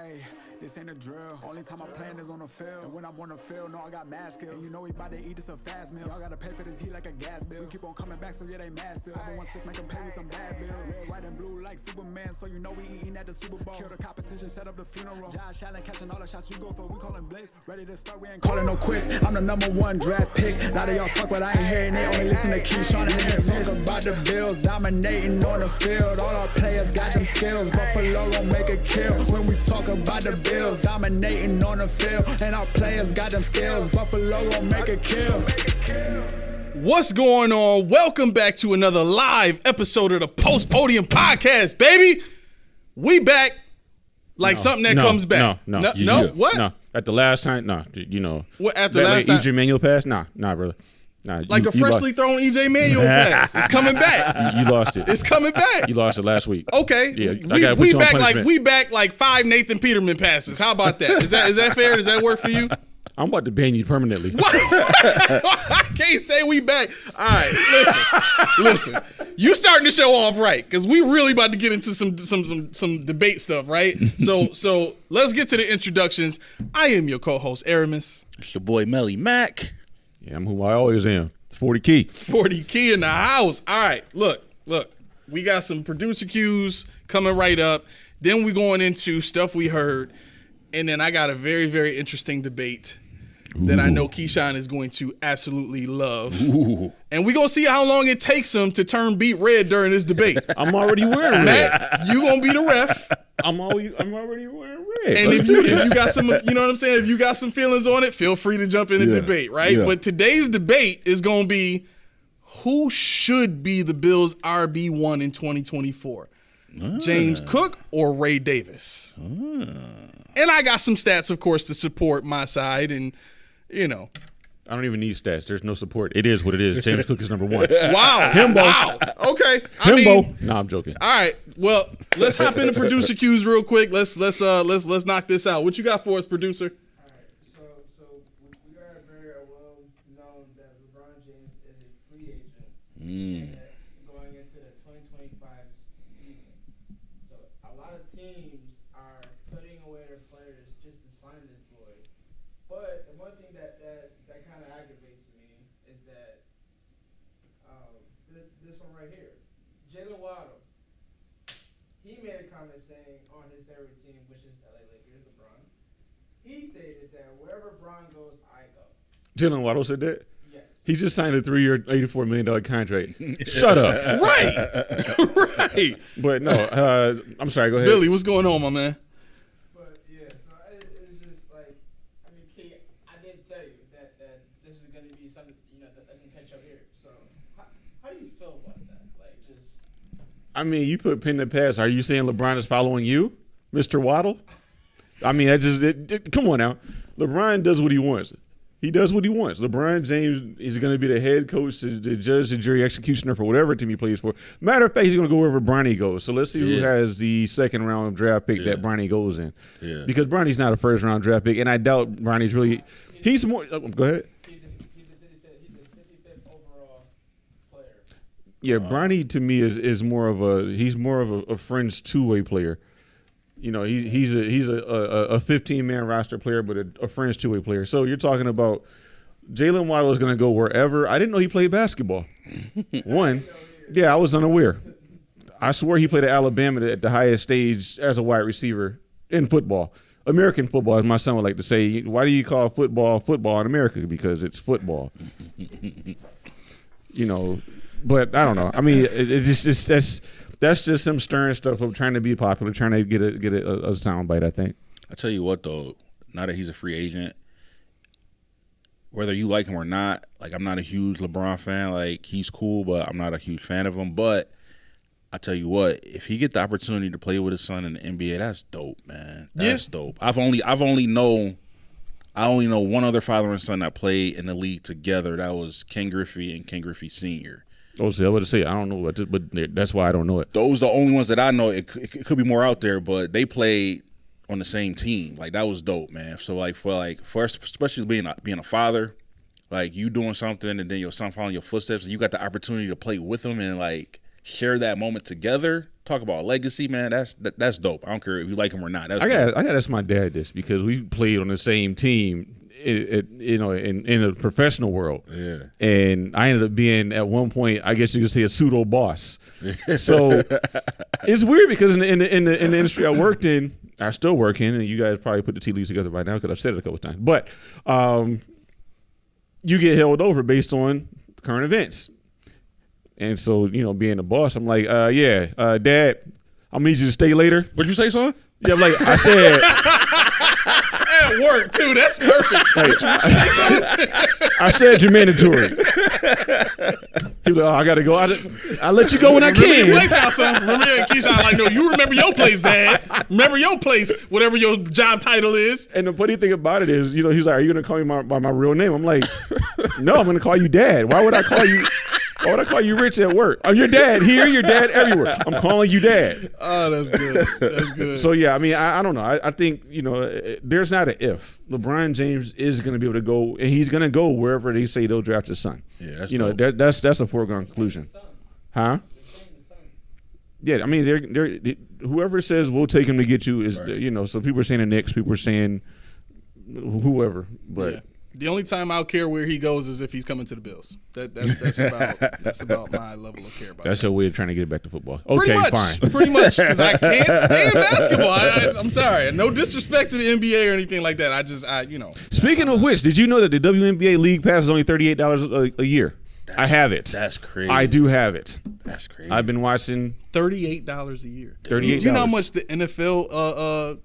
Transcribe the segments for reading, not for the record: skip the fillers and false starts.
Hey, this ain't a drill. Only time I'm playing is on the field. And when I'm on the field, no, I got mad skills. And you know we about to eat this a fast meal. Y'all gotta pay for this heat like a gas bill. We keep on coming back, so yeah, they mad still. 716 make them pay me some bad bills. Red, white, and blue like Superman, so you know we eating at the Super Bowl. Kill the competition, set up the funeral. Josh Allen catching all the shots you go for. We callin' blitz. Ready to start, we ain't calling no quits. I'm the #1 draft pick. A lot of y'all talk, but I ain't hearing it. Only listen to Keon and talk about the Bills dominating on the field. All our players got them skills. Buffalo gon' make a kill when we talk about the Bills dominating on the field, and our players got them skills. Buffalo gon' make a kill. What's going on? Welcome back to another live episode of the Post Podium Podcast, baby. We back like something that comes back. No. What? No. At the last time, no. You know. What after last time? EJ Manuel pass? Nah, brother. Nah, like a freshly thrown EJ Manuel pass. It's coming back. You lost it. It's coming back. You lost it last week. Okay. Yeah. We back like 5 Nathan Peterman passes. How about that? Is that fair? Does that work for you? I'm about to ban you permanently. I can't say we back. All right, listen. You starting the show off right because we really about to get into some debate stuff, right? So let's get to the introductions. I am your co-host Aramis. It's your boy Melly Mac. Yeah, I'm who I always am. It's 40 Key. 40 Key in the house. All right, look. We got some producer cues coming right up. Then we going into stuff we heard, and then I got a very, very interesting debate that I know Keyshawn is going to absolutely love. Ooh. And we're going to see how long it takes him to turn beet red during this debate. I'm already wearing red. Matt, you going to be the ref. I'm already wearing red. And if you got some, you know what I'm saying? If you got some feelings on it, feel free to jump in the debate, right? Yeah. But today's debate is going to be who should be the Bills' RB1 in 2024? James Cook or Ray Davis? And I got some stats, of course, to support my side, and you know. I don't even need stats. There's no support. It is what it is. James Cook is #1. Wow. Himbo. Wow. Okay. No, I'm joking. All right. Well, let's hop into producer cues real quick. Let's knock this out. What you got for us, producer? All right. So we are very well known that LeBron James is a free agent going into the 2025 season. So a lot of teams are putting away their players just to sign this boy. But the one thing that kind of aggravates me is that this one right here, Jalen Waddle. He made a comment saying on his favorite team, which is LA Lakers, LeBron. He stated that wherever Bron goes, I go. Jalen Waddle said that? Yes. He just signed a 3-year, $84 million contract. Shut up. Right. But no, I'm sorry. Go ahead. Billy, what's going on, my man? But yeah, so it's just like, I mean, Key, I did tell you that this is going to be something, that's going to catch up here. So how do you feel about that? Like, just. I mean, you put pin to pass. Are you saying LeBron is following you, Mr. Waddle? I mean, come on now. LeBron does what he wants. He does what he wants. LeBron James is going to be the head coach, the judge, the jury, executioner for whatever team he plays for. Matter of fact, he's going to go wherever Bronny goes. So let's see who has the second-round draft pick that Bronny goes in. Yeah. Because Bronny's not a first-round draft pick, and I doubt Bronny's really – he's more go ahead. He's the 55th overall player. Yeah, Bronny to me is more of a fringe two-way player. You know, he's a 15-man roster player, but a fringe two-way player. So you're talking about Jalen Waddle is going to go wherever. I didn't know he played basketball. I was unaware. I swear he played at Alabama at the highest stage as a wide receiver in football. American football, as my son would like to say. Why do you call football in America? Because it's football. But I don't know. I mean, that's just some stern stuff of trying to be popular, trying to get a soundbite, I think. I tell you what, though, now that he's a free agent, whether you like him or not, like I'm not a huge LeBron fan. Like he's cool, but I'm not a huge fan of him. But I tell you what, if he get the opportunity to play with his son in the NBA, that's dope, man. That's dope. I only know one other father and son that played in the league together. That was Ken Griffey and Ken Griffey Sr. Oh, see, I would say I don't know, but that's why I don't know it. Those are the only ones that I know. It could be more out there, but they played on the same team. Like that was dope, man. So for especially being a father, like you doing something and then your son following your footsteps, and you got the opportunity to play with him and like share that moment together. talk about legacy, man, that's dope. I don't care if you like him or not. That's I got to ask my dad this because we played on the same team, in a professional world. Yeah. And I ended up being at one point, I guess you could say, a pseudo boss. So it's weird because in the industry I worked in, I still work in, and you guys probably put the tea leaves together by now because I've said it a couple of times. But you get held over based on current events. And so, being a boss, I'm like, Dad, I'm going to need you to stay later. What'd you say, son? Yeah, like I said. At work, too. That's perfect. Like, I said you're mandatory. He was like, I got to go. I let you go when I Remember can. your place now, son. Remember Keyshawn, like, no, you remember your place, Dad. Remember your place, whatever your job title is. And the funny thing about it is, he's like, are you going to call me by my real name? I'm like, no, I'm going to call you Dad. Why would I call you Rich at work? I'm your dad here, your dad everywhere. I'm calling you Dad. Oh, that's good. That's good. So, yeah, I mean, I don't know. I think, there's not an if. LeBron James is going to be able to go, and he's going to go wherever they say they'll draft his son. Yeah, that's that's a foregone conclusion. Huh? Yeah, I mean, they're whoever says we'll take him to get you is, right. So people are saying the Knicks, people are saying whoever, but. Yeah. The only time I'll care where he goes is if he's coming to the Bills. That's about my level of care about. That's your way of trying to get back to football. Pretty Okay, much, fine. Pretty much, because I can't stay in basketball. I'm sorry. No disrespect to the NBA or anything like that. Speaking of which, did you know that the WNBA League Pass is only $38 a year? I have it. That's crazy. I do have it. That's crazy. I've been watching $38 a year. $38. Do you know how much the NFL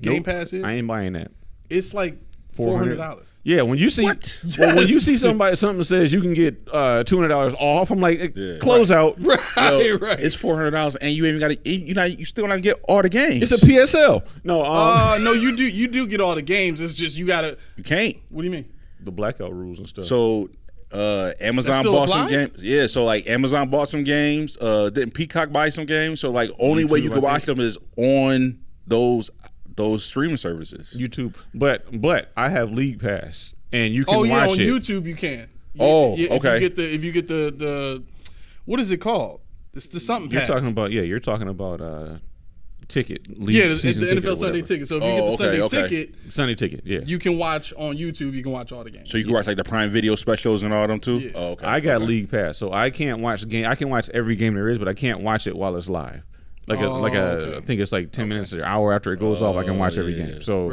Game Pass is? I ain't buying that. It's like $400. Yeah, when you see when you see something says you can get $200 off, I'm like, close out. Right. It's $400, and you even got to. You still not get all the games. It's a PSL. No, no, you do. You do get all the games. It's just you gotta. You can't. What do you mean? The blackout rules and stuff. So Amazon bought some games. Yeah, so like Amazon bought some games. Didn't Peacock buy some games? So like only way you can watch them is on those streaming services. YouTube, but I have League Pass, and you can watch on it. YouTube you can. Okay. If you get the what is it called? It's the something pass. You're talking about ticket. It's the NFL Sunday ticket. So if you get the Sunday ticket, yeah, you can watch on YouTube. You can watch all the games. So you can watch like the Prime Video specials and all them too. Yeah. Oh, okay. I got League Pass, so I can't watch the game. I can watch every game there is, but I can't watch it while it's live. I think it's like 10 minutes or an hour after it goes off. I can watch every game. So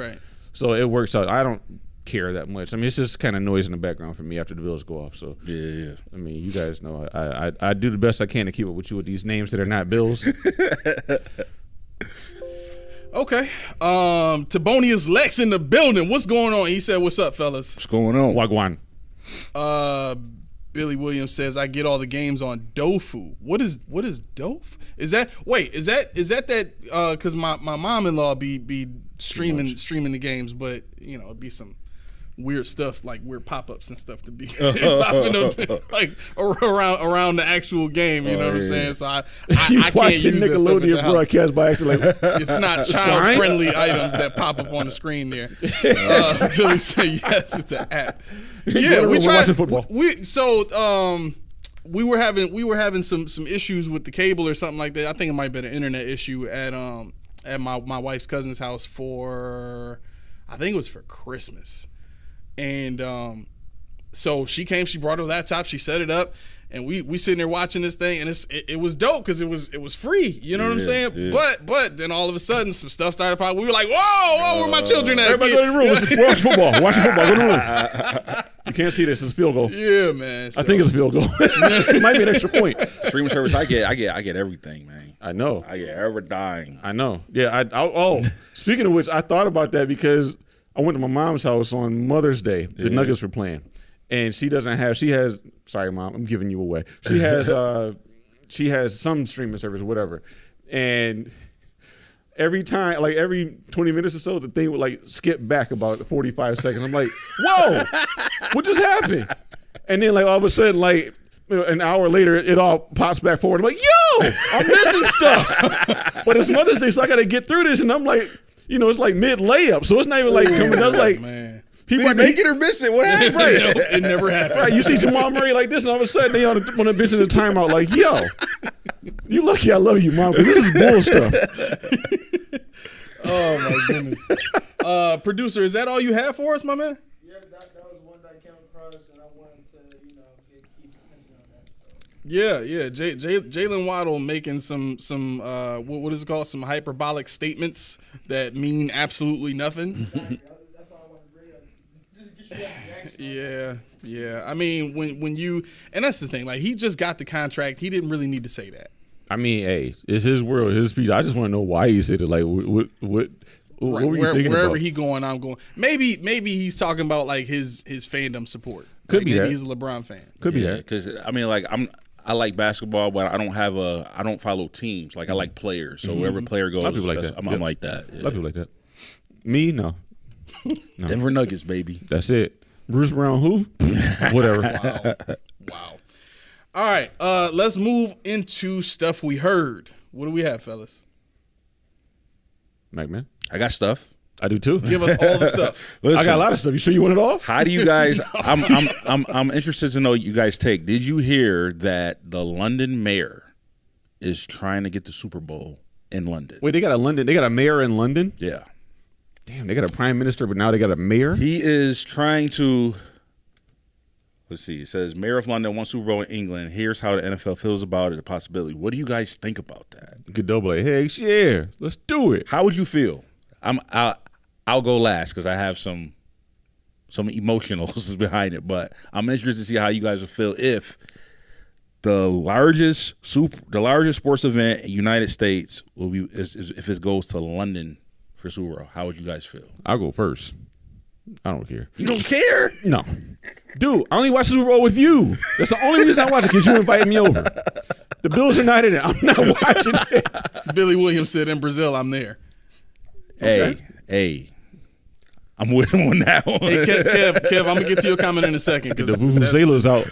it works out. I don't care that much. I mean, it's just kind of noise in the background for me after the Bills go off. So yeah. I mean, you guys know I do the best I can to keep up with you with these names that are not Bills. Okay. Tabonius Lex in the building. What's going on? He said, "What's up, fellas?" What's going on? Wagwan. Billy Williams says, "I get all the games on Dofu." What is Dof? Is that because my mom-in-law be streaming the games, but it'd be some weird stuff like weird pop-ups and stuff to be popping up like around the actual game. You know what I'm saying? So I can't use that stuff at the house. Broadcast by accident. It's not child-friendly items that pop up on the screen there. Billy said, "Yes, it's an app." Yeah, we tried. We were having some issues with the cable or something like that. I think it might have been an internet issue at my wife's cousin's house I think it was for Christmas, and so she came. She brought her laptop. She set it up. And we sitting there watching this thing, and it was dope because it was free. You know what I'm saying? Yeah. But then all of a sudden, some stuff started popping. We were like, whoa, where my children at? Everybody go in the room. Watch football. Watch football. Go in the room. You can't see this. It's a field goal. Yeah, man. So. I think it's a field goal. It might be an extra point. Streaming service, I get everything, man. I know. I get everything. I know. Yeah. Speaking of which, I thought about that because I went to my mom's house on Mother's Day. The Nuggets were playing. And she has sorry mom, I'm giving you away. She has some streaming service, whatever. And every time, like every 20 minutes or so, the thing would like skip back about 45 seconds. I'm like, whoa, what just happened? And then like all of a sudden, like an hour later, it all pops back forward. I'm like, yo, I'm missing stuff. But it's Mother's Day, so I got to get through this. And I'm like, it's like mid layup. So it's not even like coming. That's like, man. He Did he make it or miss it? What happened? Right. No, it never happened. Right, you see Jamal Murray like this, and all of a sudden they on the bench in the timeout like, yo, you lucky I love you, Mom, because this is bull stuff. Oh my goodness. Producer, is that all you have for us, my man? Yeah, that was one that I came across, and I wanted to, keep attention on that. So. Yeah. Jalen Waddle making some what is it called? Some hyperbolic statements that mean absolutely nothing. Exactly. That's why I want to bring it. Just get you that reaction. Yeah. I mean, when you, and that's the thing. Like, he just got the contract. He didn't really need to say that. I mean, hey, it's his world, his speech. I just want to know why he said it. Like, what were you thinking wherever about? he going, I'm going. Maybe he's talking about like his fandom support. Could like, be maybe that. he's a LeBron fan. Could be Yeah, that. because I mean, like I like basketball, but I don't follow teams. Like I like players. So wherever player goes, A lot of people like that. I'm Yep. like that. A lot of people like that. Me, no. Denver Nuggets, baby. That's it. Bruce Brown, who? Whatever. Wow. All right, let's move into stuff we heard. What do we have, fellas? Mac, man. I got stuff. I do too. Give us all the stuff. Listen, I got a lot of stuff. You sure you want it all? How do you guys? I'm interested to know what you guys take. Did you hear that the London mayor is trying to get the Super Bowl in London? Wait, they got a mayor in London? Yeah, Damn, they got a prime minister, but now they got a mayor? he is trying to. Let's see. It says Mayor of London won Super Bowl in England. Here's how the NFL feels about it. The possibility. What do you guys think about that? Good double A. Hey, yeah, let's do it. How would you feel? I'll go last because I have some emotionals behind it, but I'm interested to see how you guys will feel if the largest sports event in the United States will be if it goes to London for Super Bowl. How would you guys feel? I'll go first. I don't care. You don't care? No. Dude, I only watch Super Bowl with you. That's the only reason I watch it, because you invited me over. The Bills are not in it. I'm not watching it. Billy Williams said, "In Brazil, I'm there." Hey. I'm with him on that one. Hey, Kev, I'm gonna get to your comment in a second. The Vuvuzelas out.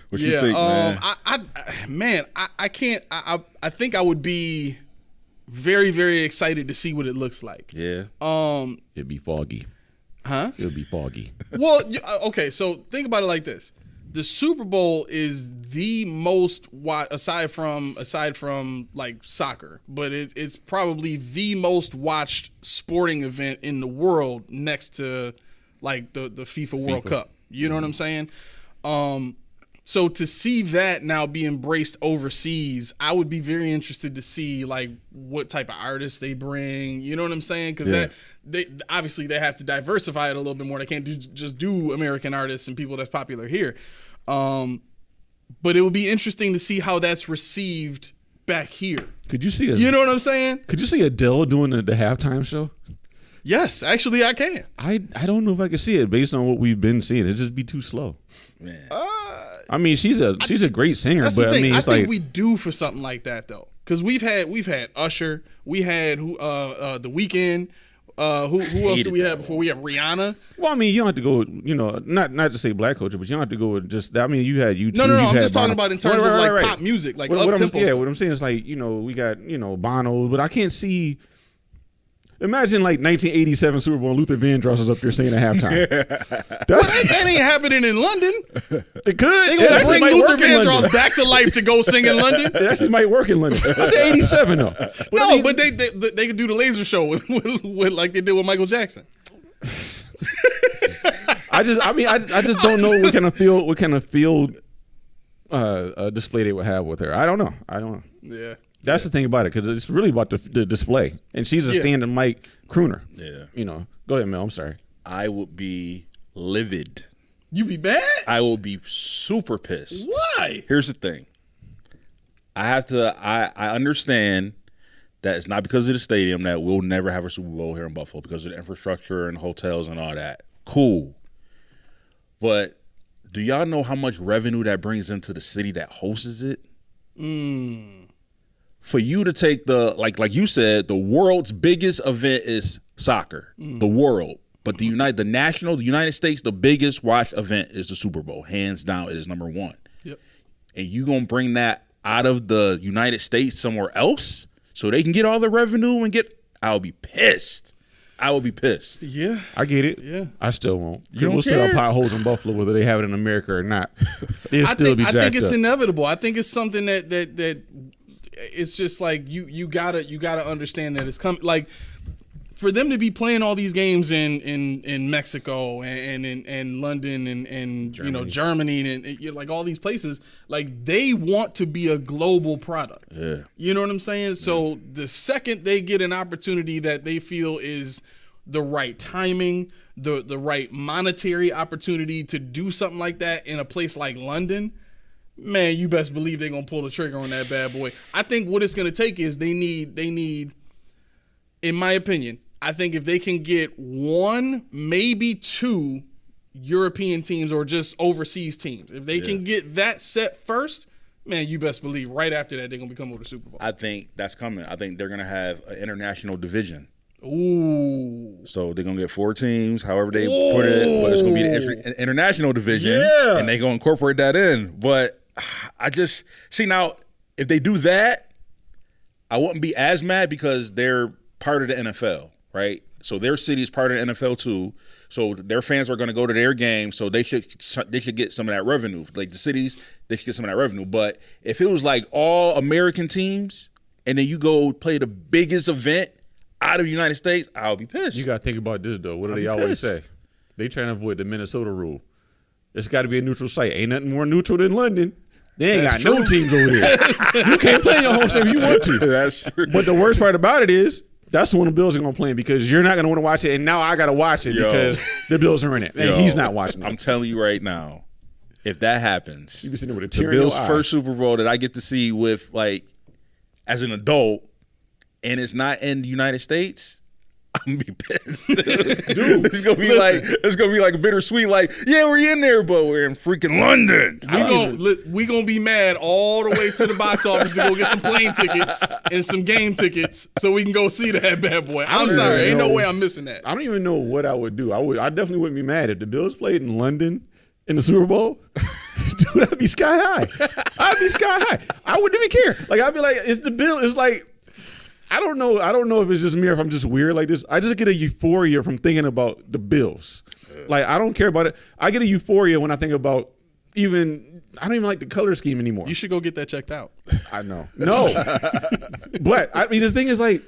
What you think, man? I can't. I think I would be very, very excited to see what it looks like. Yeah. It'd be foggy. Huh? It'll be foggy. Well, okay. So think about it like this: the Super Bowl is the most aside from like soccer, but it's probably the most watched sporting event in the world, next to like the FIFA World Cup. You know what I'm saying? So to see that now be embraced overseas, I would be very interested to see like what type of artists they bring. You know what I'm saying? Because they obviously they have to diversify it a little bit more. They can't just do American artists and people that's popular here. But it would be interesting to see how that's received back here. Could you see You know what I'm saying? Could you see Adele doing the halftime show? Yes, actually I can. I don't know if I could see it based on what we've been seeing. It'd just be too slow. Man. I mean, she's a great singer, That's but the thing. I mean, I it's think like we do for something like that though, because we've had Usher, we had The Weeknd. Who else do we have before? We have Rihanna. well, I mean, you don't have to go, not to say black culture, but you don't have to go with just. I mean, you had YouTube. No. you've I'm had just talking Bono. about in terms of like Right. pop music, like What up I'm, tempo. yeah, what I'm saying is like we got Bono, but I can't see. Imagine like 1987 Super Bowl, Luther Vandross is up there singing at halftime. That ain't happening in London. It could. They It gonna actually bring might Luther work in London. Vandross back to life to go sing in London. It actually might work in London. I said 87 though. But they could do the laser show with like they did with Michael Jackson. I just don't know what kind of field display they would have with her. I don't know. Yeah. That's the thing about it, because it's really about the display, and she's a standing mic crooner. Yeah. Go ahead, Mel. I'm sorry. I would be livid. You be mad? I will be super pissed. Why? Here's the thing. I understand that it's not because of the stadium that we'll never have a Super Bowl here in Buffalo because of the infrastructure and hotels and all that. Cool. But do y'all know how much revenue that brings into the city that hosts it? For you to take like you said, the world's biggest event is soccer. The world. But the United States, the biggest watch event is the Super Bowl. Hands down, it is number one. Yep. And you gonna bring that out of the United States somewhere else so they can get all the revenue and I'll be pissed. I would be pissed. Yeah. I get it. Yeah. I still won't. You don't we'll still have care? potholes in Buffalo, whether they have it in America or not. It'll I still be think jacked it's up. inevitable. I think it's something that it's just like you gotta understand that it's coming. Like for them to be playing all these games in Mexico and in London and Germany and like all these places, like they want to be a global product. Yeah. You know what I'm saying? So the second they get an opportunity that they feel is the right timing, the right monetary opportunity to do something like that in a place like London, man, you best believe they're gonna pull the trigger on that bad boy. I think what it's gonna take is they need, in my opinion, I think if they can get one, maybe two European teams or just overseas teams, if they can get that set first, man, you best believe right after that they're gonna become over the Super Bowl. I think that's coming. I think they're gonna have an international division. Ooh. So they're gonna get 4 teams, however they put it, but it's gonna be the international division, and they're gonna incorporate that in. But I just see now, if they do that, I wouldn't be as mad because they're part of the NFL, right? So their city is part of the NFL too. So their fans are going to go to their game. So they should get some of that revenue. Like the cities, they should get some of that revenue. But if it was like all American teams, and then you go play the biggest event out of the United States, I'll be pissed. You got to think about this, though. What do I'll they be always pissed. say? They trying to avoid the Minnesota rule. It's got to be a neutral site. Ain't nothing more neutral than London. They ain't That's got no true. teams over there. You can't play in your home state if you want to. That's true. But the worst part about it is that's when the Bills are going to play because you're not going to want to watch it, and now I got to watch it because the Bills are in it, and he's not watching it. I'm telling you right now, if that happens, You be sitting there with a the tear in your Bills' eye. first Super Bowl that I get to see with like as an adult, and it's not in the United States, I'm gonna be pissed. Dude, it's gonna be like bittersweet. Like, yeah, we're in there, but we're in freaking London. We gonna be mad all the way to the box office to go get some plane tickets and some game tickets so we can go see that bad boy. I'm sorry, ain't no way I'm missing that. I don't even know what I would do. I definitely wouldn't be mad if the Bills played in London in the Super Bowl. Dude, I'd be sky high. I'd be sky high. I wouldn't even care. Like I'd be like, it's the Bill. It's like. I don't know if it's just me or if I'm just weird like this. I just get a euphoria from thinking about the Bills. Like, I don't care about it. I get a euphoria when I think about I don't even like the color scheme anymore. You should go get that checked out. I know. No. But, I mean, the thing is, like,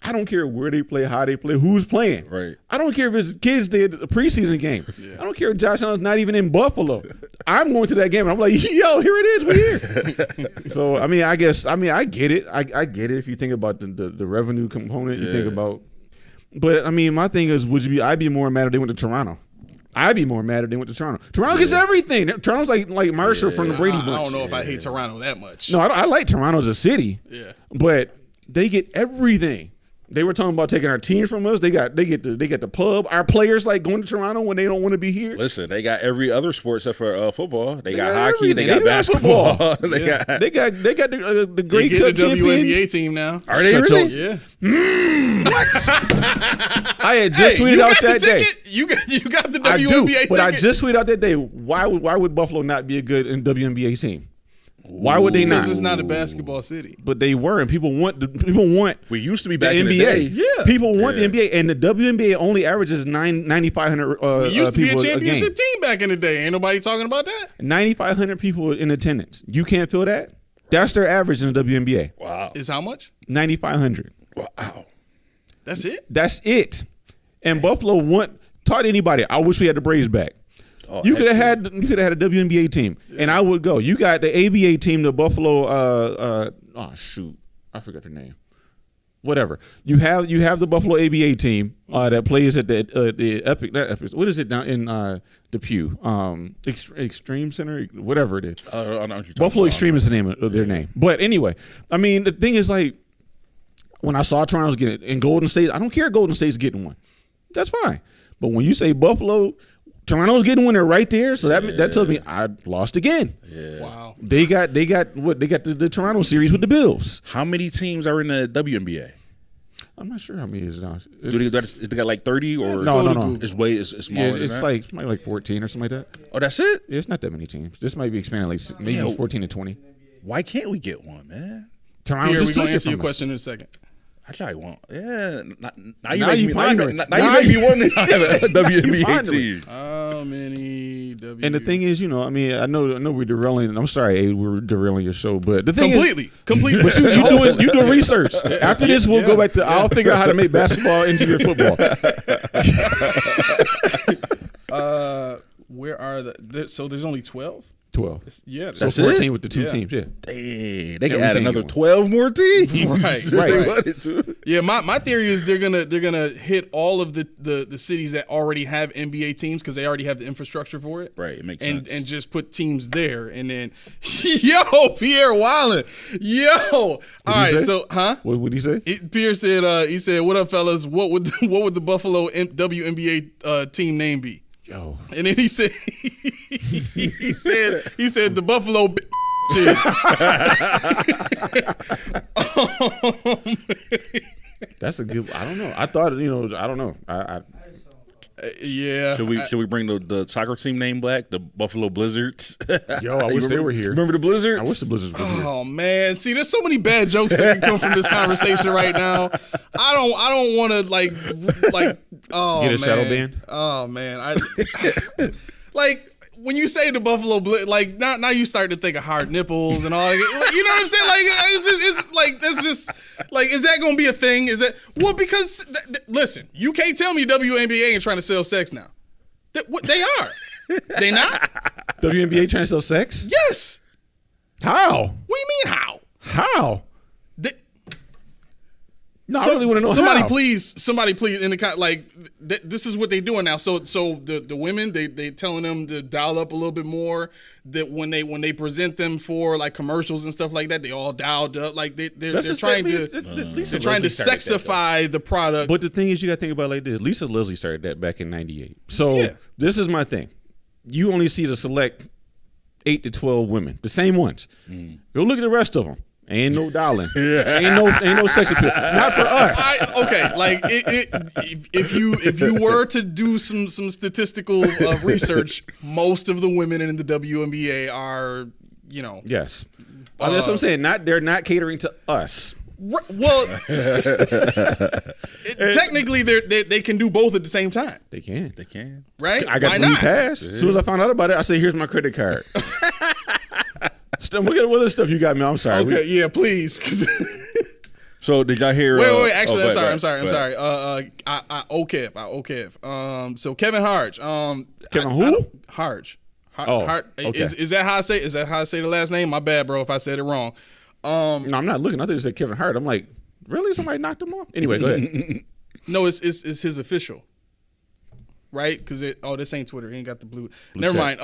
I don't care where they play, how they play, who's playing. Right. I don't care if it's kids did a preseason game. Yeah. I don't care if Josh Allen's not even in Buffalo. I'm going to that game and I'm like, yo, here it is. We're here. So, I mean, I get it. I get it if you think about the revenue component. You think about. But, I mean, my thing is, I'd be more mad if they went to Toronto. I'd be more mad if they went to Toronto. Toronto gets everything. Toronto's like Mercer from the Brady Bunch. I don't know if I hate Toronto that much. No, I like Toronto as a city. Yeah. But they get everything. They were talking about taking our team from us. They get the pub. Our players like going to Toronto when they don't want to be here. Listen, they got every other sport except for football. They got everything. hockey. They got They got basketball. football. They got the Great They Cup get the champion. WNBA team now. Are they Shut really? Yeah. I had just tweeted out that day. You got the I WNBA do, ticket. but I just tweeted out that day. Why would Buffalo not be a good WNBA team? Why would they not? Because it's not a basketball city. But they were, and people want. We used to be The back in the NBA. day. Yeah. People want the NBA, and the WNBA only averages 9,500 It used to be a people championship game. team back in the day. Ain't nobody talking about that. 9,500 people in attendance. You can't feel that? That's their average in the WNBA. Wow. Is how much? 9,500. Wow. That's it? That's it. And Buffalo taught anybody. I wish we had the Braves back. Oh, You could have had a WNBA team, and I would go. You got the ABA team, the Buffalo. Oh shoot, I forgot their name. Whatever. You have the Buffalo ABA team that plays at the Epic. Not Epic. What is it down in the Pew? Extreme Center, whatever it is. I know what you're talking Buffalo about. Extreme is the name of their name. But anyway, I mean the thing is like when I saw Toronto's getting it in Golden State, I don't care if Golden State's getting one. That's fine. But when you say Buffalo, Toronto's getting one, they're right there. So that tells me I lost again. Yeah. Wow. They got the Toronto series with the Bills. How many teams are in the WNBA? I'm not sure how many it is now. They got like 30 or No. It's smaller. than It's that? like 14 or something like that. Oh, that's it. Yeah, it's not that many teams. This might be expanding like maybe Yeah. 14 to 20. Why can't we get one, man? Toronto Here, just we're took going to it answer your from us. question in a second. I try one. Yeah. Now Now you make pondering. me want to have a WNBA pondering. team. How many W? And the thing is, you know, I mean, I know we're derailing. I'm sorry, Abe, we're derailing your show, but the thing is, completely. but you doing research. After this, we'll go back to. I'll figure out how to make basketball into your football. Where are so there's only 12. 12. Yeah, So That's 14 it? with the two Yeah. teams. Yeah. Dang, they can we add can't another get 12 more teams. Right, if they right. wanted to. Yeah, my theory is they're gonna hit all of the cities that already have NBA teams because they already have the infrastructure for it. Right, it makes sense. And just put teams there, and then yo, Pierre Wallen, yo. All right, say? so What would he say? Pierre said he said, "What up, fellas? What would the Buffalo WNBA team name be?" Yo. And then he said he said the Buffalo bitches. That's a good. I don't know. I thought, you know, I don't know. Yeah. Should we bring the soccer team name back? The Buffalo Blizzards. Yo, I wish they were here. Remember the Blizzards? I wish the Blizzards were here. Oh man, see, there's so many bad jokes that can come from this conversation right now. I don't want to like oh Get a man. shadow ban? Oh man, I like when you say the Buffalo like now you start to think of hard nipples and all. You know what I'm saying? Like it's like that's just like, is that gonna be a thing? Is that because listen, you can't tell me WNBA ain't trying to sell sex now. They are. They not? WNBA trying to sell sex? Yes. How? What do you mean how? How? No, I really want to know Somebody how. please in the like this is what they doing now. So the women they telling them to dial up a little bit more. That when they present them for like commercials and stuff like that, they all dialed up. Like they're trying to sexify the product. But the thing is, you got to think about it like this. Lisa Leslie started that back in '98. So Yeah. this is my thing. You only see the select 8 to 12 women, the same ones. Go look at the rest of them. Ain't no darling. Ain't no sex appeal. Not for us. Okay, like if you were to do some statistical research, most of the women in the WNBA are, you know. Yes. That's what I'm saying. They're not catering to us. Well, technically they can do both at the same time. They can. They can. Right? I got Why the lead not? pass. As soon as I found out about it, I said, "Here's my credit card." Look at what other stuff you got, man. I'm sorry. Okay, yeah, please. So did y'all hear? Wait. Actually, oh, I'm sorry. I OKF. So Kevin Harge. Kevin who? Harge. Okay. Is that how I say? Is that how I say the last name? My bad, bro. If I said it wrong. No, I'm not looking. I thought you said Kevin Hart. I'm like, really? Somebody knocked him off? Anyway, go ahead. No, it's his official. Right? Because this ain't Twitter. He ain't got the blue. Never mind.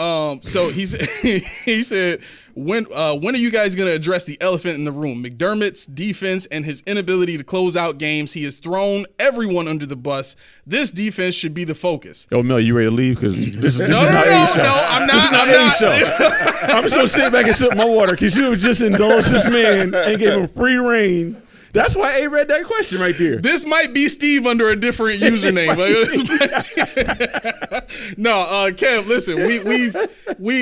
So he said, when are you guys gonna address the elephant in the room? McDermott's defense and his inability to close out games. He has thrown everyone under the bus. This defense should be the focus. Yo, Mel, you ready to leave? Because this is not No, a show. no, I'm This is not. not a show. I'm just gonna sit back and sip my water because you just indulged this man and gave him free reign. That's why A read that question right there. This might be Steve under a different username. No, Kev, listen, we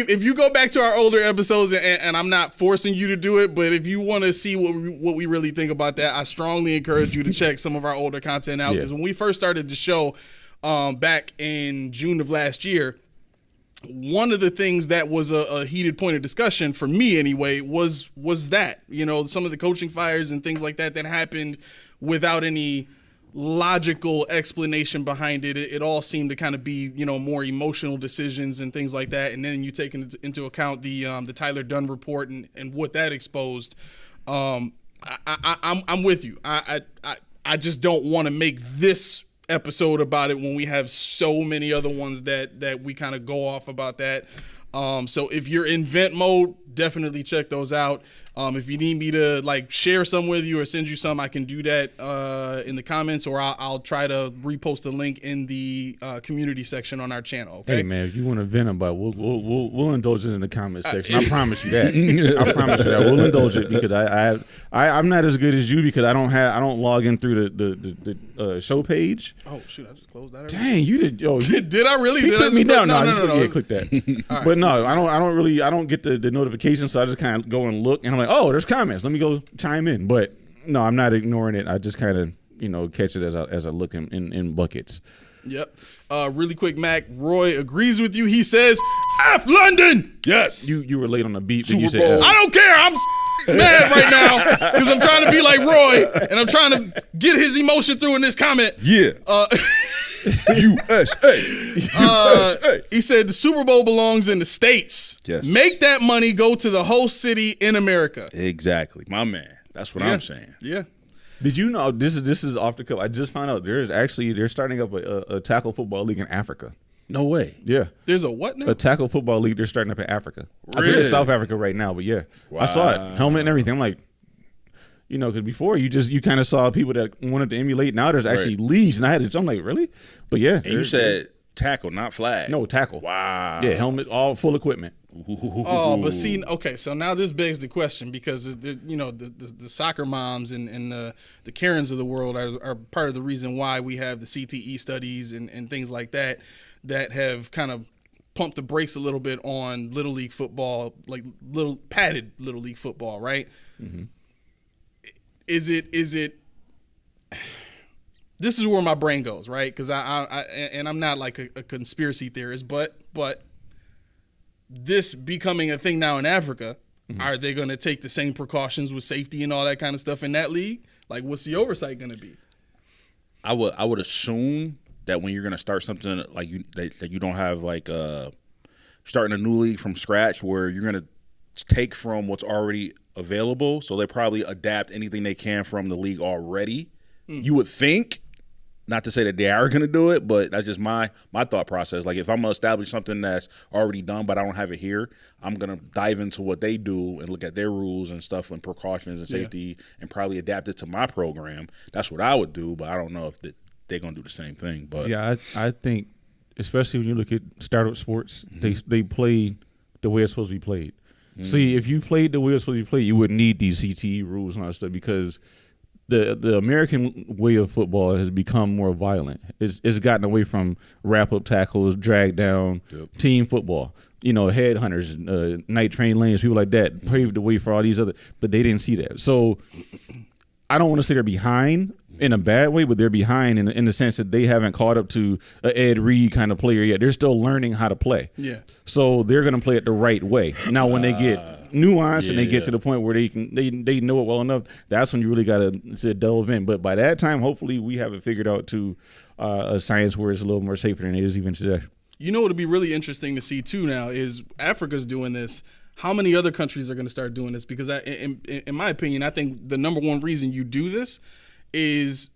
if you go back to our older episodes, and I'm not forcing you to do it, but if you want to see what we really think about that, I strongly encourage you to check some of our older content out, because when we first started the show back in June of last year, one of the things that was a heated point of discussion for me anyway was that, you know, some of the coaching fires and things like that happened without any logical explanation behind it. It all seemed to kind of be, you know, more emotional decisions and things like that. And then you take into account the Tyler Dunn report and what that exposed. I'm with you. I just don't want to make this episode about it when we have so many other ones that we kind of go off about that. So if you're in vent mode, definitely check those out. If you need me to like share some with you or send you some, I can do that in the comments, or I'll try to repost a link in the community section on our channel. Okay. Hey man, if you want to vent about, we'll indulge it in the comment section. I promise you that. I promise you that we'll indulge it, because I'm not as good as you, because I don't log in through the show page. Oh shoot, I just closed that already. Dang, you did. Yo, Did I really? he Did took I me just down. No. Yeah, click that. Right. But no, I don't get the notification, so I just kind of go and look, and I'm like, oh, there's comments. Let me go chime in. But No, I'm not ignoring it. I just kind of catch it as I look in buckets. Yep. Really quick, Mac. Roy agrees with you. He says, F London. Yes. You were late on the beat. But Super you said Bowl. F. I don't care. I'm mad right now because I'm trying to be like Roy and I'm trying to get his emotion through in this comment. Yeah. USA. He said the Super Bowl belongs in the States. Yes. Make that money go to the host city in America. Exactly. My man. That's what I'm saying. Yeah. Did you know this is off the cuff? I just found out they're starting up a tackle football league in Africa. No way. Yeah, There's a what now? a tackle football league they're starting up in Africa. I think Really? it's South Africa right now, but yeah, I saw it, helmet and everything. I'm like, because before you kind of saw people that wanted to emulate. Now there's actually leagues, and I'm like, really? But yeah, And you said tackle, not flag. no tackle. Wow. Yeah, helmet, all full equipment. Oh, but see, okay, so now this begs the question because the soccer moms and the Karens of the world are part of the reason why we have the CTE studies and things like that have kind of pumped the brakes a little bit on Little League football, like padded Little League football, right? Mm-hmm. Is it? This is where my brain goes, right? Because I'm not like a conspiracy theorist, but this becoming a thing now in Africa, are they going to take the same precautions with safety and all that kind of stuff in that league? Like, what's the oversight going to be? I would assume that when you're going to start something like that you don't have like starting a new league from scratch where you're going to take from what's already available. So they probably adapt anything they can from the league already. You would think. Not to say that they are going to do it, but that's just my thought process. Like if I'm going to establish something that's already done but I don't have it here, I'm going to dive into what they do and look at their rules and stuff and precautions and safety and probably adapt it to my program. That's what I would do, but I don't know if they're going to do the same thing. But yeah, I think, especially when you look at startup sports, they play the way it's supposed to be played. See, if you played the way it's supposed to be played, you wouldn't need these CTE rules and all that stuff because the American way of football has become more violent. It's gotten away from wrap-up tackles, drag down, team football. Headhunters, night train lanes, people like that paved the way for all these other. But they didn't see that. So I don't want to say they're behind in a bad way, but they're behind in the sense that they haven't caught up to an Ed Reed kind of player yet. They're still learning how to play. Yeah. So they're going to play it the right way. Now, when they get nuance and they get to the point where they know it well enough, that's when you really got to delve in. But by that time, hopefully, we have it figured out to a science where it's a little more safer than it is even today. You know what would be really interesting to see too now is Africa's doing this. How many other countries are going to start doing this? Because in my opinion, I think the number one reason you do this is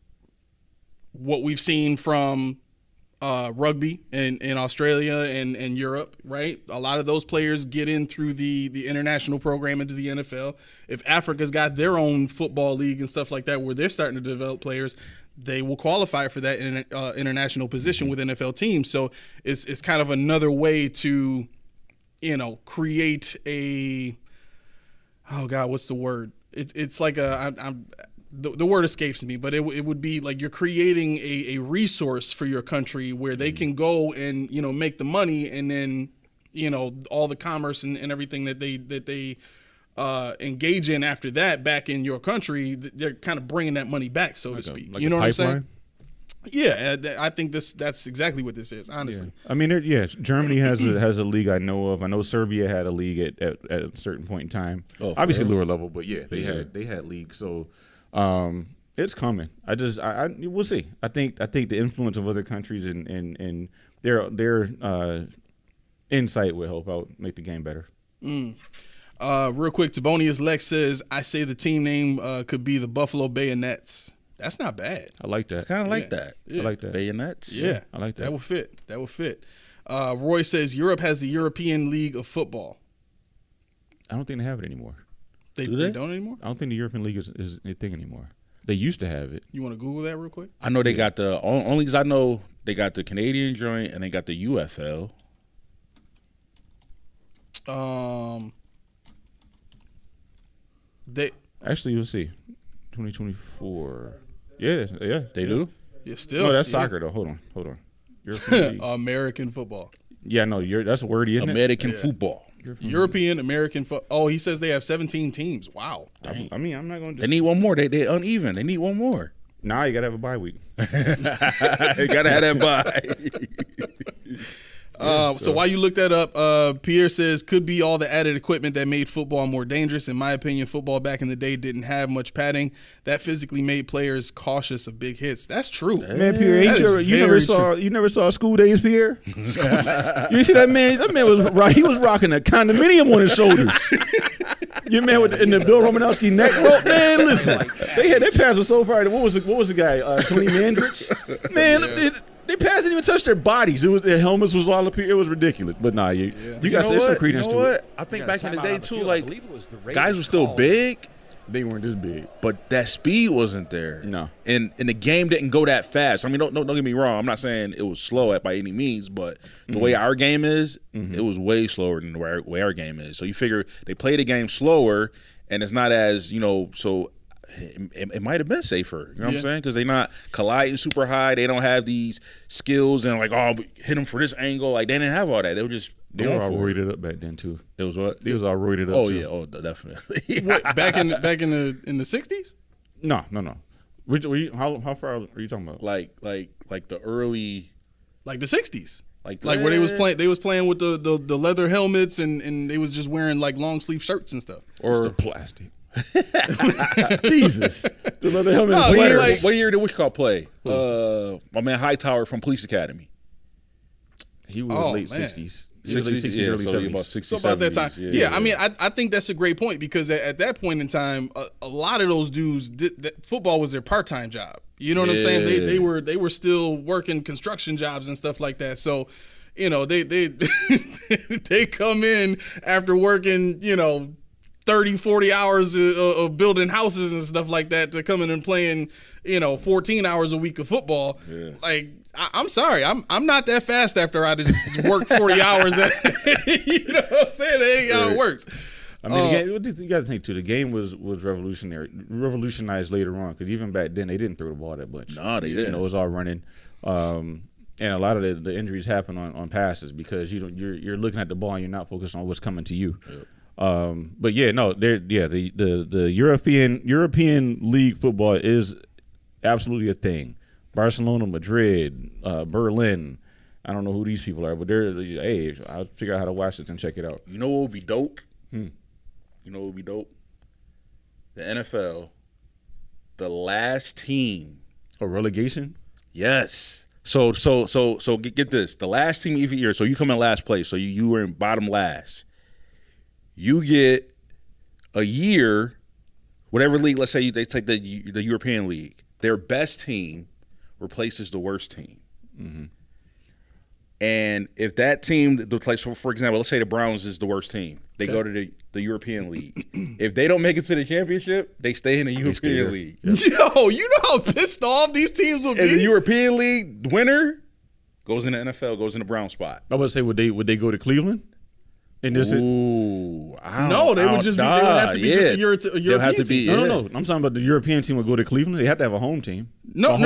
what we've seen from rugby in Australia and Europe, right? A lot of those players get in through the international program into the NFL. If Africa's got their own football league and stuff like that where they're starting to develop players, they will qualify for that international position with NFL teams. So it's kind of another way to, create a, oh God, what's the word? It's like the word escapes me, but it would be like you're creating a resource for your country where they can go and, make the money and then, all the commerce and everything that they engage in after that back in your country, they're kind of bringing that money back, so to speak. Like you know what I'm saying? pipeline? Yeah, I think that's exactly what this is, honestly. Yeah. I mean, Germany has a league I know of. I know Serbia had a league at a certain point in time. Oh, obviously lower level, but they had leagues. So it's coming. We'll see. I think the influence of other countries and their insight will help out make the game better. Real quick, Tabonius Lex says, I say the team name could be the Buffalo Bayonets. That's not bad. I like that. Kind of like that. Yeah. I like that. Bayonets. Yeah. I like that. That will fit. Roy says Europe has the European League of Football. I don't think they have it anymore. They don't anymore? I don't think the European League is a thing anymore. They used to have it. You want to Google that real quick? I know they got the only because I know they got the Canadian joint and they got the UFL. They actually, you'll see, 2024. Yeah, they do. Yeah, still. No, that's soccer though. Hold on. European League. American football. Yeah, no, that's wordy, isn't American football. European American. Oh, he says they have 17 teams. Wow. I mean, I'm not going to. They need one more. They uneven. They need one more. Nah, you got to have a bye week. You gotta have that bye. So while you look that up, Pierre says could be all the added equipment that made football more dangerous. In my opinion, football back in the day didn't have much padding. That physically made players cautious of big hits. That's true. Man, Pierre, you never saw School Days, Pierre? You see that man? That man was rocking a condominium on his shoulders. Your man in the Bill Romanowski neck rope, man. Listen, they passed us so far. What was the guy? Tony Mandrich, man. They passed, didn't even touch their bodies. Their helmets was all up here. It was ridiculous. But nah, you got some credence to it. I think back in the day too, like guys were still big. They weren't this big, but that speed wasn't there. No, and the game didn't go that fast. I mean, don't get me wrong. I'm not saying it was slow by any means, but the way our game is, it was way slower than the way our game is. So you figure they play the game slower, and it's not as so. It might have been safer, you know what I'm saying? Because they're not colliding super high. They don't have these skills and hit them for this angle. Like they didn't have all that. They were just they were all roided up back then too. It was what? They was all roided up. Oh too. yeah, definitely. What, back in the 60s? No. How far are you talking about? Like the early, like the 60s. Like where they was playing with the leather helmets and they was just wearing like long sleeve shirts and stuff. Or the plastic. Jesus. The leather helmet what year did Wishcott play? My man Hightower from Police Academy. He was late 60s. 60s, early 70s. About 60s, so about that time. 70s, Yeah, I mean, I think that's a great point because at that point in time, a lot of those dudes, football was their part-time job. You know what I'm saying? They were still working construction jobs and stuff like that. So, you know, they they come in after working, 30, 40 hours of building houses and stuff like that to come in and playing, 14 hours a week of football. Yeah. Like, I'm sorry, I'm not that fast after I just worked 40 hours. You know what I'm saying? That ain't how it works. I mean, you got to think too. The game was revolutionized later on because even back then they didn't throw the ball that much. No, they didn't. It was all running, and a lot of the injuries happen on passes because you're looking at the ball and you're not focused on what's coming to you. Yep. But the European League football is absolutely a thing. Barcelona, Madrid, Berlin. I don't know who these people are, but I'll figure out how to watch this and check it out. You know what would be dope? You know what would be dope? The NFL, the last team. A relegation? Yes. So get this. The last team every year. So you come in last place. So you were in bottom last. You get a year, whatever league. Let's say they take the European League. Their best team replaces the worst team. Mm-hmm. And if that team, for example, let's say the Browns is the worst team. They go to the European League. If they don't make it to the championship, they stay in the European League. Yep. Yo, you know how pissed off these teams will be? And the European League winner goes in the NFL, goes in the Brown spot. I would say, would they go to Cleveland? They would just be. They would have to be just a European team. No. I'm talking about the European team would go to Cleveland. They have to have a home team. No.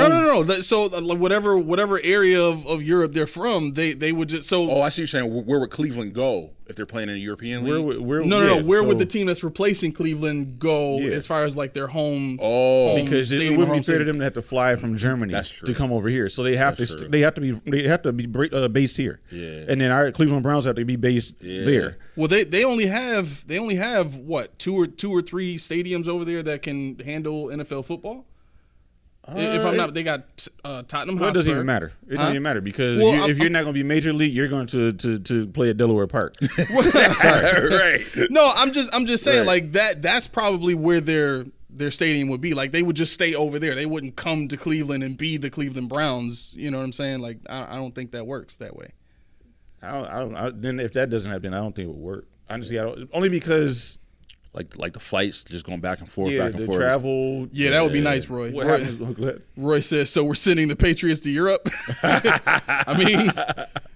So whatever area of Europe they're from, they would just so. Oh, I see what you're saying. Where would Cleveland go if they're playing in the European League? Where would the team that's replacing Cleveland go as far as like their home? Because it wouldn't be fair to them to have to fly from Germany to come over here. So they have to be based here. Yeah. And then our Cleveland Browns have to be based there. Well, they only have what two or three stadiums over there that can handle NFL football. If I'm not, they got Tottenham Hotspur. It doesn't even matter. It doesn't even matter because if you're not going to be major league, you're going to play at Delaware Park. Sorry, right? No, I'm just saying like that. That's probably where their stadium would be. Like they would just stay over there. They wouldn't come to Cleveland and be the Cleveland Browns. You know what I'm saying? Like I don't think that works that way. Then if that doesn't happen, I don't think it would work. Honestly, only because. Like the flights just going back and forth, travel. Yeah, that would be nice, Roy. What happens? Go ahead. Roy says, so we're sending the Patriots to Europe? I mean,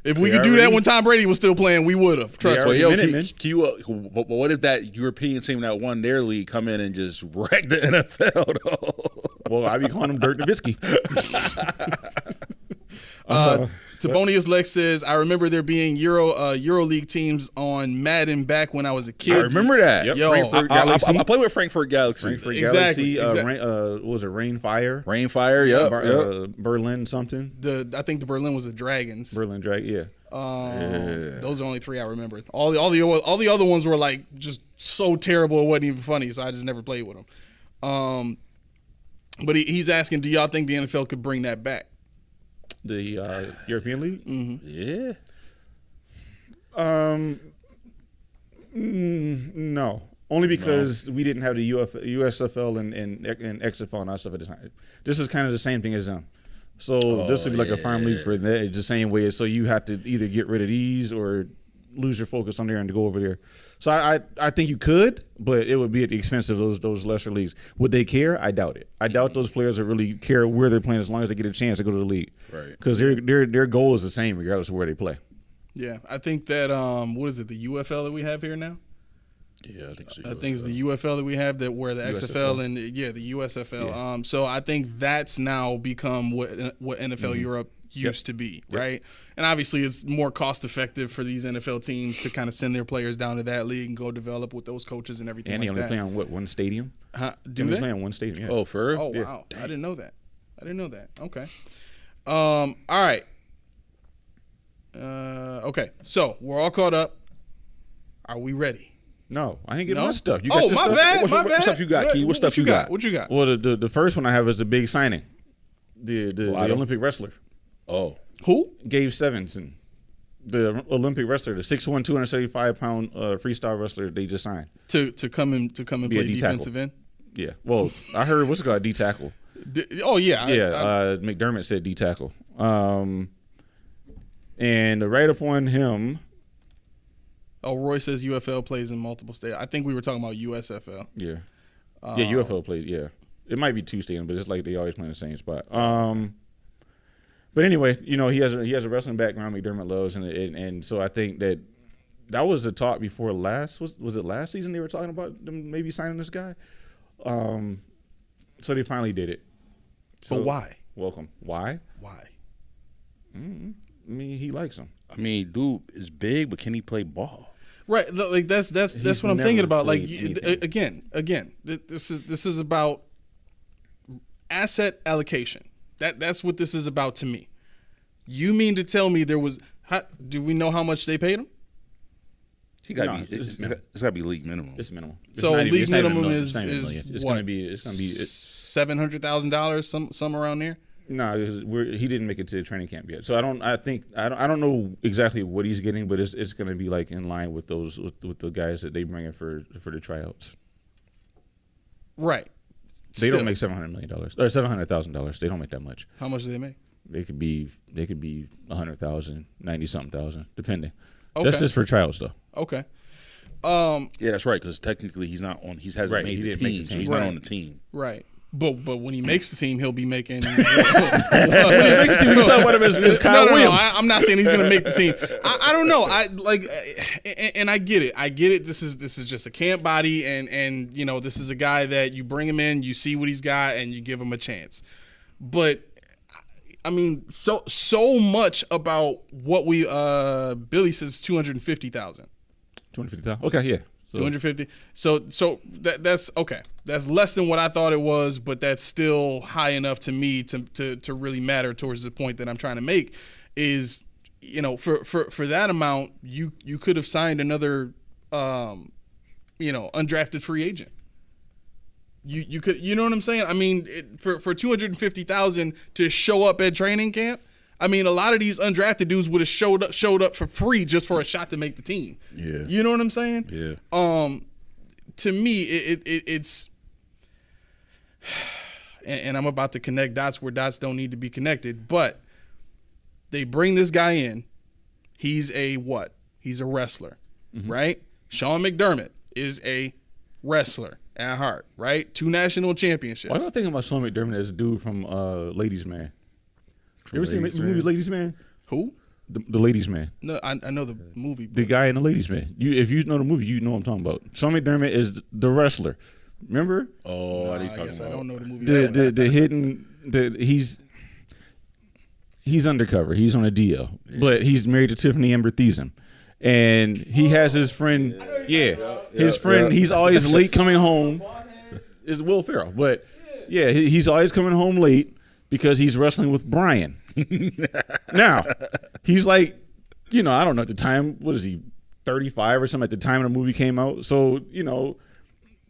if we could do that when Tom Brady was still playing, we would have. Trust me. But what if that European team that won their league come in and just wreck the NFL, though? Well, I'd be calling them Dirk Nowitzki. Tabonius Lex says, I remember there being EuroLeague teams on Madden back when I was a kid. I remember that. Yep. Yo, Frankfurt I Galaxy. played with Frankfurt Galaxy. Frankfurt Exactly, Galaxy. exactly. What was it? Rainfire. Rainfire. Yep. Berlin something. I think the Berlin was the Dragons. Berlin Drag. Yeah. Those are only 3 I remember. All the other ones were like just so terrible it wasn't even funny, so I just never played with them. But he's asking, do y'all think the NFL could bring that back? The European League? Yeah. No. Only because we didn't have the USFL and XFL and that stuff at the time. This is kind of the same thing as them. So this would be like a farm league for that. It's the same way. So you have to either get rid of these or lose your focus on there and to go over there. So I think you could, but it would be at the expense of those lesser leagues. Would they care? I doubt it. I doubt those players would really care where they're playing as long as they get a chance to go to the league. Right. Because their goal is the same regardless of where they play. Yeah, I think that what is it, the UFL that we have here now? Yeah, I think so. I think it's the UFL that we have that where the XFL and the USFL. Yeah. So I think that's now become what NFL Europe used to be, right? And obviously it's more cost effective for these NFL teams to kind of send their players down to that league and go develop with those coaches and everything And they like only that. play on what, one stadium? Do They they? play on one stadium, yeah. Oh, for real? Oh, Yeah. wow. I didn't know that. Okay. All right. Okay. So we're all caught up. Are we ready? No, I ain't getting No? my stuff. You got your my stuff? bad. What stuff you got, Key? What stuff you got? What you got? Well, the first one I have is the big signing. The Olympic wrestler, Oh. Who? Gabe Stevenson. The Olympic wrestler, the 6'1", 275-pound freestyle wrestler they just signed. To come and Be a play D-tackle. defensive end? Yeah. Well, I heard what's it called, D-tackle. Oh, yeah. McDermott said D-tackle. And right upon him. Roy says UFL plays in multiple states. I think we were talking about USFL. Yeah. UFL plays, yeah. It might be two stadiums, but it's like they always play in the same spot. But anyway, he has a wrestling background McDermott loves, and so I think that was the talk before last. Was it last season they were talking about them maybe signing this guy? So they finally did it. So, But why? Welcome. Why? Why? I mean, he likes him. I mean, dude is big, but can he play ball? Right, like that's what I'm never thinking about. Like played anything. again, this is about asset allocation. That's what this is about to me. You mean to tell me do we know how much they paid him? He got No, to be. it's It's got to be league minimum. It's minimal. So league minimum is it's what? going to be $700,000, some around there. No, he didn't make it to training camp yet. So I don't know exactly what he's getting, but it's going to be like in line with those with the guys that they bring in for the tryouts. Right. They don't make $700 million or $700,000. They don't make that much. How much do they make? They could be 100,000, 90-something thousand, depending. Okay. That's just for tryouts though. Okay. Yeah, that's right. Because technically, he's not on. He hasn't Right, made he the didn't make team, the so team. he's Right. not on the team. Right. But when he makes the team, he'll be making. You can tell one of them is Kyle Williams. I'm not saying he's going to make the team. I don't know. And I get it. This is just a camp body, and this is a guy that you bring him in, you see what he's got, and you give him a chance. But I mean, so much about what we Billy says 250,000. 250,000. Okay, yeah. 250. So that's okay. That's less than what I thought it was, but that's still high enough to me to really matter towards the point that I'm trying to make. Is for that amount, you could have signed another undrafted free agent. You could, you know what I'm saying? I mean, for 250,000 to show up at training camp. I mean, a lot of these undrafted dudes would have showed up for free just for a shot to make the team. Yeah. You know what I'm saying? Yeah. To me, it's and I'm about to connect dots where dots don't need to be connected, but they bring this guy in. He's a what? He's a wrestler, right? Sean McDermott is a wrestler at heart, right? 2 national championships. Why am I thinking about Sean McDermott as a dude from Ladies Man? You ever seen the movie Ladies Man? Who? The Ladies Man. No, I know the movie. The guy in the Ladies Man. If you know the movie, you know what I'm talking about. Sean McDermott is the wrestler. Remember? Oh, I I guess I don't know the movie. The hidden. He's he's undercover. He's on a deal, but he's married to Tiffany Amber Thiessen. And he has his friend, his friend. He's always late coming home. Is Will Ferrell, but he's always coming home late because he's wrestling with Brian. Now, he's like, I don't know at the time. What is he, 35 or something at the time the movie came out? So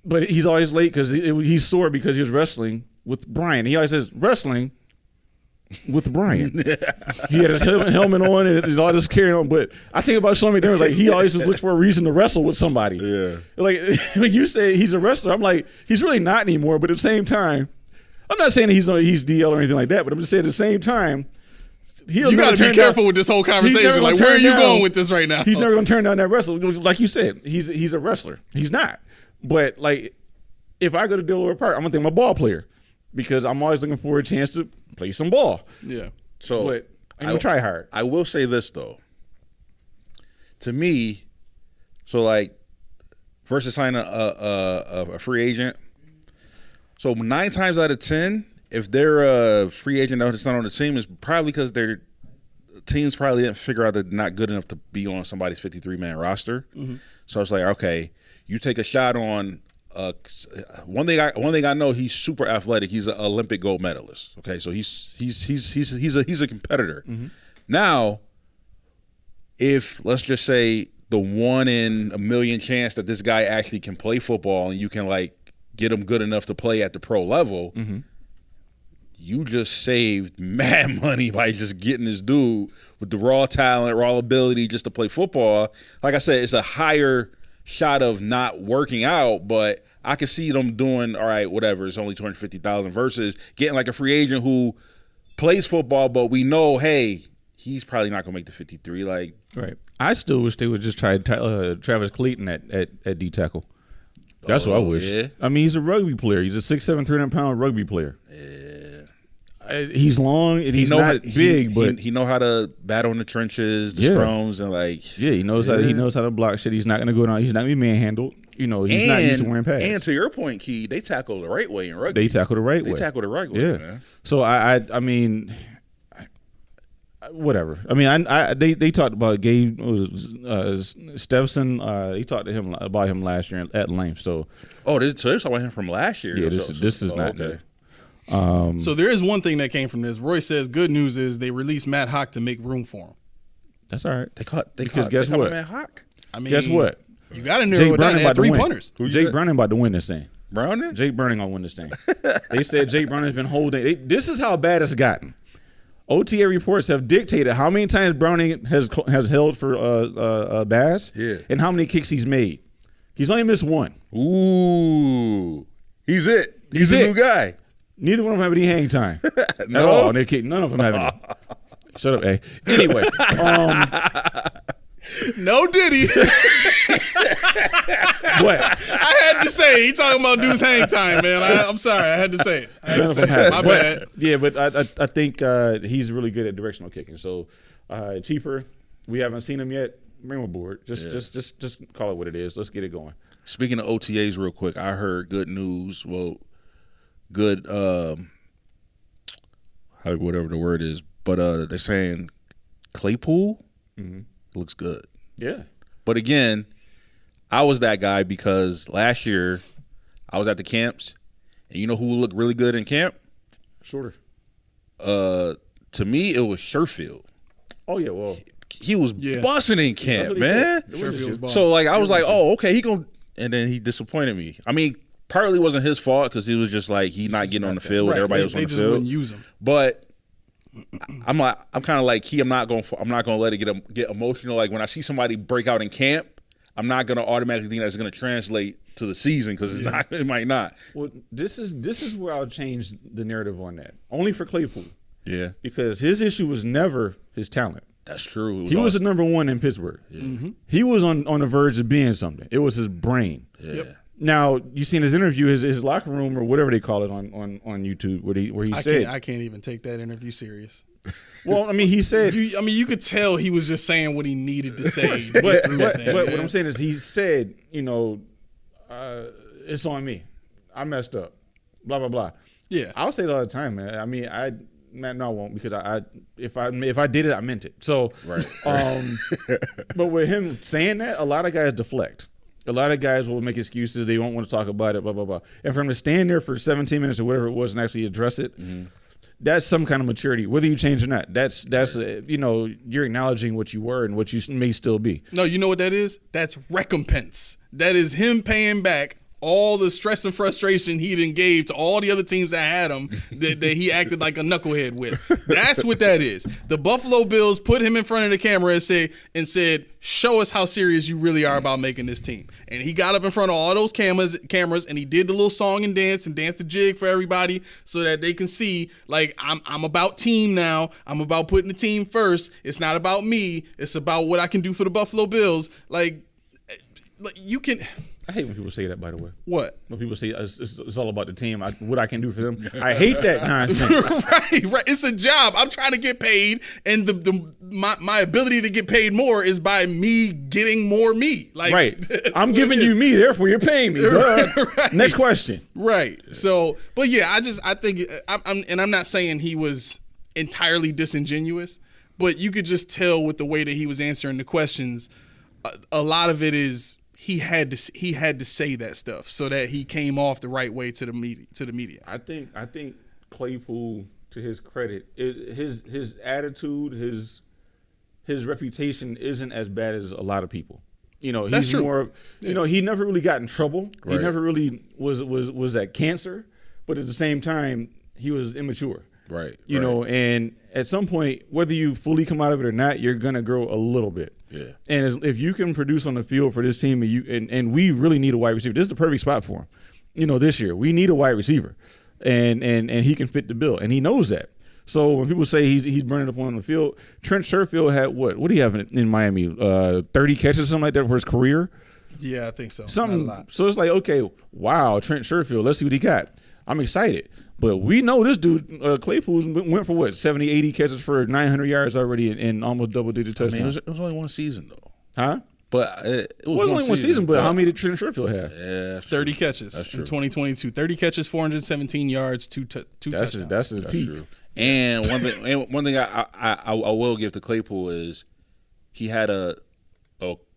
but he's always late because he's sore because he was wrestling with Brian. He always says wrestling with Brian. He had his helmet on and all this carrying on. But I think about Sean McDermott, like he always just looks for a reason to wrestle with somebody. Yeah. Like when you say he's a wrestler, I'm like, he's really not anymore. But at the same time, I'm not saying he's DL or anything like that. But I'm just saying at the same time, you got to be careful with this whole conversation. Like, where are you going with this right now? He's never going to turn down that wrestler. Like you said, he's a wrestler. He's not. But like, if I go to Delaware Park, I'm going to think I'm a ball player because I'm always looking for a chance to play some ball. Yeah. So but I'm going to try hard. I will say this, though. To me, so like, versus signing a free agent, so 9 times out of 10, if they're a free agent that's not on the team, it's probably because their teams probably didn't figure out they're not good enough to be on somebody's 53-man roster. Mm-hmm. So it's like, okay, you take a shot on one thing I know, he's super athletic. He's an Olympic gold medalist. Okay, so he's a competitor. Mm-hmm. Now, if let's just say the 1 in a million chance that this guy actually can play football and you can like get him good enough to play at the pro level. Mm-hmm. You just saved mad money by just getting this dude with the raw talent, raw ability just to play football. Like I said, it's a higher shot of not working out, but I can see them doing, all right, whatever, it's only $250,000 versus getting like a free agent who plays football, but we know, hey, he's probably not going to make the 53. Like, right. I still wish they would just try Travis Clayton at D tackle. That's what I wish. Yeah. I mean, he's a rugby player. He's a 6'7", 300-pound rugby player. Yeah. He's long and he's not big, but he know how to battle in the trenches, the scrums, and like he knows how to block shit. He's not going to go down. He's not going to be manhandled. He's not used to wearing pads. And to your point, Key, they tackle the right way in rugby. They tackle the right way. Yeah. Man. So I mean, whatever. I mean, they talked about Gabe Stefson. He talked to him about him last year at length. So they're talking about him from last year. Yeah, this is not okay. So there is one thing that came from this. Roy says good news is they released Matt Hawk to make room for him. That's all right. They caught guess what? Matt Hawk. I mean, guess what? You got to narrow it down. They had 3 punters. Jake Browning about to win this thing. Browning? Jake Browning gonna win this thing. They said Jake Browning's been holding. This is how bad it's gotten. OTA reports have dictated how many times Browning has held for Bass, and how many kicks he's made. He's only missed 1. Ooh, he's it. He's a new guy. Neither one of them have any hang time no. at all. None of them have any. Shut up, A. Anyway, no Diddy. What? I had to say it. He talking about dude's hang time, man. I'm sorry. I had to say it. None of them have My bad. Yeah, but I think he's really good at directional kicking. So cheaper. We haven't seen him yet. Bring him aboard. Just call it what it is. Let's get it going. Speaking of OTAs, real quick, I heard good news. Well, good. Whatever the word is, but they're saying Claypool looks good. Yeah. But again, I was that guy because last year I was at the camps, and you know who looked really good in camp? Shorter. To me, it was Sherfield. Oh yeah, well, he was busting in camp, man. So like I was like, oh, okay, he gonna, and then he disappointed me. I mean, partly wasn't his fault because he was just like he not getting on the field with everybody else on the field. They just wouldn't use him. But I'm kind of like I'm not gonna let it get emotional. Like when I see somebody break out in camp, I'm not gonna automatically think that's gonna translate to the season because it's not. It might not. Well, this is where I'll change the narrative on that. Only for Claypool. Yeah. Because his issue was never his talent. That's true. He was the number 1 in Pittsburgh. Yeah. Mm-hmm. He was on the verge of being something. It was his brain. Yeah. Yep. Now you seen his interview, his locker room or whatever they call it on YouTube, where he said, I can't even take that interview serious. Well, I mean, he said, you could tell he was just saying what he needed to say. but what I'm saying is, he said, it's on me. I messed up. Blah blah blah. Yeah, I'll say it all the time, man. I mean, Man, no, I won't because if I did it, I meant it. So, Right. but with him saying that, a lot of guys deflect. A lot of guys will make excuses. They won't want to talk about it, blah, blah, blah. And for him to stand there for 17 minutes or whatever it was and actually address it, that's some kind of maturity, whether you change or not. That's you're acknowledging what you were and what you may still be. No, you know what that is? That's recompense. That is him paying back all the stress and frustration he done gave to all the other teams that had him that he acted like a knucklehead with. That's what that is. The Buffalo Bills put him in front of the camera and said, show us how serious you really are about making this team. And he got up in front of all those cameras and he did the little song and danced the jig for everybody so that they can see, like, I'm about team now. I'm about putting the team first. It's not about me. It's about what I can do for the Buffalo Bills. Like you can... I hate when people say that, by the way. What? When people say it's all about the team, what I can do for them. I hate that nonsense. Right. It's a job. I'm trying to get paid, and my ability to get paid more is by me getting more me. Like, right. I'm giving you me, therefore you're paying me. Right. Next question. Right. So, but yeah, I think I'm not saying he was entirely disingenuous, but you could just tell with the way that he was answering the questions, a lot of it is. He had to say that stuff so that he came off the right way to the media. I think Claypool, to his credit, his attitude, his reputation isn't as bad as a lot of people. You know, That's he's true. more. You know, he never really got in trouble. Right. He never really was that cancer, but at the same time, he was immature. Right. You know, and at some point, whether you fully come out of it or not, you're gonna grow a little bit. Yeah. And if you can produce on the field for this team, and we really need a wide receiver. This is the perfect spot for him. You know, this year we need a wide receiver, and he can fit the bill, and he knows that. So when people say he's burning up on the field, Trent Sherfield had what do you have in Miami? 30 catches, something like that for his career. Yeah, I think so. Something. Not a lot. So it's like, okay, wow, Trent Sherfield. Let's see what he got. I'm excited. But we know this dude, Claypool, went for 70, 80 catches for 900 yards already in almost double-digit touchdowns. I mean, it was only one season, though. Huh? But it was only one season, but how many did Trent Sherfield have? Yeah, 30 catches in 2022. 30 catches, 417 yards, two touchdowns. That's his peak. True. And one thing I will give to Claypool is he had a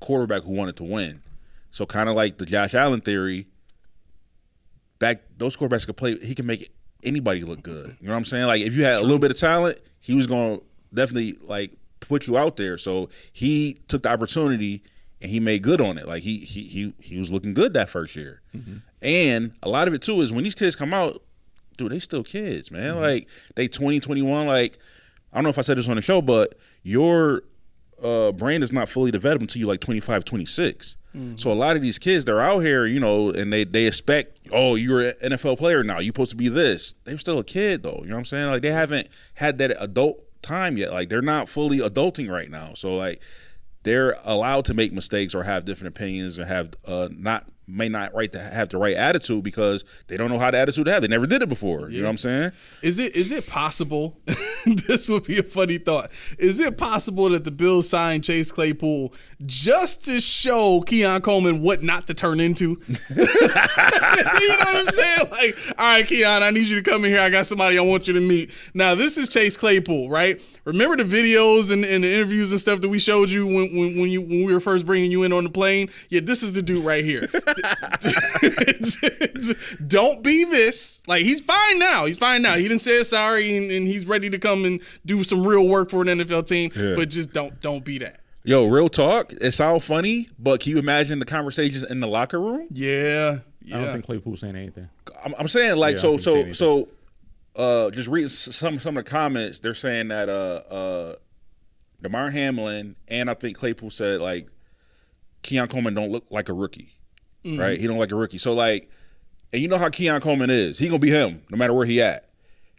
quarterback who wanted to win. So kind of like the Josh Allen theory, those quarterbacks could play. He can make anybody look good. You know what I'm saying? Like if you had a little bit of talent, he was going to definitely like put you out there. So he took the opportunity and he made good on it. Like he was looking good that first year. Mm-hmm. And a lot of it too is when these kids come out, dude, they still kids, man. Mm-hmm. Like they 20, 21. Like I don't know if I said this on the show, but your brain is not fully developed until you're like 25, 26. Mm-hmm. So a lot of these kids, they're out here, you know, and they expect, oh, you're an NFL player now. You're supposed to be this. They're still a kid, though. You know what I'm saying? Like, they haven't had that adult time yet. Like, they're not fully adulting right now. So, like, they're allowed to make mistakes or have different opinions and have may not have the right attitude because they don't know how the attitude to have. They never did it before. Yeah. You know what I'm saying? Is it possible? This would be a funny thought. Is it possible that the Bills signed Chase Claypool just to show Keon Coleman what not to turn into? You know what I'm saying? Like, all right, Keon, I need you to come in here. I got somebody I want you to meet. Now, this is Chase Claypool, right? Remember the videos and the interviews and stuff that we showed you when we were first bringing you in on the plane? Yeah, this is the dude right here. Don't be this. Like, he's fine now. He didn't say sorry, and he's ready to come and do some real work for an NFL team. Yeah. But just don't be that. Yo, real talk. It sounds funny, but can you imagine the conversations in the locker room? Yeah. I don't think Claypool's saying anything. I'm saying like just reading some of the comments. They're saying that DeMar Hamlin and I think Claypool said like Keon Coleman don't look like a rookie. Mm-hmm. Right, he don't like a rookie. So like, and you know how Keon Coleman is. He gonna be him no matter where he at.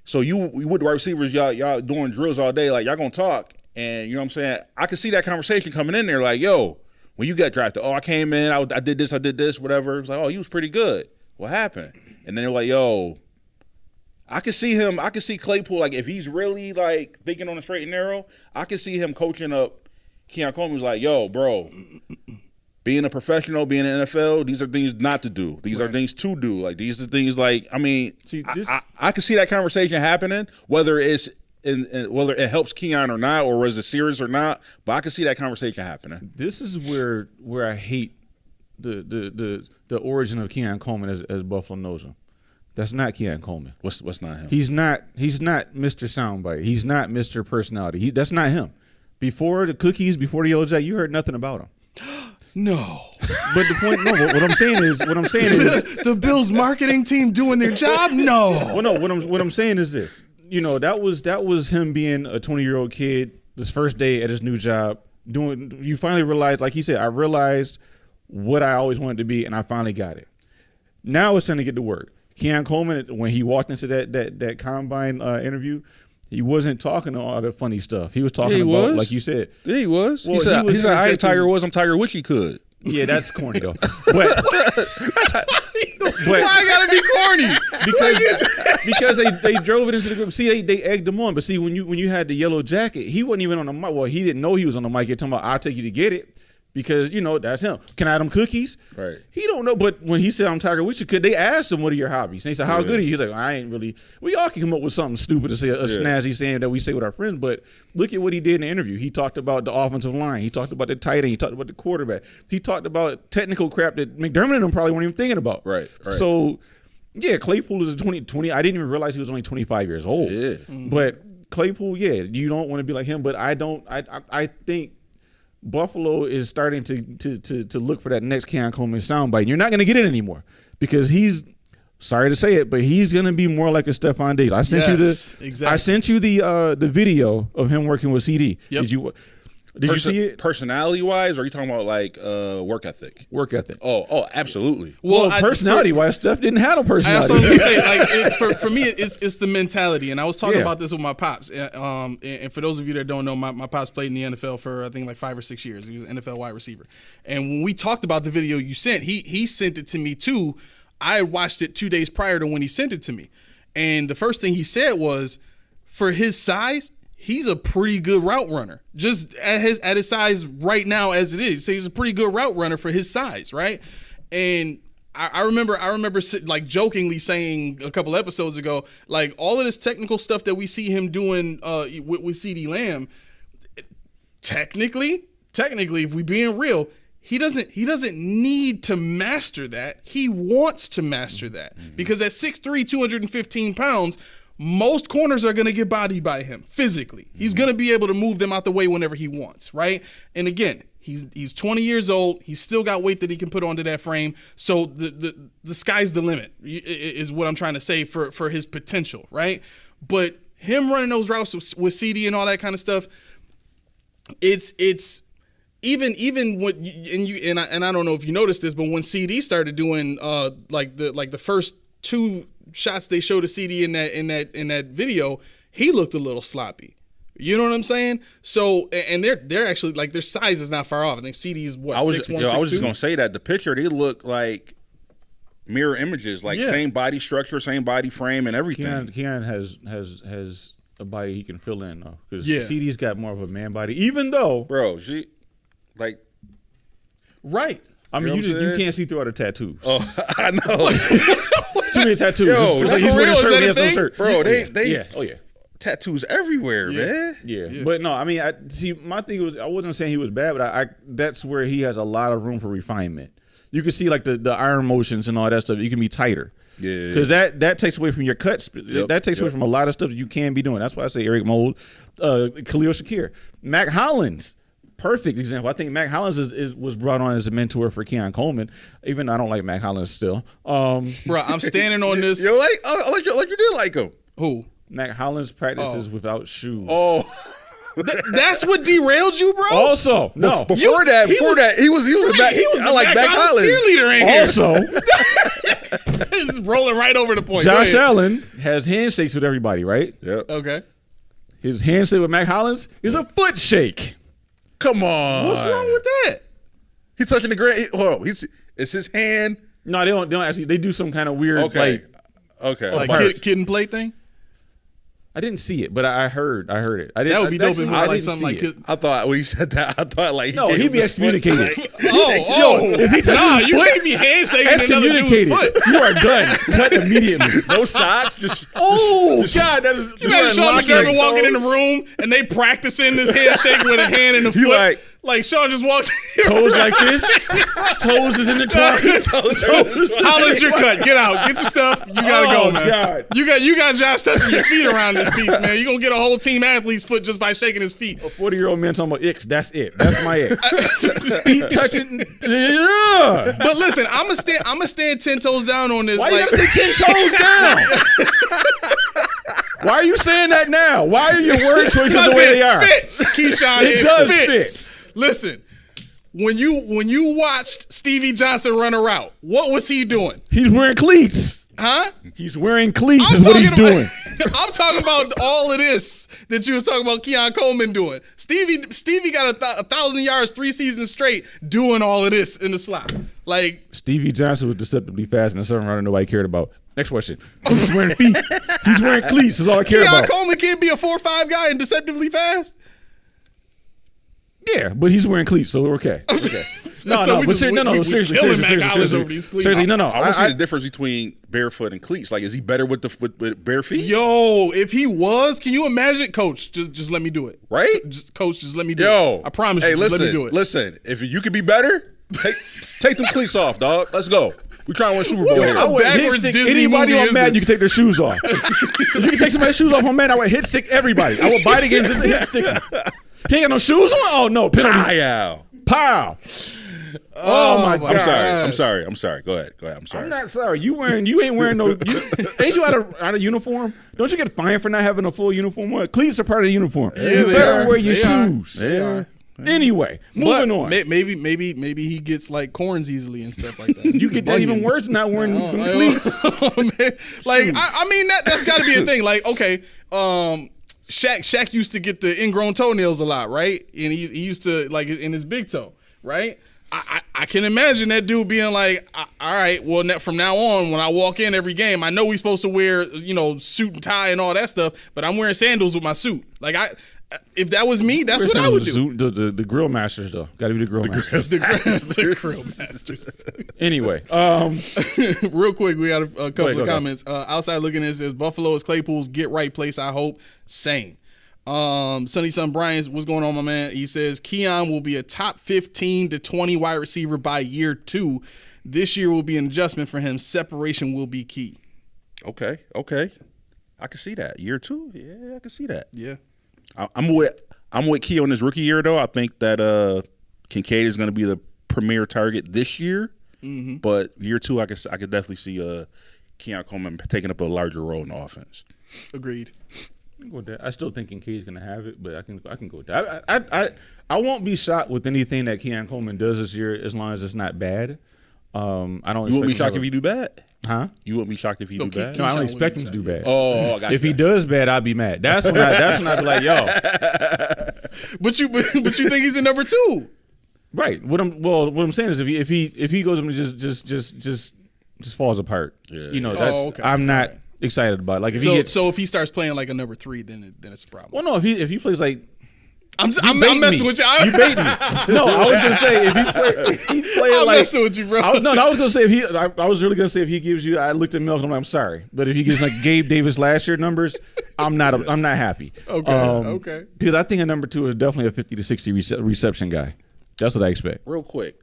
So you with the wide receivers, y'all doing drills all day. Like y'all gonna talk, and you know what I'm saying. I can see that conversation coming in there. Like, yo, when you got drafted, I came in, I did this, whatever. It was like, oh, you was pretty good. What happened? And then they're like, yo, I can see him. I can see Claypool. Like if he's really like thinking on the straight and narrow, I can see him coaching up. Keon Coleman was like, yo, bro. Being a professional, being in the NFL, these are things not to do. These are things to do. Like these are things like I mean, I can see that conversation happening. Whether it's and whether it helps Keon or not, or was it serious or not. But I can see that conversation happening. This is where I hate the origin of Keon Coleman as Buffalo knows him. That's not Keon Coleman. What's not him? He's not Mr. Soundbite. He's not Mr. Personality. That's not him. Before the cookies, before the Yellow Jack, you heard nothing about him. No. But the point, no. What I'm saying is, the Bills marketing team doing their job. No. Well, no. What I'm saying is this. You know, that was him being a 20-year-old kid. His first day at his new job. You finally realized, like he said, I realized what I always wanted to be, and I finally got it. Now it's time to get to work. Keon Coleman, when he walked into that combine interview, he wasn't talking all the funny stuff. He was talking about, like you said. Yeah, he was. Well, he said, I ain't Tiger Woods, I'm Tiger Wish he could. Yeah, that's corny, though. But why I gotta be corny? Because they drove it into the group. See, they egged him on. But see, when you had the Yellow Jacket, he wasn't even on the mic. Well, he didn't know he was on the mic. You're talking about, I'll take you to get it. Because, you know, that's him. Can I have them cookies? Right. He don't know. But when he said, I'm Tiger Woods, could they asked him, what are your hobbies? And he said, how good are you? He's like, I ain't really. We all can come up with something stupid to say, a snazzy saying that we say with our friends. But look at what he did in the interview. He talked about the offensive line. He talked about the tight end. He talked about the quarterback. He talked about technical crap that McDermott and them probably weren't even thinking about. Right. So, yeah, Claypool is 20. I didn't even realize he was only 25 years old. Yeah. Mm-hmm. But Claypool, yeah, you don't want to be like him. But I think Buffalo is starting to look for that next Keon Coleman soundbite. You're not going to get it anymore because he's, sorry to say it, but he's going to be more like a Stefon Diggs. I sent you the video of him working with CD. Yep. Did you see it? Personality wise, or are you talking about like work ethic? Work ethic. Oh, absolutely. Well, personality wise, Steph didn't have a personality. That's what I'm gonna say. Like for me, it's the mentality, and I was talking about this with my pops. And for those of you that don't know, my pops played in the NFL for I think like 5 or 6 years. He was an NFL wide receiver. And when we talked about the video you sent, he sent it to me too. I had watched it 2 days prior to when he sent it to me, and the first thing he said was, for his size, he's a pretty good route runner. Just at his size right now as it is. So he's a pretty good route runner for his size, right? And I remember like jokingly saying a couple episodes ago, like all of this technical stuff that we see him doing with CeeDee Lamb, technically, if we being real, he doesn't need to master that. He wants to master that. Because at 6'3", 215 pounds, most corners are going to get bodied by him physically. He's going to be able to move them out the way whenever he wants, right? And again, he's 20 years old. He's still got weight that he can put onto that frame. So the sky's the limit is what I'm trying to say for his potential, right? But him running those routes with CD and all that kind of stuff, it's even when and I don't know if you noticed this, but when CD started doing like the first 2 shots they showed of CD in that video, he looked a little sloppy. You know what I'm saying? So, and they're actually like their size is not far off. I think CD's what 6'1", 6'2"? I was just gonna say that the picture they look like mirror images, like same body structure, same body frame, and everything. Keon has a body he can fill in though, because CD's got more of a man body. Even though, bro, she like right. I mean, you can't see through all the tattoos. Oh, I know. Too many tattoos. Yo, it's like he's wearing a shirt, he has no shirt. Bro, they Oh yeah. Tattoos everywhere, man. Yeah. But no, I mean, my thing was, I wasn't saying he was bad, but that's where he has a lot of room for refinement. You can see like the iron motions and all that stuff. You can be tighter. Yeah. Because that takes away from your cuts. That takes away from a lot of stuff that you can be doing. That's why I say Eric Mold, Khalil Shakir, Mac Hollins. Perfect example. I think Mac Hollins was brought on as a mentor for Keon Coleman. Even though I don't like Mac Hollins still. Bro, I'm standing on this. Yo, like you did like him. Who? Mac Hollins practices without shoes. Oh, that's what derailed you, bro. Also, no. Before that, he was Mac Hollins cheerleader in here. Also, He's rolling right over the point. Josh Allen has handshakes with everybody, right? Yep. Okay. His handshake with Mac Hollins is a foot shake. Come on. What's wrong with that? He's touching the ground. It's his hand. No, they don't actually. They do some kind of weird Okay. Like kid and play thing. I didn't see it, but I heard it. I didn't, That would be dope if it was I like didn't something see like. it. I thought when you said that, I thought like No, he'd be excommunicated. If he touches his you foot, can't be handshaking another dude's excommunicated. foot. You are done. Cut immediately. No socks, just Oh God, that is. You imagine Sean McDermott walking in the room and they practicing this handshake with a hand in the foot. Like Sean just walks toes like this. Toes is in the target. Holland's your cut. Get out. Get your stuff. You gotta go, man. God. You got Josh touching your feet around this piece, man. You're gonna get a whole team athlete's foot just by shaking his feet. A 40-year-old man talking about icks. That's it. That's my ick. Feet touching. Yeah. But listen, I'ma stand 10 toes down on this. Why you gotta say 10 toes down? Why are you saying that now? Why are your word choices the way they are? It fits, Keyshawn. It does fits. fit. Listen, when you watched Stevie Johnson run a route, what was he doing? He's wearing cleats. Huh? He's wearing cleats is what he's doing. I'm talking about all of this that you was talking about Keon Coleman doing. Stevie got 1,000 yards 3 seasons straight doing all of this in the slot. Like Stevie Johnson was deceptively fast in the 7 round nobody cared about. Next question. He's wearing feet. He's wearing cleats is all I care Keon about. Coleman can't be a 4.5 guy and deceptively fast. Yeah, but he's wearing cleats, so we're okay. So we seriously, killing Mac Hollins over these cleats. seriously, no. I want to see the difference between barefoot and cleats. Like, is he better with with bare feet? Yo, if he was, can you imagine, Coach? Just let me do it. Right? Coach, just let me do it. I promise you, just let me do it. Listen, if you could be better, take them cleats off, dog. Let's go. We trying to win Super Bowl here. I would backwards hit stick Disney anybody movie on is Madden, this? you can take their shoes off. If you can take somebody's shoes off on Madden, I would hit stick everybody. I would bite again just to hit stick him. He ain't got no shoes on? Oh, no. Pow. Pow. Oh, my God. I'm sorry. Go ahead. I'm sorry. I'm not sorry. You ain't wearing no. Ain't you out of uniform? Don't you get fined for not having a full uniform on? Cleats are part of the uniform. Yeah, you they better are. wear your They are. shoes. They are. Anyway, moving on. Maybe he gets like corns easily and stuff like that. You get that even worse not wearing cleats. Like I mean that's got to be a thing. Like okay, Shaq used to get the ingrown toenails a lot, right? And he used to like in his big toe, right? I can imagine that dude being like, all right, well, from now on, when I walk in every game, I know we're supposed to wear, suit and tie and all that stuff, but I'm wearing sandals with my suit. Like if that was me, that's what I would do. The grill masters, though, got to be the grill masters. The grill masters. Anyway, real quick, we got a couple of comments. Outside looking at it says Buffalo is Claypool's get right place. I hope. Same. Sonny Son Bryant, what's going on, my man? He says Keon will be a top 15 to 20 wide receiver by year 2. This year will be an adjustment for him. Separation will be key. Okay. I can see that. Year 2, yeah, I can see that. Yeah. I'm with Keon in his rookie year though. I think that Kincaid is going to be the premier target this year. Mm-hmm. But year 2, I could definitely see Keon Coleman taking up a larger role in the offense. Agreed. I still think Kincaid's going to have it, but I can go with that. I won't be shocked with anything that Keon Coleman does this year as long as it's not bad. I don't. You wouldn't be shocked if he do bad? Huh? You wouldn't be shocked if he do bad? No, I don't expect him to do bad. Oh, I got if he does bad, I'll be mad. That's when I'd be like, yo. But you think he's in number 2? Right. What I'm saying is if he goes and just falls apart. Yeah. That's okay. I'm not excited about it. Like if he starts playing like a number 3, then it's a problem. Well, no, if he plays like. I'm messing with you. You bait me. No, I was gonna say if he play I'm like. I'm messing with you, bro. I was gonna say I was really gonna say if he gives you. I looked at Mills and I'm sorry, but if he gives like Gabe Davis last year numbers, I'm not happy. Okay. Because I think a number 2 is definitely a 50 to 60 reception guy. That's what I expect. Real quick,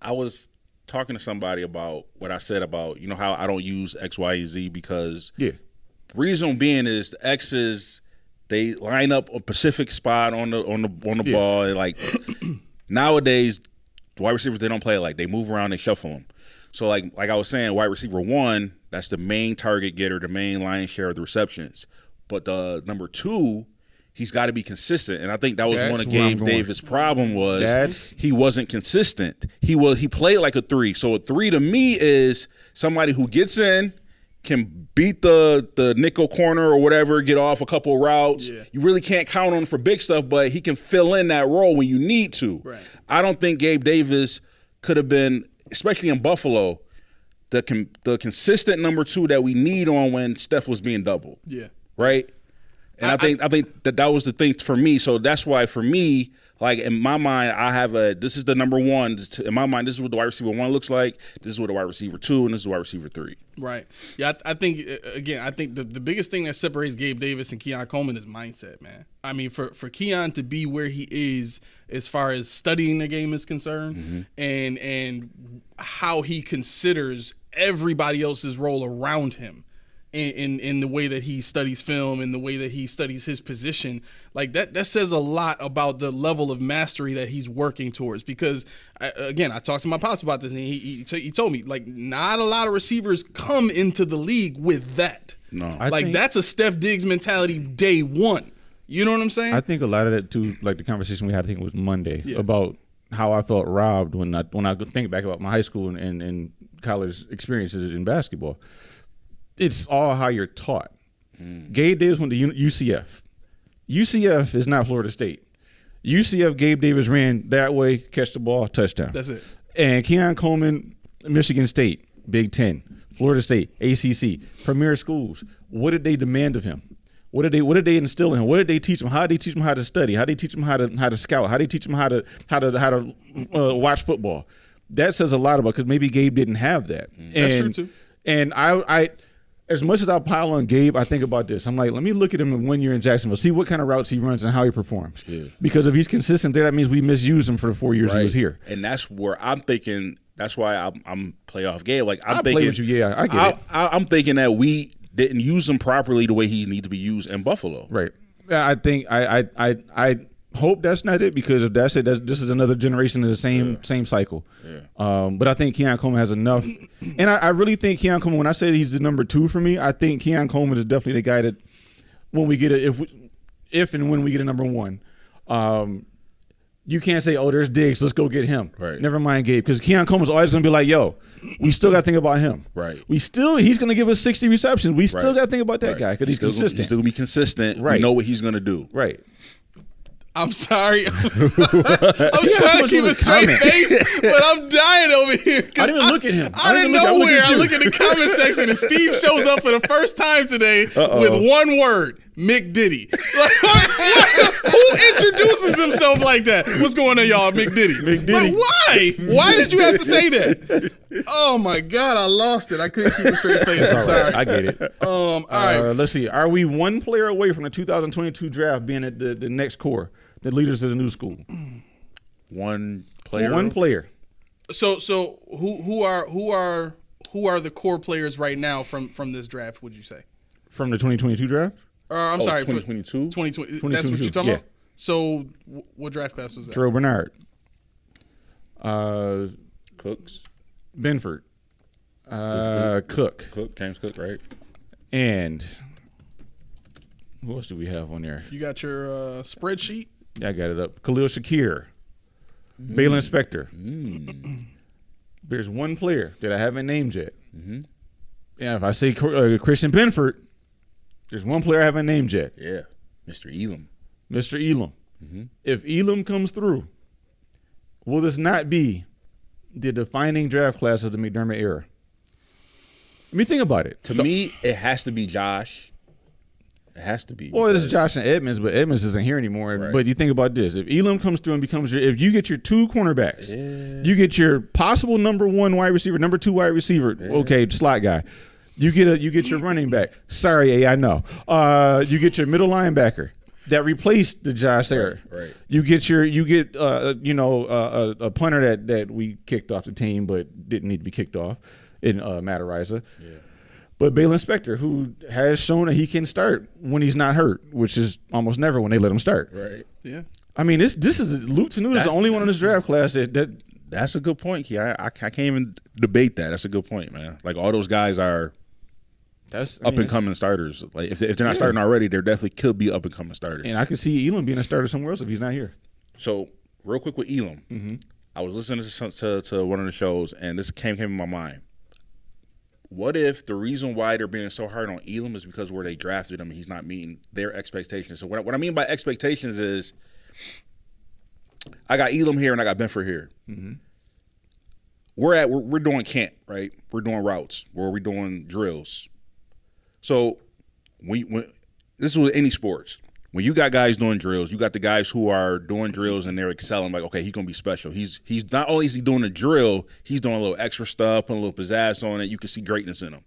I was talking to somebody about what I said about how I don't use X, Y, and Z because reason being is the X's. They line up a specific spot on the ball. And like nowadays, the wide receivers they don't play like they move around, they shuffle them. So like I was saying, wide receiver 1, that's the main target getter, the main lion's share of the receptions. But the number 2, he's got to be consistent, and I think that was one of Gabe Davis' problem was he wasn't consistent. He played like a 3. So a 3 to me is somebody who gets in. Can beat the nickel corner or whatever, get off a couple routes. Yeah. You really can't count on him for big stuff, but he can fill in that role when you need to. Right. I don't think Gabe Davis could have been, especially in Buffalo, the consistent number 2 that we need on when Steph was being doubled. Yeah. Right? And I think that was the thing for me. So that's why for me, like in my mind, I have this is the number one. In my mind, this is what the wide receiver 1 looks like. This is what the wide receiver 2, and this is the wide receiver 3. Right. Yeah, I think, again, the biggest thing that separates Gabe Davis and Keon Coleman is mindset, man. I mean, for Keon to be where he is as far as studying the game is concerned and how he considers everybody else's role around him in the way that he studies film and the way that he studies his position, like that says a lot about the level of mastery that he's working towards. Because I talked to my pops about this, and he told me, like, not a lot of receivers come into the league with that. No, that's a Steph Diggs mentality day one. You know what I'm saying? I think a lot of that too, like the conversation we had, I think it was Monday, about how I felt robbed when I think back about my high school and college experiences in basketball. It's all how you're taught. Gabe Davis went to UCF. UCF is not Florida State. UCF, Gabe Davis ran that way, catch the ball, touchdown. That's it. And Keon Coleman, Michigan State, Big Ten, Florida State, ACC, premier schools. What did they demand of him? What did they instill in him? What did they teach him? How did they teach him how to study? How did they teach him how to scout? How did they teach him how to watch football? That says a lot about, because maybe Gabe didn't have that. That's true too. And I as much as I pile on Gabe, I think about this. I'm like, let me look at him in 1 year in Jacksonville, see what kind of routes he runs and how he performs. Yeah. Because if he's consistent there, that means we misused him for the 4 years he was here. And that's where I'm thinking. That's why I'm playoff Gabe. Like I'm thinking, play with you. Yeah, I get it. I'm thinking that we didn't use him properly the way he needed to be used in Buffalo. Right. I think I hope that's not it, because if that's it, this is another generation of the same cycle. Yeah. But I think Keon Coleman has enough, and I really think Keon Coleman. When I say he's the number 2 for me, I think Keon Coleman is definitely the guy that when we get if and when we get a number 1, you can't say, oh, there's Diggs, let's go get him. Right. Never mind Gabe, because Keon Coleman's always going to be like, yo, we still got to think about him. Right. He's going to give us 60 receptions. We still got to think about that guy, because he's consistent. He's still going to be consistent. Right. We know what he's going to do. Right. I'm sorry. I'm trying to keep a straight face, but I'm dying over here. I didn't look at him. Out of nowhere, I look at the comment section, and Steve shows up for the first time today with one word: McDiddy. Who introduces himself like that? What's going on, y'all? McDiddy. Like, why? Why did you have to say that? Oh my God, I lost it. I couldn't keep a straight face. I'm sorry. Right. I get it. All right. Let's see. Are we one player away from the 2022 draft being at the next core, the leaders of the new school? One player. One player. So who are the core players right now from this draft? Would you say from the 2022 draft? I'm sorry, 2022. 2020. That's what you're talking about. So what draft class was that? Terrell Bernard. Cooks. Benford. Cook. James Cook, right? And who else do we have on there? You got your spreadsheet? Yeah, I got it up. Khalil Shakir. Balin Spector. There's one player that I haven't named yet. Yeah, if I say Christian Benford, there's one player I haven't named yet. Yeah, Mr. Elam. Mr. Elam. If Elam comes through, will this not be the defining draft class of the McDermott era? I mean, think about it. To me, it has to be Josh. It has to be. Well, it's Josh and Edmonds, but Edmonds isn't here anymore. Right. But you think about this. If Elam comes through and becomes if you get your 2 cornerbacks, you get your possible number 1 wide receiver, number 2 wide receiver, okay, slot guy. You get your running back. Sorry, I know. You get your middle linebacker that replaced the Josh era. Right. You get a punter that we kicked off the team but didn't need to be kicked off in Matt Ariza. Yeah. But Balin Spector, who has shown that he can start when he's not hurt, which is almost never when they let him start. Right. Yeah. I mean, this is Luke Tanu is the only one in this draft class that. That's a good point, Key. I can't even debate that. That's a good point, man. Like all those guys are up and coming starters. Like if they're not starting already, they definitely could be up and coming starters. And I could see Elam being a starter somewhere else if he's not here. So real quick with Elam, I was listening to one of the shows, and this came in my mind. What if the reason why they're being so hard on Elam is because where they drafted him, he's not meeting their expectations? So what I mean by expectations is, I got Elam here and I got Benford here. We're doing camp, right? We're doing routes, or we're doing drills. So when this is with any sports. When you got guys doing drills, you got the guys who are doing drills and they're excelling. Like, okay, he's gonna be special. He's not only is he doing a drill, he's doing a little extra stuff, putting a little pizzazz on it. You can see greatness in him.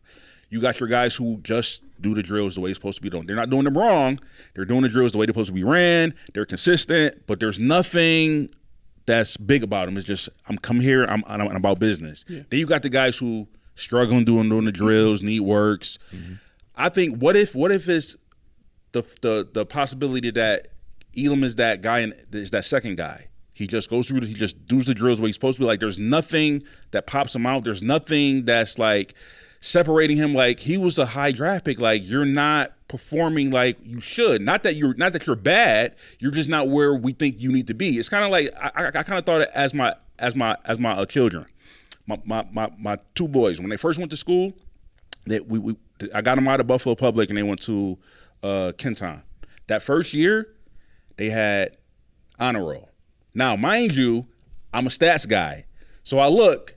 You got your guys who just do the drills the way it's supposed to be done. They're not doing them wrong. They're doing the drills the way they're supposed to be ran. They're consistent, but there's nothing that's big about them. It's just I'm come here. I'm about business. Yeah. Then you got the guys who struggling doing the drills, need works. Mm-hmm. I think what if it's the possibility that Elam is that guy and is that second guy. He just goes through. He just does the drills the way he's supposed to be. Like there's nothing that pops him out. There's nothing that's like separating him. Like he was a high draft pick. Like you're not performing like you should. Not that you're bad. You're just not where we think you need to be. It's kind of like I kind of thought it as my children. My two boys when they first went to school. I got them out of Buffalo Public and they went to Kenton. That first year, they had honor roll. Now, mind you, I'm a stats guy. So I look,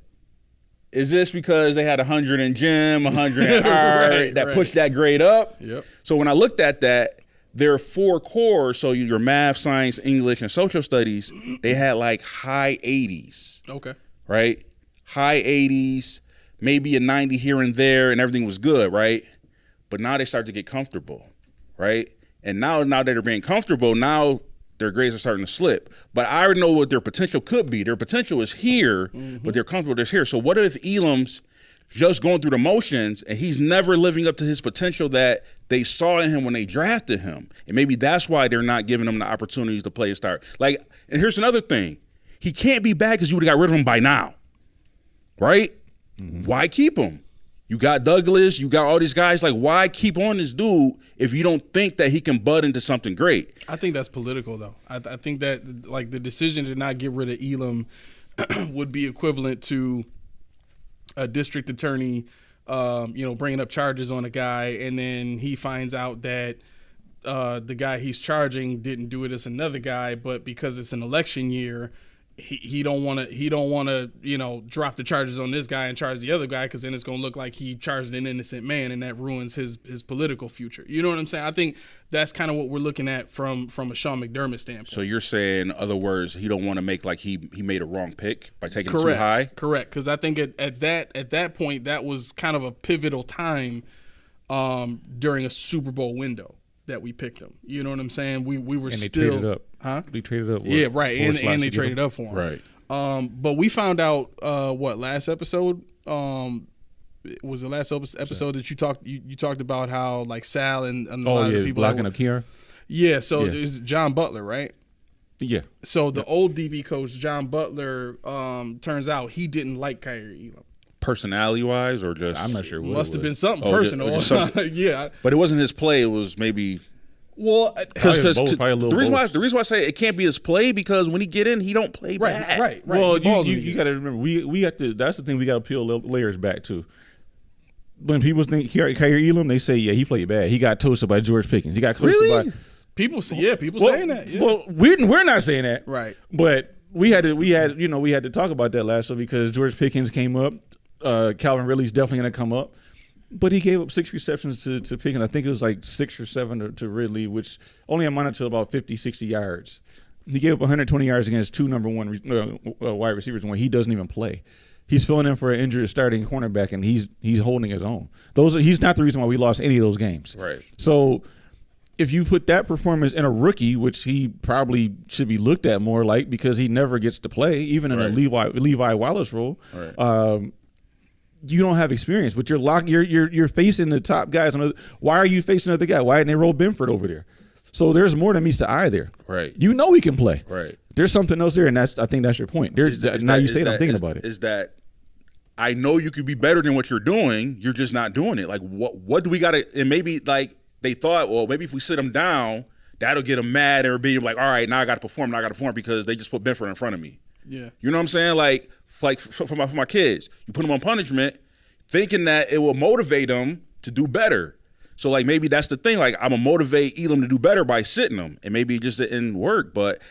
is this because they had 100 in gym, 100 in art, that pushed that grade up? Yep. So when I looked at that, there are 4 cores, so your math, science, English, and social studies, they had like high 80s. Okay. Right? High 80s, maybe a 90 here and there, and everything was good, right? But now they start to get comfortable. Right? And now that they're being comfortable, now their grades are starting to slip. But I already know what their potential could be. Their potential is here, but they're comfortable that's here. So what if Elam's just going through the motions and he's never living up to his potential that they saw in him when they drafted him? And maybe that's why they're not giving him the opportunities to play and start. Like, and here's another thing. He can't be bad because you would have got rid of him by now. Right? Mm-hmm. Why keep him? You got Douglas, you got all these guys. Like, why keep on this dude if you don't think that he can bud into something great? I think that's political, though. I think that, like, the decision to not get rid of Elam would be equivalent to a district attorney, bringing up charges on a guy, and then he finds out that the guy he's charging didn't do it as another guy, but because it's an election year, he don't want to drop the charges on this guy and charge the other guy, because then it's going to look like he charged an innocent man, and that ruins his political future. You know what I'm saying? I think that's kind of what we're looking at from a Sean McDermott standpoint. So you're saying, in other words, he don't want to make like he made a wrong pick by taking it too high? Correct, because I think at that point that was kind of a pivotal time during a Super Bowl window that we picked him. You know what I'm saying? We were and they still traded up. Huh? They traded up. Yeah, right. And they traded up for him. Right. But we found out last episode? Was the last episode that you talked about how like Sal and a lot of the people blocking up Keon? Yeah, so it's John Butler, right? Yeah. So the old DB coach, John Butler, turns out he didn't like Kyrie Elam. Personality-wise, or just I'm not sure. Must have been something personal. Just something. Yeah. But it wasn't his play. It was maybe. Well, the reason why I say it can't be his play, because when he get in, he don't play bad. Right. Well, you got to remember, we got to. That's the thing we got to peel layers back to. When people think Kyrie Elam, they say, yeah, he played bad. He got toasted by George Pickens. He got toasted by people saying that. Yeah. Well, we're not saying that, right? But we had to talk about that last week because George Pickens came up. Calvin Ridley's definitely going to come up. But he gave up 6 receptions to Pickens. I think it was like 6 or 7 to Ridley, which only amounted to about 50, 60 yards. He gave up 120 yards against 2 number 1 wide receivers when he doesn't even play. He's filling in for an injured starting cornerback, and he's holding his own. He's not the reason why we lost any of those games. Right. So if you put that performance in a rookie, which he probably should be looked at more like because he never gets to play, even in a Levi Wallace role, you don't have experience, but you're facing the top guys. Why are you facing another guy? Why didn't they roll Benford over there? So there's more than meets the eye there. Right. You know he can play. Right. There's something else there, and I think that's your point. I'm thinking about it. Is that I know you could be better than what you're doing. You're just not doing it. Like what do we got to? And maybe like they thought, well, maybe if we sit them down, that'll get them mad or be like, all right, now I got to perform. Because they just put Benford in front of me. Yeah. You know what I'm saying? Like for my kids, you put them on punishment, thinking that it will motivate them to do better. So like maybe that's the thing. Like I'm gonna motivate Elam to do better by sitting them, and maybe it just didn't work. But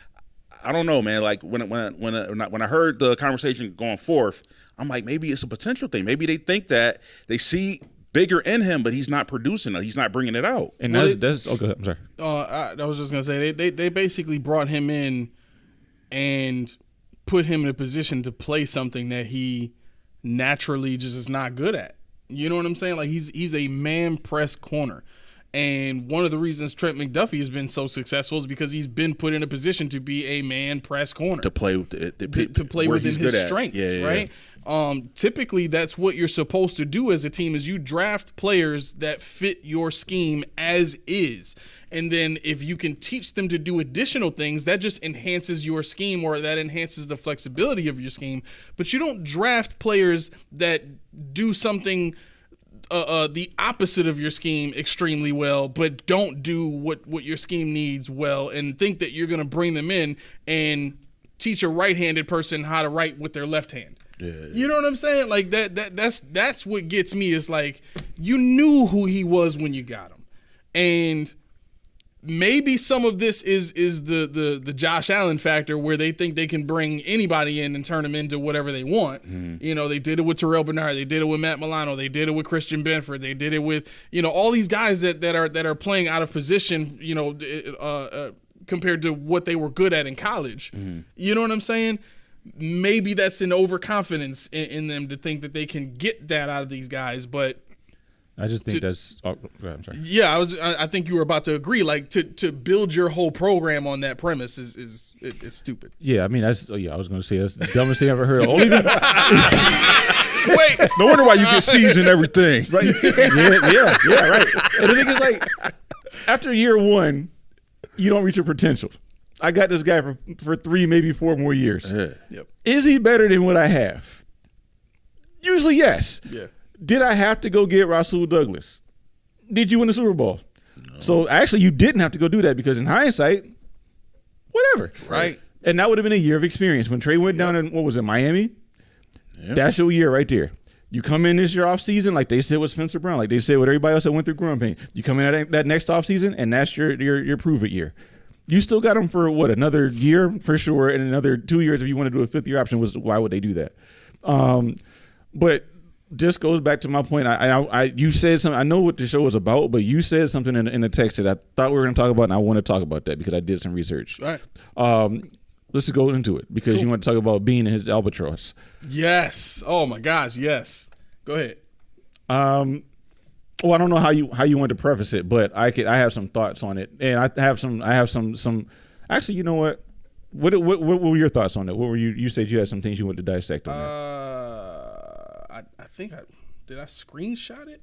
I don't know, man. Like when I heard the conversation going forth, I'm like, maybe it's a potential thing. Maybe they think that they see bigger in him, but he's not producing it. He's not bringing it out. And Well, that's oh, go ahead. I'm sorry. I was just gonna say they basically brought him in and put him in a position to play something that he naturally just is not good at. You know what I'm saying? Like he's a man press corner. And one of the reasons Trent McDuffie has been so successful is because he's been put in a position to be a man press corner. To play with to play within his strengths, right? Typically, that's what you're supposed to do as a team is you draft players that fit your scheme as is. And then if you can teach them to do additional things, that just enhances your scheme or that enhances the flexibility of your scheme. But you don't draft players that do something the opposite of your scheme extremely well, but don't do what your scheme needs well and think that you're going to bring them in and teach a right-handed person how to write with their left hand. Yeah. You know what I'm saying? Like that's what gets me is like you knew who he was when you got him. And maybe some of this is the Josh Allen factor where they think they can bring anybody in and turn them into whatever they want. Mm-hmm. You know, they did it with Terrell Bernard, they did it with Matt Milano, they did it with Christian Benford, they did it with, you know, all these guys that are playing out of position, you know, compared to what they were good at in college. Mm-hmm. You know what I'm saying? Maybe that's an overconfidence in them to think that they can get that out of these guys, but I just think that's. Oh, I'm sorry. Yeah, I think you were about to agree. Like to build your whole program on that premise is stupid. Yeah, I mean I was going to say that's the dumbest thing I ever heard. Only Wait, no wonder why you get C's and everything. Right? Yeah, right. And the thing is, like, after year one, you don't reach your potential. I got this guy for 3, maybe 4 more years. Yeah. Yep. Is he better than what I have? Usually, yes. Yeah. Did I have to go get Rasul Douglas? Did you win the Super Bowl? No. So actually, you didn't have to go do that because in hindsight, whatever. Right. And that would have been a year of experience. When Trey went down in, what was it, Miami? Yep. That's your year right there. You come in this year off season, like they said with Spencer Brown, like they said with everybody else that went through growing pain. You come in that next off season, and that's your prove it year. You still got them for what, another year for sure, and another 2 years if you want to do a 5th year option. Why would they do that? But this goes back to my point. You said something. I know what the show is about, but you said something in the text that I thought we were going to talk about, and I want to talk about that because I did some research. All right. Let's just go into it because you want to talk about Bean and his albatross. Yes. Oh my gosh. Yes. Go ahead. Well, I don't know how you want to preface it, but I have some thoughts on it, and I have some. Actually, you know what? What were your thoughts on it? What were you said you had some things you wanted to dissect on that. I think did I screenshot it?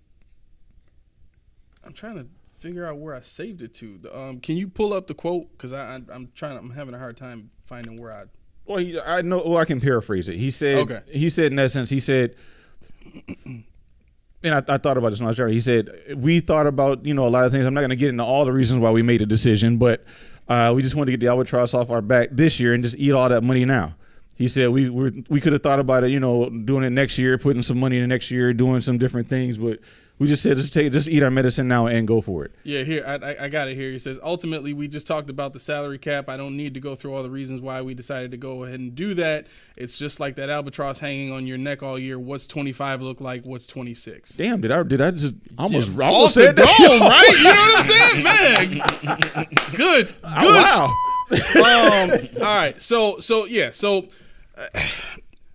I'm trying to figure out where I saved it to. Can you pull up the quote? Because I'm having a hard time finding where I. Well, I know. Well, I can paraphrase it. He said. Okay. He said in essence. He said. And I thought about this when I was there. He said, we thought about, a lot of things. I'm not going to get into all the reasons why we made a decision, but we just wanted to get the albatross off our back this year and just eat all that money now. He said we could have thought about it, doing it next year, putting some money in the next year, doing some different things, but we just said just eat our medicine now and go for it. Yeah, here I got it here. He says, ultimately, we just talked about the salary cap. I don't need to go through all the reasons why we decided to go ahead and do that. It's just like that albatross hanging on your neck all year. What's 25 look like? What's 26? Damn, did I just almost off the dome, right? You know what I'm saying, man? Good. Oh, wow. All right. So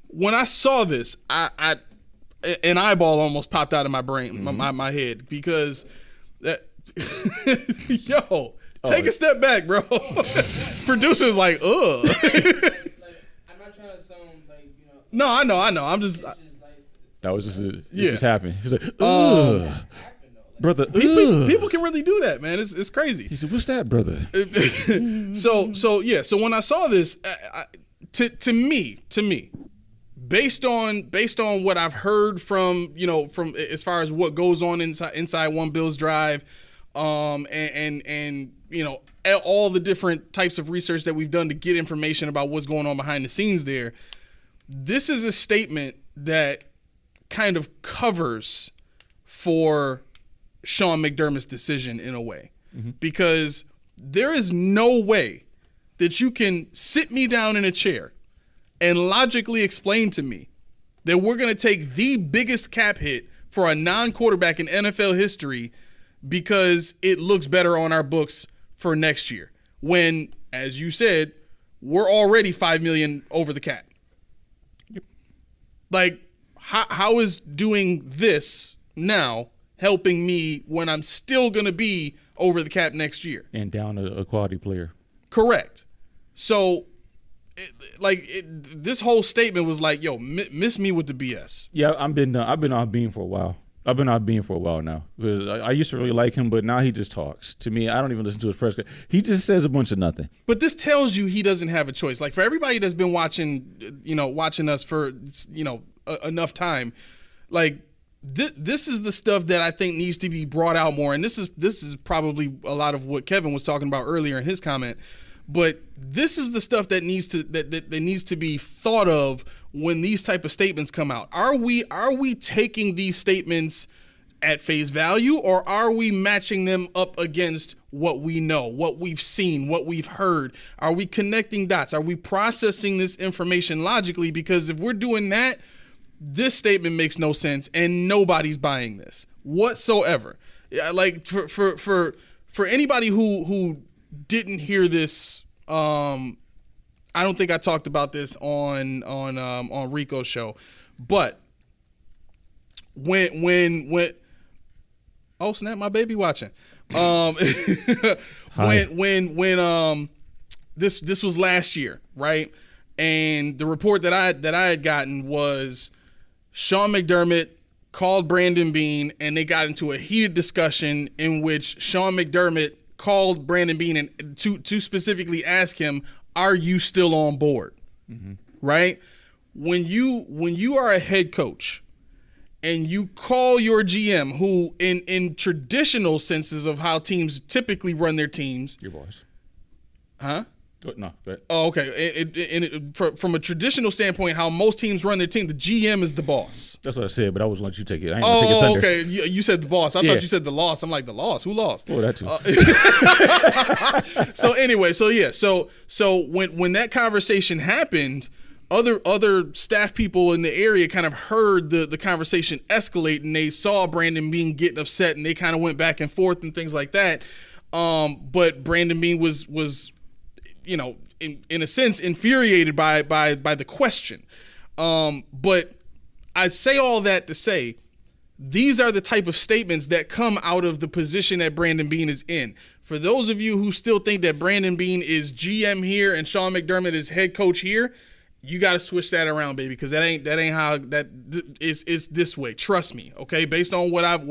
when I saw this, I an eyeball almost popped out of my brain, my head, because take a step back, bro. Producer's like, ugh. I'm not trying to sound like, No, I know. I'm just. That was it just happened. He's like, ugh. Brother, people can really do that, man. It's crazy. He said, "What's that, brother?" So when I saw this, to me. Based on what I've heard from as far as what goes on inside One Bills Drive, and all the different types of research that we've done to get information about what's going on behind the scenes there, this is a statement that kind of covers for Sean McDermott's decision in a way, because there is no way that you can sit me down in a chair and logically explain to me that we're going to take the biggest cap hit for a non-quarterback in NFL history because it looks better on our books for next year. When, as you said, we're already $5 million over the cap. Yep. Like, how is doing this now helping me when I'm still going to be over the cap next year? And down a quality player. Correct. So, this whole statement was like, yo, miss me with the BS. Yeah, I've been off Bean for a while. I've been off Bean for a while now because I used to really like him, but now he just talks. To me, I don't even listen to his press. He just says a bunch of nothing. But this tells you he doesn't have a choice. Like, for everybody that's been watching us for, enough time, like, this is the stuff that I think needs to be brought out more. And this is probably a lot of what Kevin was talking about earlier in his comment. But this is the stuff that needs to be thought of when these type of statements come out. Are we taking these statements at face value, or are we matching them up against what we know, what we've seen, what we've heard? Are we connecting dots? Are we processing this information logically? Because if we're doing that, this statement makes no sense, and nobody's buying this whatsoever. Like for anybody who didn't hear this, I don't think I talked about this on Rico's show, but when oh snap, my baby watching. When this was last year, right? And the report that I had gotten was Sean McDermott called Brandon Beane, and they got into a heated discussion in which Sean McDermott called Brandon Beane and to specifically ask him, "Are you still on board?" Mm-hmm. Right? When you are a head coach and you call your GM, who in traditional senses of how teams typically run their teams, Your boss. Huh? No. Oh, okay. From a traditional standpoint, how most teams run their team, the GM is the boss. That's what I said, but I wasn't let you take it. I ain't gonna take it thunder. Okay. You said the boss. I thought you said the loss. I'm like, the loss? Who lost? Oh, that too. So anyway, so when that conversation happened, other staff people in the area kind of heard the conversation escalate, and they saw Brandon Beane getting upset, and they kind of went back and forth and things like that. But Brandon Beane was in a sense infuriated by the question. But I say all that to say, these are the type of statements that come out of the position that Brandon Beane is in. For those of you who still think that Brandon Beane is GM here and Sean McDermott is head coach here, you got to switch that around, baby, because that ain't how that is this way. Trust me, okay? Based on what I've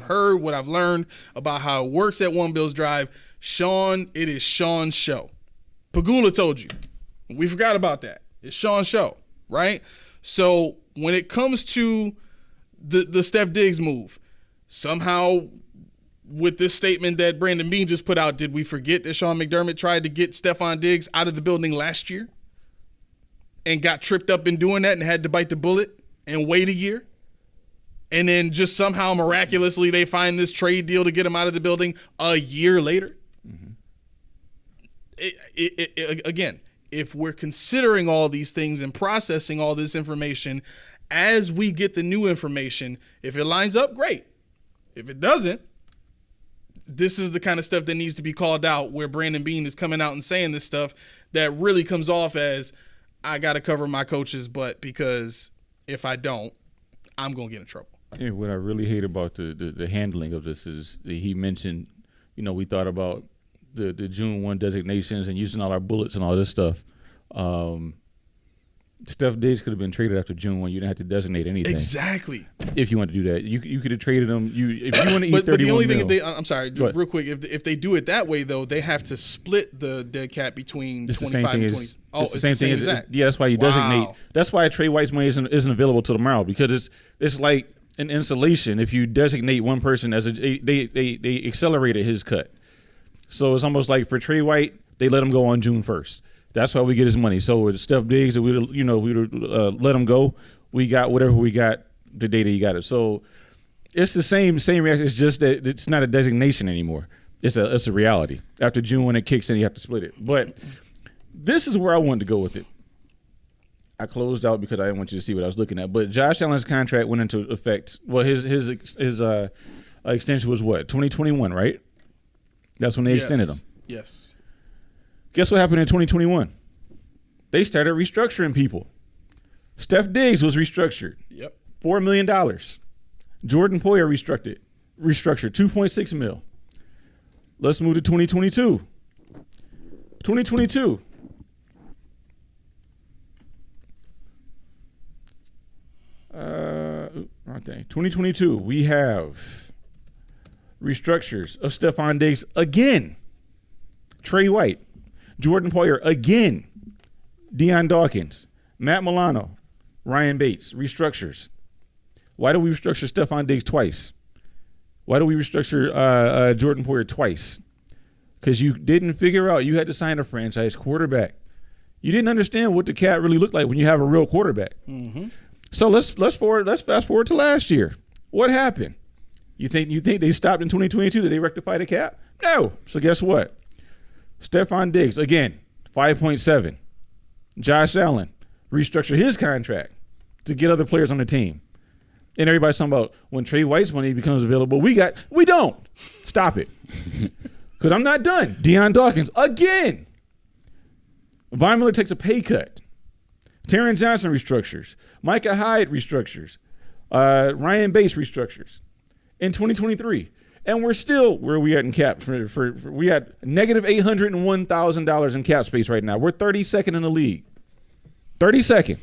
heard, what I've learned about how it works at One Bills Drive, it is Sean's show. Pagula told you. We forgot about that. It's Sean's show, right? So when it comes to the Steph Diggs move, somehow with this statement that Brandon Beane just put out, did we forget that Sean McDermott tried to get Stefon Diggs out of the building last year and got tripped up in doing that and had to bite the bullet and wait a year? And then just somehow miraculously they find this trade deal to get him out of the building a year later? Mm-hmm. Again, if we're considering all these things and processing all this information as we get the new information, if it lines up, great. If it doesn't, this is the kind of stuff that needs to be called out, where Brandon Beane is coming out and saying this stuff that really comes off as, I got to cover my coach's butt, because if I don't, I'm going to get in trouble. And what I really hate about the handling of this is that he mentioned, we thought about the June 1 designations and using all our bullets and all this stuff. Steph Diggs could have been traded after June 1. You didn't have to designate anything. Exactly. If you want to do that, you could have traded him. If you want to eat 31 but the only thing, mil, I'm sorry, real quick. If they do it that way, though, they have to split the dead cap between 25 and 20. It's the same exact. Yeah, that's why you designate. That's why Trey White's money isn't available till tomorrow, because it's like an insulation. If you designate one person as they accelerated his cut. So it's almost like for Trey White, they let him go on June 1st. That's why we get his money. So with Steph Diggs, we let him go. We got whatever we got the day that he got it. So it's the same reaction. It's just that it's not a designation anymore. It's a reality. After June, when it kicks in, you have to split it. But this is where I wanted to go with it. I closed out because I didn't want you to see what I was looking at. But Josh Allen's contract went into effect. Well, his extension was what, 2021, right? That's when they extended him. Yes. Guess what happened in 2021? They started restructuring people. Steph Diggs was restructured. Yep. $4 million. Jordan Poyer restructured $2.6 million. Let's move to 2022. 2022. Okay. 2022. We have restructures of Stefon Diggs again. Trey White, Jordan Poyer again. Deion Dawkins, Matt Milano, Ryan Bates. Restructures. Why do we restructure Stefon Diggs twice? Why do we restructure Jordan Poyer twice? Because you didn't figure out you had to sign a franchise quarterback. You didn't understand what the cap really looked like when you have a real quarterback. Mm-hmm. So let's fast forward to last year. What happened? You think they stopped in 2022? Did they rectify the cap? No. So guess what? Stefon Diggs again, 5.7. Josh Allen restructured his contract to get other players on the team. And everybody's talking about when Trey White's money becomes available, we don't. Stop it. Because I'm not done. Deion Dawkins again. Von Miller takes a pay cut. Taron Johnson restructures. Micah Hyde restructures. Ryan Bates restructures in 2023. And we're still, where are we at in cap? We at negative $801,000 in cap space right now. We're 32nd in the league. 32nd.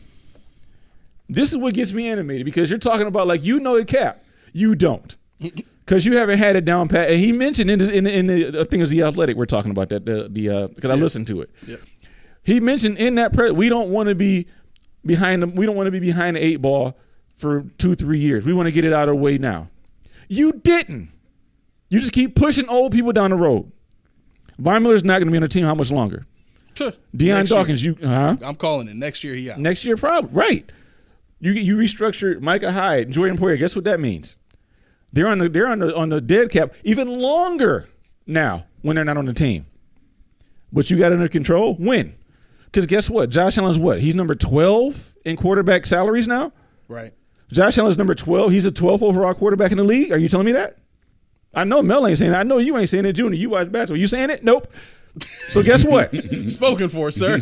This is what gets me animated because you're talking about like the cap. You don't. Because you haven't had it down pat. And he mentioned in the I think it was The Athletic we're talking about that because I listened to it. Yeah. He mentioned in that we don't want to be behind them. We don't want to be behind the 8 ball for 2-3 years. We want to get it out of the way now. You didn't. You just keep pushing old people down the road. Von Miller's not going to be on the team how much longer? Deion Dawkins, I'm calling it. Next year he out. Next year probably. Right. You restructure Micah Hyde, Jordan Poyer. Guess what that means? They're on the dead cap even longer now when they're not on the team. But you got it under control. When? Because guess what? Josh Allen's what? He's number 12 in quarterback salaries now? Right. Josh Allen's number 12. He's a 12th overall quarterback in the league. Are you telling me that? I know Mel ain't saying that. I know you ain't saying it, Junior. You watch basketball. You saying it? Nope. So guess what? Spoken for, sir.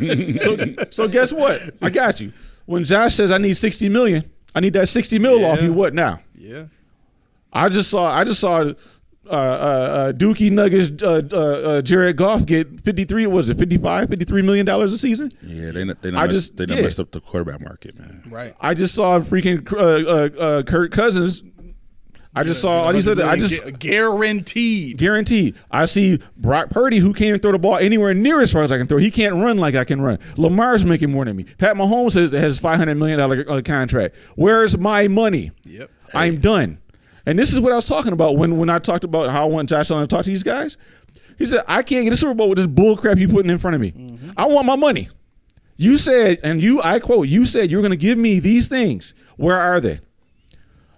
So guess what? I got you. When Josh says I need $60 million, I need that $60 million off you. What now? Yeah. I just saw Dookie Nuggets Jared Goff get $53 million a season? Yeah, they messed up the quarterback market, man. Right. I just saw freaking Kirk Cousins. I just saw all these other. Guaranteed. I see Brock Purdy, who can't even throw the ball anywhere near as far as I can throw. He can't run like I can run. Lamar's making more than me. Pat Mahomes has $500 million contract. Where's my money? Yep. I'm done. And this is what I was talking about when I talked about how I want Josh Allen to talk to these guys. He said, I can't get a Super Bowl with this bull crap you putting in front of me. Mm-hmm. I want my money. You said, and I quote, you said you're going to give me these things. Where are they?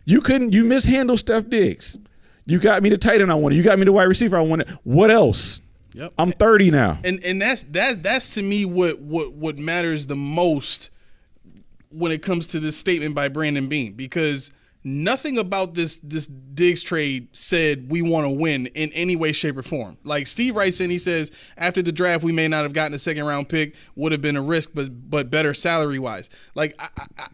You mishandled Steph Diggs. You got me the tight end I wanted. You got me the wide receiver I wanted. What else? Yep. I'm 30 now. And that's to me what matters the most when it comes to this statement by Brandon Beane, because nothing about this Diggs trade said we want to win in any way, shape, or form. Like Steve writes in, he says, after the draft, we may not have gotten a second-round pick, would have been a risk, but better salary-wise. Like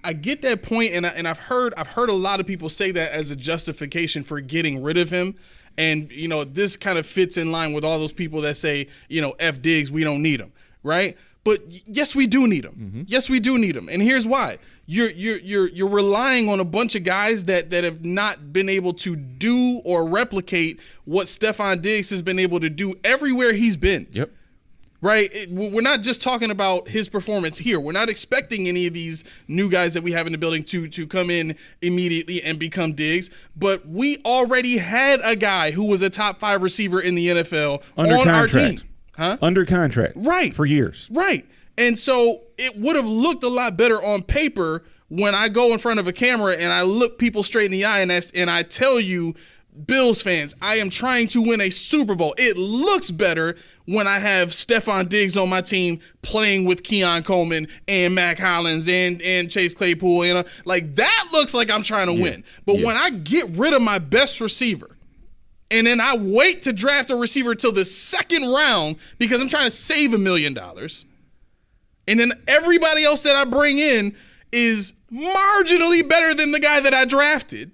I get that point, and I've heard a lot of people say that as a justification for getting rid of him. And this kind of fits in line with all those people that say, F Diggs, we don't need him, right? But yes, we do need him. Mm-hmm. Yes, we do need him, and here's why. You're relying on a bunch of guys that have not been able to do or replicate what Stefon Diggs has been able to do everywhere he's been. Yep. Right? We're not just talking about his performance here. We're not expecting any of these new guys that we have in the building to come in immediately and become Diggs. But we already had a guy who was a top 5 receiver in the NFL on our team. Huh? Under contract. Right. For years. Right. And so it would have looked a lot better on paper when I go in front of a camera and I look people straight in the eye and I tell you, Bills fans, I am trying to win a Super Bowl. It looks better when I have Stefon Diggs on my team playing with Keon Coleman and Mac Hollins and Chase Claypool. Like that looks like I'm trying to win. But when I get rid of my best receiver and then I wait to draft a receiver till the second round because I'm trying to save $1 million, and then everybody else that I bring in is marginally better than the guy that I drafted,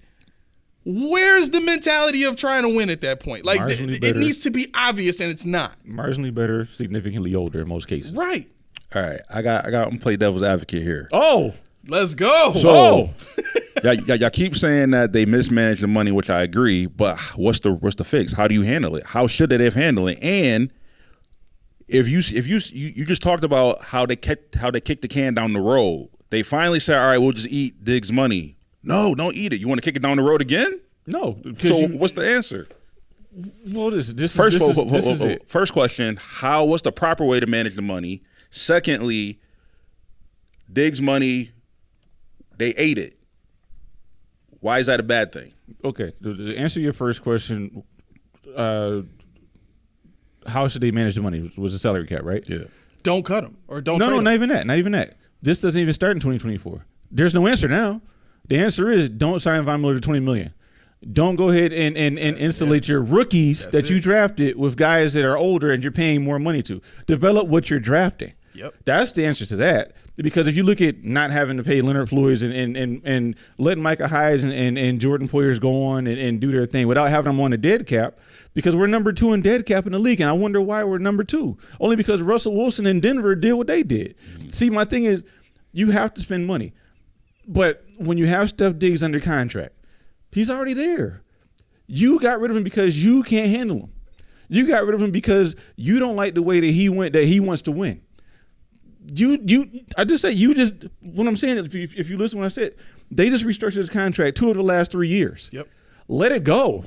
where's the mentality of trying to win at that point? Like, it needs to be obvious, and it's not. Marginally better, significantly older in most cases. Right. All right, I'm gonna play devil's advocate here. Oh, let's go. So, y'all keep saying that they mismanage the money, which I agree. But what's the fix? How do you handle it? How should they handle it? And if you just talked about how they kicked the can down the road. They finally said, all right, we'll just eat Diggs' money. No, don't eat it. You want to kick it down the road again? No. So what's the answer? Well, First question, what's the proper way to manage the money? Secondly, Diggs' money, they ate it. Why is that a bad thing? Okay, to answer your first question, how should they manage the money? Was the salary cap, right? Yeah. Don't cut them or don't. No, not even that. Not even that. This doesn't even start in 2024. There's no answer now. The answer is don't sign Von Miller to $20 million. Don't go ahead and insulate your rookies that you drafted with guys that are older and you're paying more money to. Develop what you're drafting. Yep. That's the answer to that. Because if you look at not having to pay Leonard Floyd and letting Micah Hyde and Jordan Poyers go on and do their thing without having them on the dead cap, because we're number 2 in dead cap in the league, and I wonder why we're number 2. Only because Russell Wilson in Denver did what they did. See, my thing is you have to spend money. But when you have Steph Diggs under contract, he's already there. You got rid of him because you can't handle him. You got rid of him because you don't like the way that he wants to win. What I'm saying, if you listen to what I said, they just restructured his contract 2 of the last 3 years. Yep. Let it go.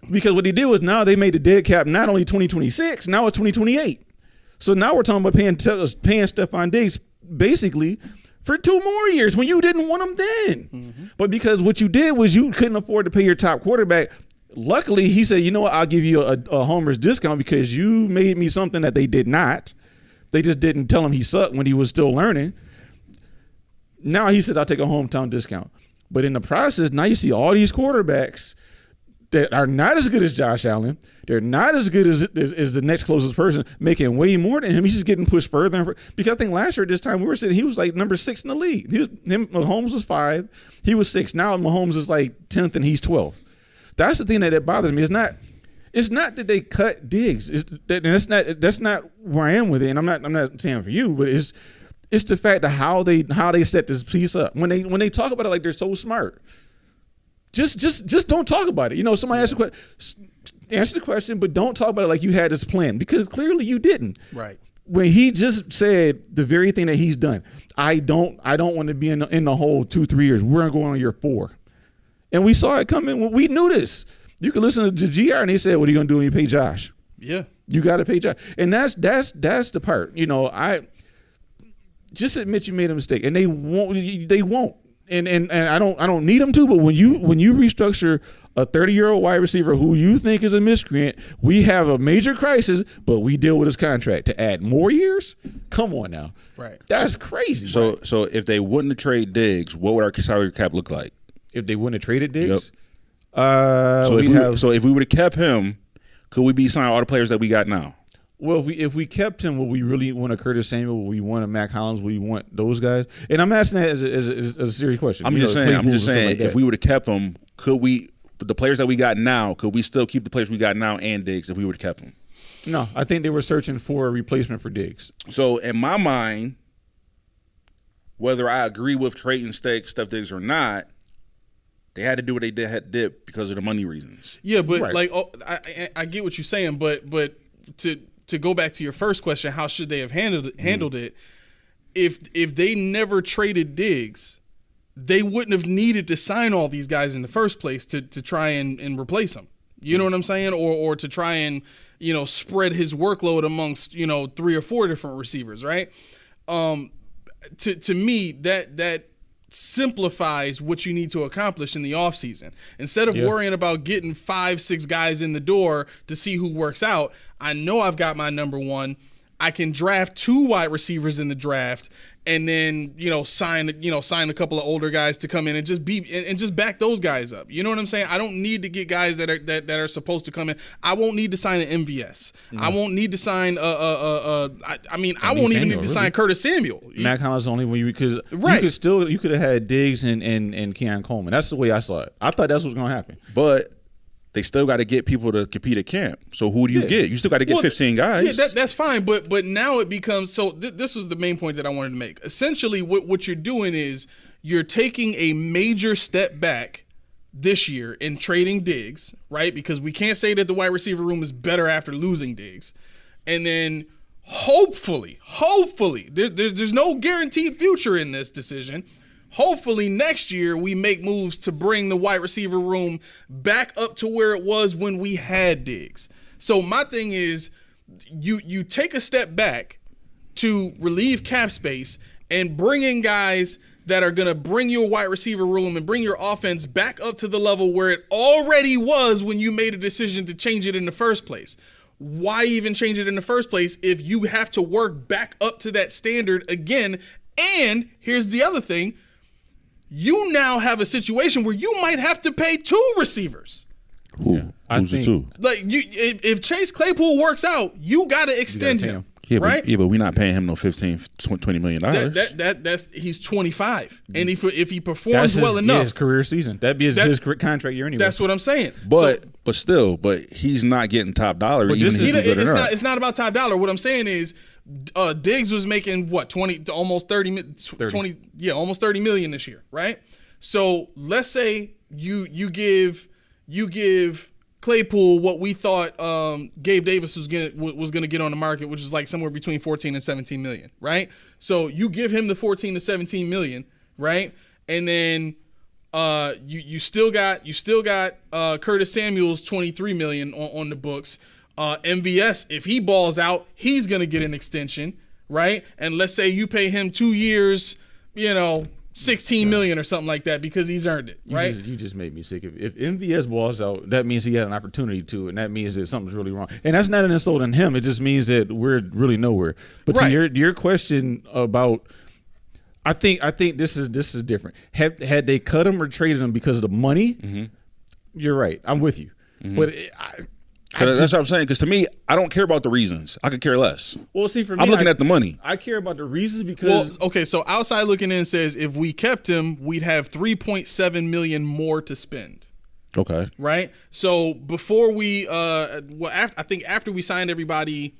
Because what they did was now they made the dead cap not only 2026, now it's 2028. So now we're talking about paying Stefon Diggs basically for 2 more years when you didn't want him then. Mm-hmm. But because what you did was you couldn't afford to pay your top quarterback. Luckily, he said, you know what, I'll give you a homer's discount because you made me something that they did not. They just didn't tell him he sucked when he was still learning. Now he says, I'll take a hometown discount. But in the process, now you see all these quarterbacks that are not as good as Josh Allen. They're not as good as the next closest person, making way more than him. He's just getting pushed further and further. Because I think last year at this time we were saying he was like number 6 in the league. Mahomes was 5. He was 6. Now Mahomes is like 10th and he's 12th. That's the thing that bothers me. It's not that they cut Diggs. That's not where I am with it. And I'm not saying for you, but it's the fact of how they set this piece up. When they talk about it like they're so smart, just don't talk about it. You know, somebody asks a question, answer the question, but don't talk about it like you had this plan because clearly you didn't. Right. When he just said the very thing that he's done, I don't want to be in the hole 2-3 years. We're going on year 4, and we saw it coming. We knew this. You can listen to the GR and they said, what are you going to do when you pay Josh? Yeah. You got to pay Josh. And that's the part. You know, I just admit you made a mistake. And they won't. And I don't need them to, but when you restructure a 30-year-old wide receiver who you think is a miscreant, we have a major crisis, but we deal with his contract to add more years? Come on now. Right. That's crazy. So if they wouldn't have traded Diggs, what would our salary cap look like? If they wouldn't have traded Diggs? Yep. If we would have kept him, could we be signing all the players that we got now? Well, if we kept him, would we really want a Curtis Samuel? Would we want a Mac Hollins? Would we want those guys? And I'm asking that as a serious question. I'm just saying, if we would have kept him, could we? The players that we got now, could we still keep the players we got now and Diggs if we would have kept him? No, I think they were searching for a replacement for Diggs. So in my mind, whether I agree with trading Steph Diggs or not, they had to do what they did because of the money reasons. Yeah, but I get what you're saying, but to go back to your first question, how should they have handled it? If they never traded Diggs, they wouldn't have needed to sign all these guys in the first place to try and replace him. You know what I'm saying? Or to try and, spread his workload amongst, 3 or 4 different receivers, right? To me, that simplifies what you need to accomplish in the offseason. Instead of worrying about getting 5-6 guys in the door to see who works out, I know I've got my number one. I can draft 2 wide receivers in the draft, and then sign a couple of older guys to come in and just back those guys up. You know what I'm saying? I don't need to get guys that are supposed to come in. I won't need to sign an MVS. I won't need to sign I won't even need to sign Curtis Samuel. Matt Collins only when you could have had Diggs and Keon Coleman. That's the way I saw it. I thought that's what was going to happen. But they still got to get people to compete at camp. So who do you get? You still got to get 15 guys. Yeah, that's fine. But now it becomes so. This was the main point that I wanted to make. Essentially, what you're doing is you're taking a major step back this year in trading Diggs, right? Because we can't say that the wide receiver room is better after losing Diggs, and then hopefully, there's no guaranteed future in this decision. Hopefully next year we make moves to bring the wide receiver room back up to where it was when we had Diggs. So my thing is you take a step back to relieve cap space and bring in guys that are going to bring your wide receiver room and bring your offense back up to the level where it already was when you made a decision to change it in the first place. Why even change it in the first place if you have to work back up to that standard again? And here's the other thing. You now have a situation where you might have to pay 2 receivers. Who's the 2? Like if Chase Claypool works out, you got to extend him. Yeah, right? But we're not paying him no $20 million. That's he's 25, and if he performs well enough, his career season. That'd be his contract year anyway. That's what I'm saying. But he's not getting top dollar. It's not about top dollar. What I'm saying is. Diggs was making what 20 to almost 30 almost 30 million this year, right? So let's say you give Claypool what we thought Gabe Davis was gonna get on the market, which is like somewhere between 14 and 17 million, right? So you give him the 14 to 17 million, right? And then you still got Curtis Samuel's 23 million on the books. MVS, if he balls out, he's going to get an extension, right? And let's say you pay him 2 years, $16 million or something like that because he's earned it, right? You just made me sick. If MVS balls out, that means he had an opportunity to, and that means that something's really wrong. And that's not an insult on him. It just means that we're really nowhere. But to your question about, I think this is different. Had they cut him or traded him because of the money, you're right. I'm with you. But that's what I'm saying. Because to me, I don't care about the reasons. I could care less. Well, see, for me, I'm looking at the money. I care about the reasons because. Well, okay, so outside looking in says if we kept him, we'd have $3.7 million more to spend. Okay. Right. So before we, I think after we signed everybody,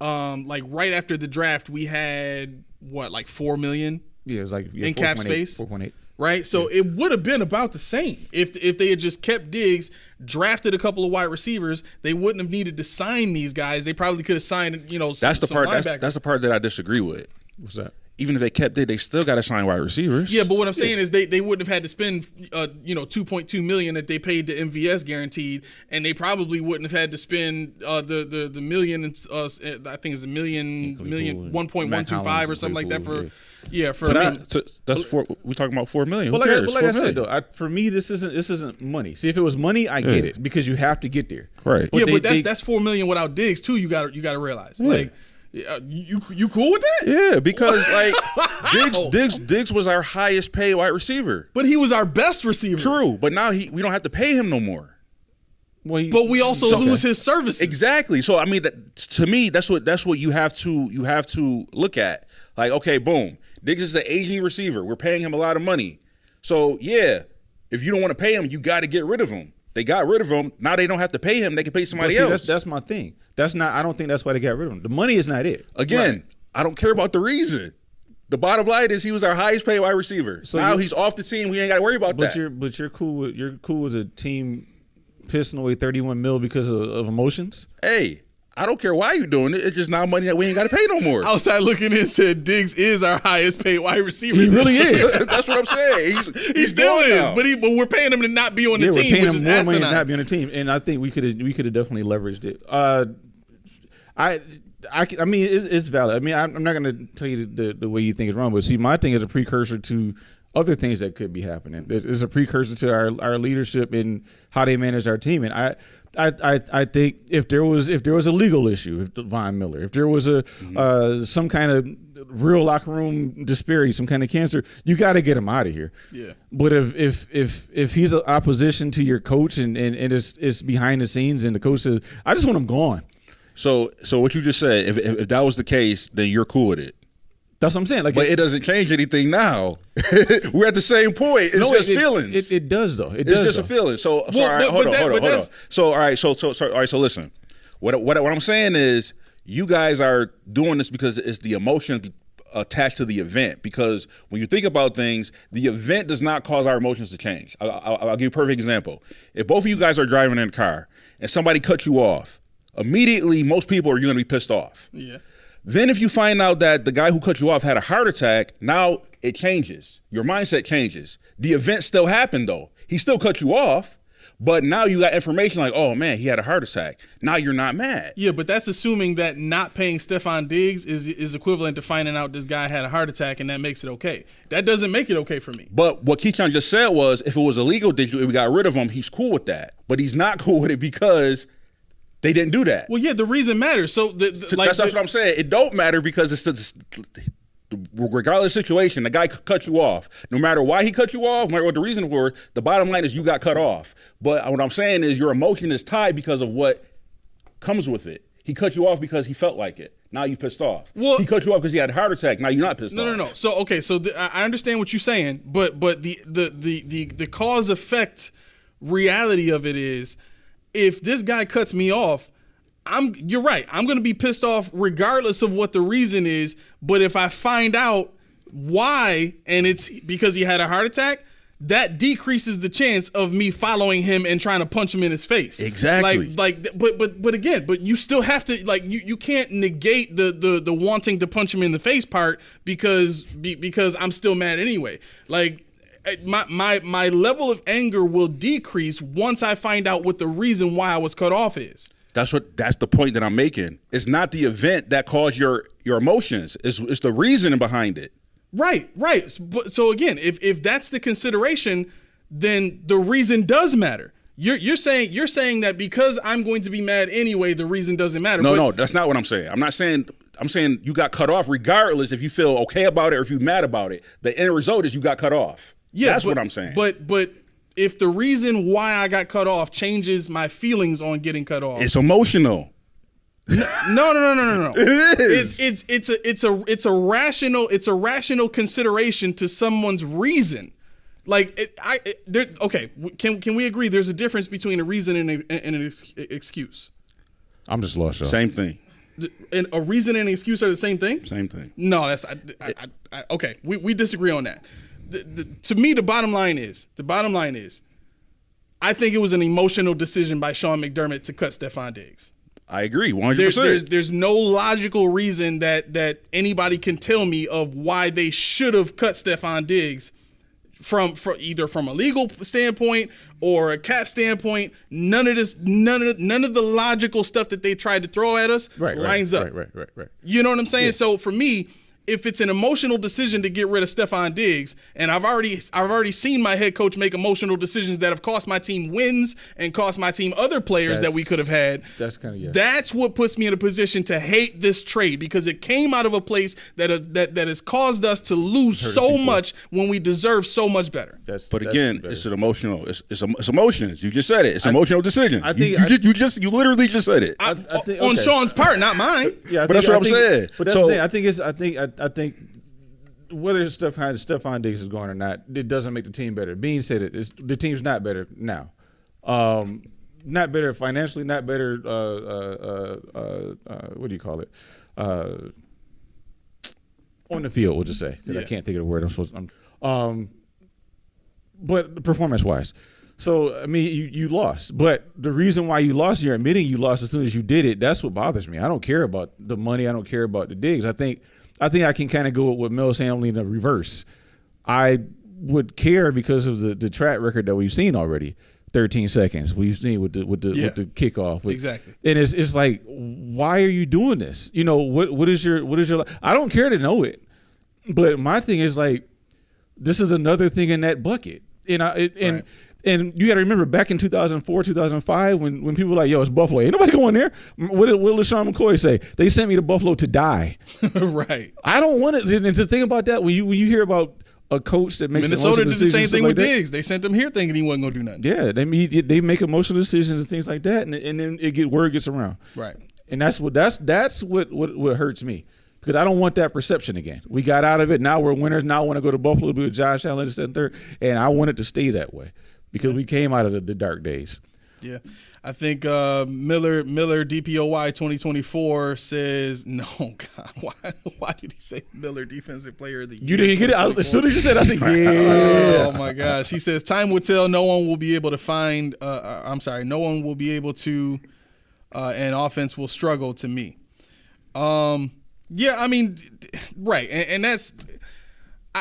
like right after the draft, we had like $4 million. Yeah, it was like in cap space. 4.8. Right, so it would have been about the same if they had just kept Diggs, drafted a couple of wide receivers. They wouldn't have needed to sign these guys. They probably could have signed, That's the part. That's the part that I disagree with. What's that? Even if they kept it, they still got to sign wide receivers. Yeah, but what I'm saying is they wouldn't have had to spend $2.2 million that they paid to MVS guaranteed, and they probably wouldn't have had to spend the million. I think it's a million 1.125 or something like that for. Yeah, that's four. We're talking about $4 million. Well, like I said though, for me this isn't money. See, if it was money, I get it because you have to get there. Right. But that's $4 million without Diggs too. You got to realize like. You cool with that? Yeah, because like Diggs was our highest paid wide receiver, but he was our best receiver. True, but now we don't have to pay him no more. Well, but we also lose his services. Exactly. So I mean, to me, that's what you have to look at. Like, okay, boom, Diggs is an aging receiver. We're paying him a lot of money. So yeah, if you don't want to pay him, you got to get rid of him. They got rid of him. Now they don't have to pay him. They can pay somebody else. That's my thing. I don't think that's why they got rid of him. The money is not it. Again, right. I don't care about the reason. The bottom line is he was our highest paid wide receiver. So now he's off the team. We ain't got to worry about that. But you're cool with a team pissing away $31 million because of emotions? Hey, I don't care why you're doing it. It's just not money that we ain't got to pay no more. Outside looking in said Diggs is our highest paid wide receiver. He really is. That's what I'm saying. He still is, now. but we're paying him to not be on the team, which is asinine. To not be on the team, and I think we could have definitely leveraged it. I mean, it's valid. I mean, I'm not going to tell you the way you think is wrong, but see, my thing is a precursor to other things that could be happening. It's a precursor to our leadership and how they manage our team. And I think if there was a legal issue, if Von Miller, if there was a some kind of real locker room disparity, some kind of cancer, you got to get him out of here. Yeah. But if he's an opposition to your coach and it's behind the scenes and the coach says, I just want him gone. So what you just said, if that was the case, then you're cool with it. That's what I'm saying. Like, but it doesn't change anything now. We're at the same point. It's just feelings. It does though. It's just a feeling. So all right, hold on. So all right, so listen. What I'm saying is, you guys are doing this because it's the emotion attached to the event. Because when you think about things, the event does not cause our emotions to change. I'll give you a perfect example. If both of you guys are driving in a car and somebody cuts you off, immediately most people are going to be pissed off. Yeah. Then if you find out that the guy who cut you off had a heart attack, now it changes. Your mindset changes. The event still happened though. He still cut you off, but now you got information like, oh man, he had a heart attack. Now you're not mad. Yeah, but that's assuming that not paying Stefon Diggs is equivalent to finding out this guy had a heart attack and that makes it okay. That doesn't make it okay for me. But what Keon just said was, if it was illegal, if we got rid of him, he's cool with that. But he's not cool with it because they didn't do that. Well, yeah, the reason matters. So that's what I'm saying. It don't matter because it's regardless of the situation, the guy cut you off. No matter why he cut you off, no matter what the reason for, the bottom line is you got cut off. But what I'm saying is your emotion is tied because of what comes with it. He cut you off because he felt like it. Now you pissed off. Well, he cut you off because he had a heart attack. Now you're not pissed off. No. So okay, so I understand what you're saying, but the cause effect reality of it is, if this guy cuts me off, you're right. I'm going to be pissed off regardless of what the reason is. But if I find out why, and it's because he had a heart attack, that decreases the chance of me following him and trying to punch him in his face. Exactly. But again, you still have to, like, you can't negate the wanting to punch him in the face part because I'm still mad anyway. Like, my level of anger will decrease once I find out what the reason why I was cut off is. That's the point that I'm making. It's not the event that caused your emotions. It's the reasoning behind it. Right. So again, if that's the consideration, then the reason does matter. You're saying that because I'm going to be mad anyway, the reason doesn't matter. No, that's not what I'm saying. I'm saying you got cut off regardless if you feel okay about it or if you're mad about it. The end result is you got cut off. Yeah, that's what I'm saying. But if the reason why I got cut off changes my feelings on getting cut off, it's emotional. No. It is. It's a rational consideration to someone's reason. Like okay, can we agree there's a difference between a reason and an excuse? I'm just lost, y'all. Same thing. And a reason and an excuse are the same thing? Same thing. No, that's okay. We disagree on that. To me, the bottom line is, I think it was an emotional decision by Sean McDermott to cut Stefon Diggs. I agree, 100%. There's no logical reason that anybody can tell me of why they should have cut Stefon Diggs from either from a legal standpoint or a cap standpoint. None of the logical stuff that they tried to throw at us lines up. Right. You know what I'm saying? Yeah. So for me, if it's an emotional decision to get rid of Stefon Diggs, and I've already seen my head coach make emotional decisions that have cost my team wins and cost my team other players that we could have had. That's what puts me in a position to hate this trade, because it came out of a place that has caused us to lose so much when we deserve so much better. It's an emotional. It's emotions. You just said it. It's an emotional decision. You literally just said it. On Sean's part, not mine. Yeah, but that's what I'm saying. But that's the thing. I think whether Stefon Diggs is going or not, it doesn't make the team better. Bean said it. The team's not better now. Not better financially, not better, what do you call it? On the field, we'll just say. Yeah. I can't think of the word I'm supposed to. But performance-wise. So, I mean, you lost. But the reason why you lost, you're admitting you lost as soon as you did it. That's what bothers me. I don't care about the money. I don't care about the Diggs. I think I can kind of go with what Mel's saying, only in the reverse. I would care because of the track record that we've seen already. 13 seconds we've seen with the kickoff. Exactly. And it's like, why are you doing this? You know, what is your I don't care to know it. But my thing is, like, this is another thing in that bucket. And And you got to remember back in 2004, 2005, when people were like, yo, it's Buffalo. Ain't nobody going there. What did LaShawn McCoy say? They sent me to Buffalo to die. Right. I don't want it. And the thing about that, when you hear about a coach that makes Minnesota did the same thing with like Diggs. They sent him here thinking he wasn't going to do nothing. Yeah, they make emotional decisions and things like that, and then word gets around. Right. And that's what hurts me. Because I don't want that perception again. We got out of it. Now we're winners. Now I want to go to Buffalo to be with Josh Allen and third. And I want it to stay that way because we came out of the dark days. Yeah. I think Miller DPOY 2024 says, no, God, why did he say Miller Defensive Player of the Year? You didn't get it? As soon as you said it, I said, yeah. Oh, my gosh. He says, time will tell. No one will be able to find no one will be able to and offense will struggle to me. Yeah, I mean, right, and that's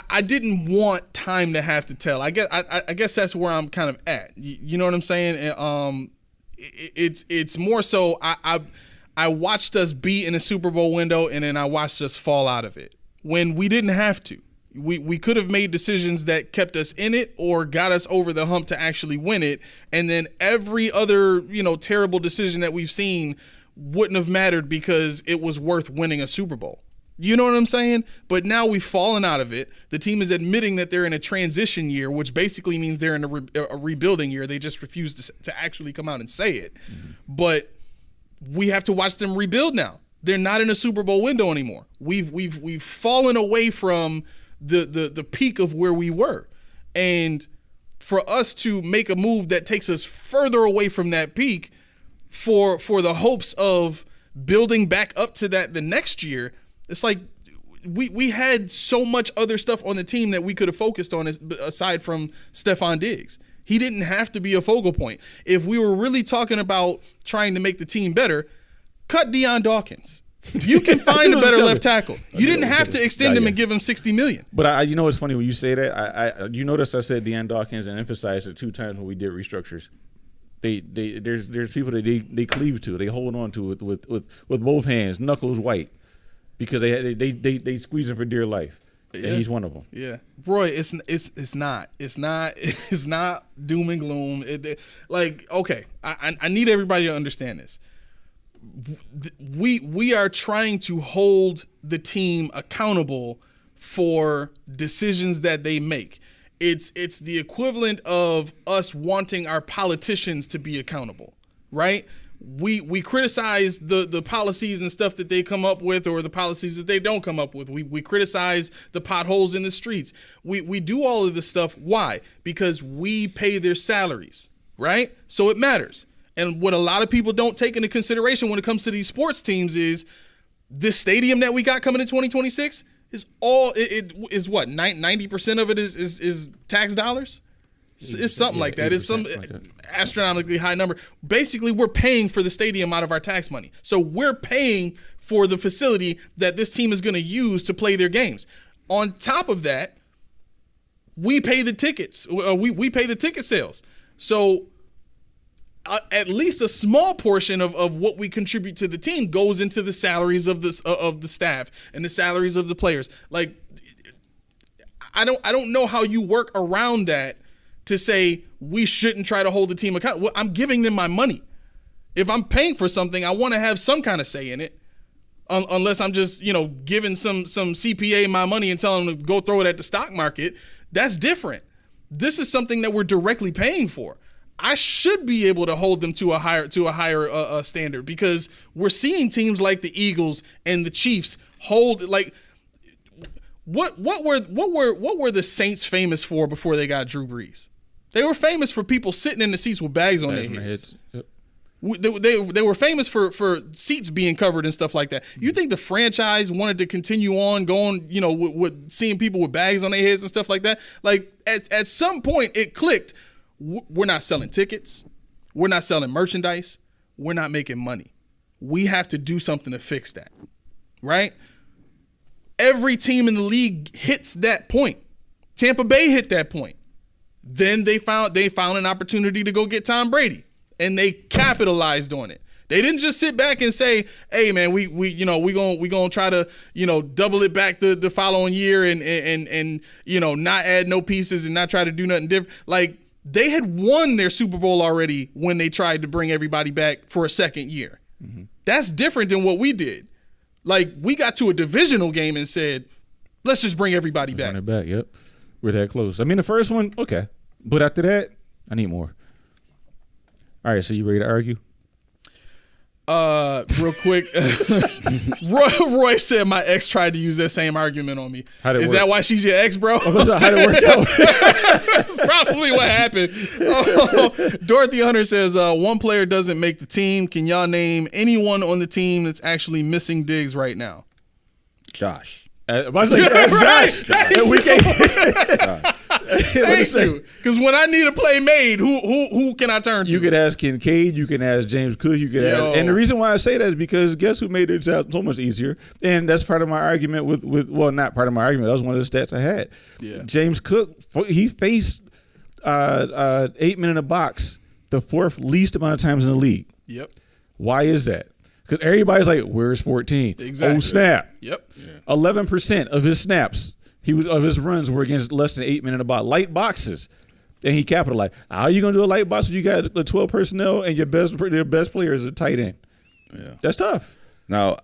I didn't want time to have to tell. I guess that's where I'm kind of at. You know what I'm saying? It's more so I watched us be in a Super Bowl window, and then I watched us fall out of it when we didn't have to. We could have made decisions that kept us in it or got us over the hump to actually win it, and then every other terrible decision that we've seen wouldn't have mattered because it was worth winning a Super Bowl. You know what I'm saying? But now we've fallen out of it. The team is admitting that they're in a transition year, which basically means they're in a rebuilding year. They just refuse to actually come out and say it. Mm-hmm. But we have to watch them rebuild now. They're not in a Super Bowl window anymore. We've fallen away from the peak of where we were. And for us to make a move that takes us further away from that peak for the hopes of building back up to that the next year, it's like we had so much other stuff on the team that we could have focused on aside from Stefon Diggs. He didn't have to be a focal point. If we were really talking about trying to make the team better, cut Deion Dawkins. You can find a better left tackle. You didn't have to extend him and give him $60 million. But you know what's funny when you say that? You notice I said Deion Dawkins and emphasized it 2 times when we did restructures. There's people that they cleave to, they hold on to it with both hands, knuckles white, because they squeeze him for dear life, and he's one of them. Yeah, Roy, it's not doom and gloom. Okay, I need everybody to understand this. We are trying to hold the team accountable for decisions that they make. It's the equivalent of us wanting our politicians to be accountable, right? We criticize the policies and stuff that they come up with or the policies that they don't come up with. We criticize the potholes in the streets. We do all of this stuff. Why? Because we pay their salaries, right? So it matters. And what a lot of people don't take into consideration when it comes to these sports teams is this stadium that we got coming in 2026 is it is what 90% of it is tax dollars. It's something like that. It's some astronomically high number. Basically, we're paying for the stadium out of our tax money. So we're paying for the facility that this team is going to use to play their games. On top of that, we pay the tickets. We pay the ticket sales. So at least a small portion of what we contribute to the team goes into the salaries of the staff and the salaries of the players. Like, I don't know how you work around that to say we shouldn't try to hold the team accountable. Well, I'm giving them my money. If I'm paying for something, I want to have some kind of say in it. Unless I'm just, giving some CPA my money and telling them to go throw it at the stock market. That's different. This is something that we're directly paying for. I should be able to hold them to a higher standard because we're seeing teams like the Eagles and the Chiefs hold like what were the Saints famous for before they got Drew Brees? They were famous for people sitting in the seats with bags on their heads. Yep. They were famous for seats being covered and stuff like that. You think the franchise wanted to continue on going, with seeing people with bags on their heads and stuff like that? Like at some point it clicked. We're not selling tickets. We're not selling merchandise. We're not making money. We have to do something to fix that, right? Every team in the league hits that point. Tampa Bay hit that point. Then they found an opportunity to go get Tom Brady, and they capitalized on it. They didn't just sit back and say, "Hey, man, we gonna try to double it back the following year and not add no pieces and not try to do nothing different." Like, They had won their Super Bowl already when they tried to bring everybody back for a second year. Mm-hmm. That's different than what we did. Like, we got to a divisional game and said, let's just bring everybody back. Run it back, yep. We're that close. I mean, the first one, okay. But after that, I need more. All right, so you ready to argue? Real quick. Roy said my ex tried to use that same argument on me. Is that why she's your ex, bro? How'd it work out? That's probably what happened. Dorothy Hunter says, one player doesn't make the team. Can y'all name anyone on the team that's actually missing Diggs right now? Josh. I was like, Josh. We can't. Thank you. Because when I need a play made, who can I turn to? You could ask Kincaid. You can ask James Cook. You could ask, and the reason why I say that is because guess who made it so much easier? And that's part of my argument with well, not part of my argument. That was one of the stats I had. Yeah. James Cook, he faced 8 men in a box the fourth least amount of times in the league. Yep. Why is that? Because everybody's like, where's 14? Exactly. Oh, snap. Yep. 11% of his snaps, of his runs were against less than 8 men in a box, light boxes. And he capitalized. How are you going to do a light box when you got the 12 personnel and your best player is a tight end? Yeah. That's tough. Now,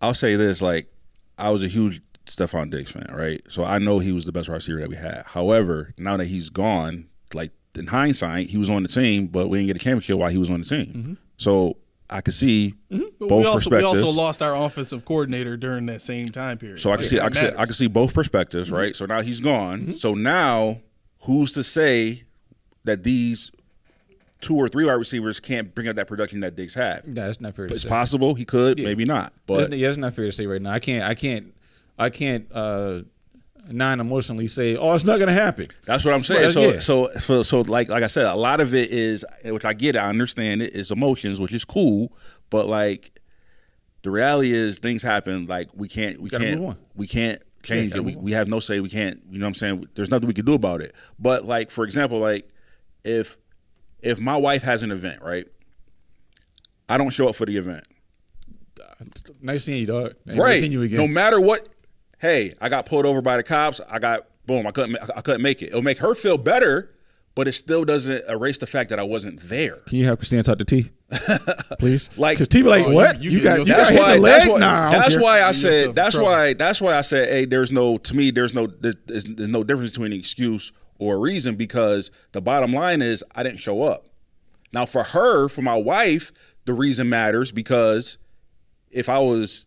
I'll say this, like, I was a huge Stefon Diggs fan, right? So I know he was the best wide receiver that we had. However, now that he's gone, like, in hindsight, he was on the team, but we didn't get a championship while he was on the team. Mm-hmm. So I could see both perspectives. We also lost our offensive coordinator during that same time period. So I can see both perspectives, right? So now he's gone. Mm-hmm. So now, who's to say that these 2 or 3 wide receivers can't bring up that production that Diggs had? No, that's not fair to say. It's possible he could, maybe not. But it's not fair to say right now. I can't non-emotionally say, "Oh, it's not going to happen." That's what I'm saying. Well, so like I said, a lot of it is, which I get, I understand it, is emotions, which is cool. But like, the reality is, things happen. Like we can't change it. We have no say. We can't. You know what I'm saying? There's nothing we can do about it. But like, for example, like if my wife has an event, right? I don't show up for the event. Nice seeing you, dog. Right. Seeing you again. No matter what. Hey, I got pulled over by the cops. I couldn't make it. It'll make her feel better, but it still doesn't erase the fact that I wasn't there. Can you have Christina talk to T, please? Like, because T be like, what? That's why I said, hey, there's no difference between an excuse or a reason, because the bottom line is I didn't show up. Now, for my wife, the reason matters, because if I was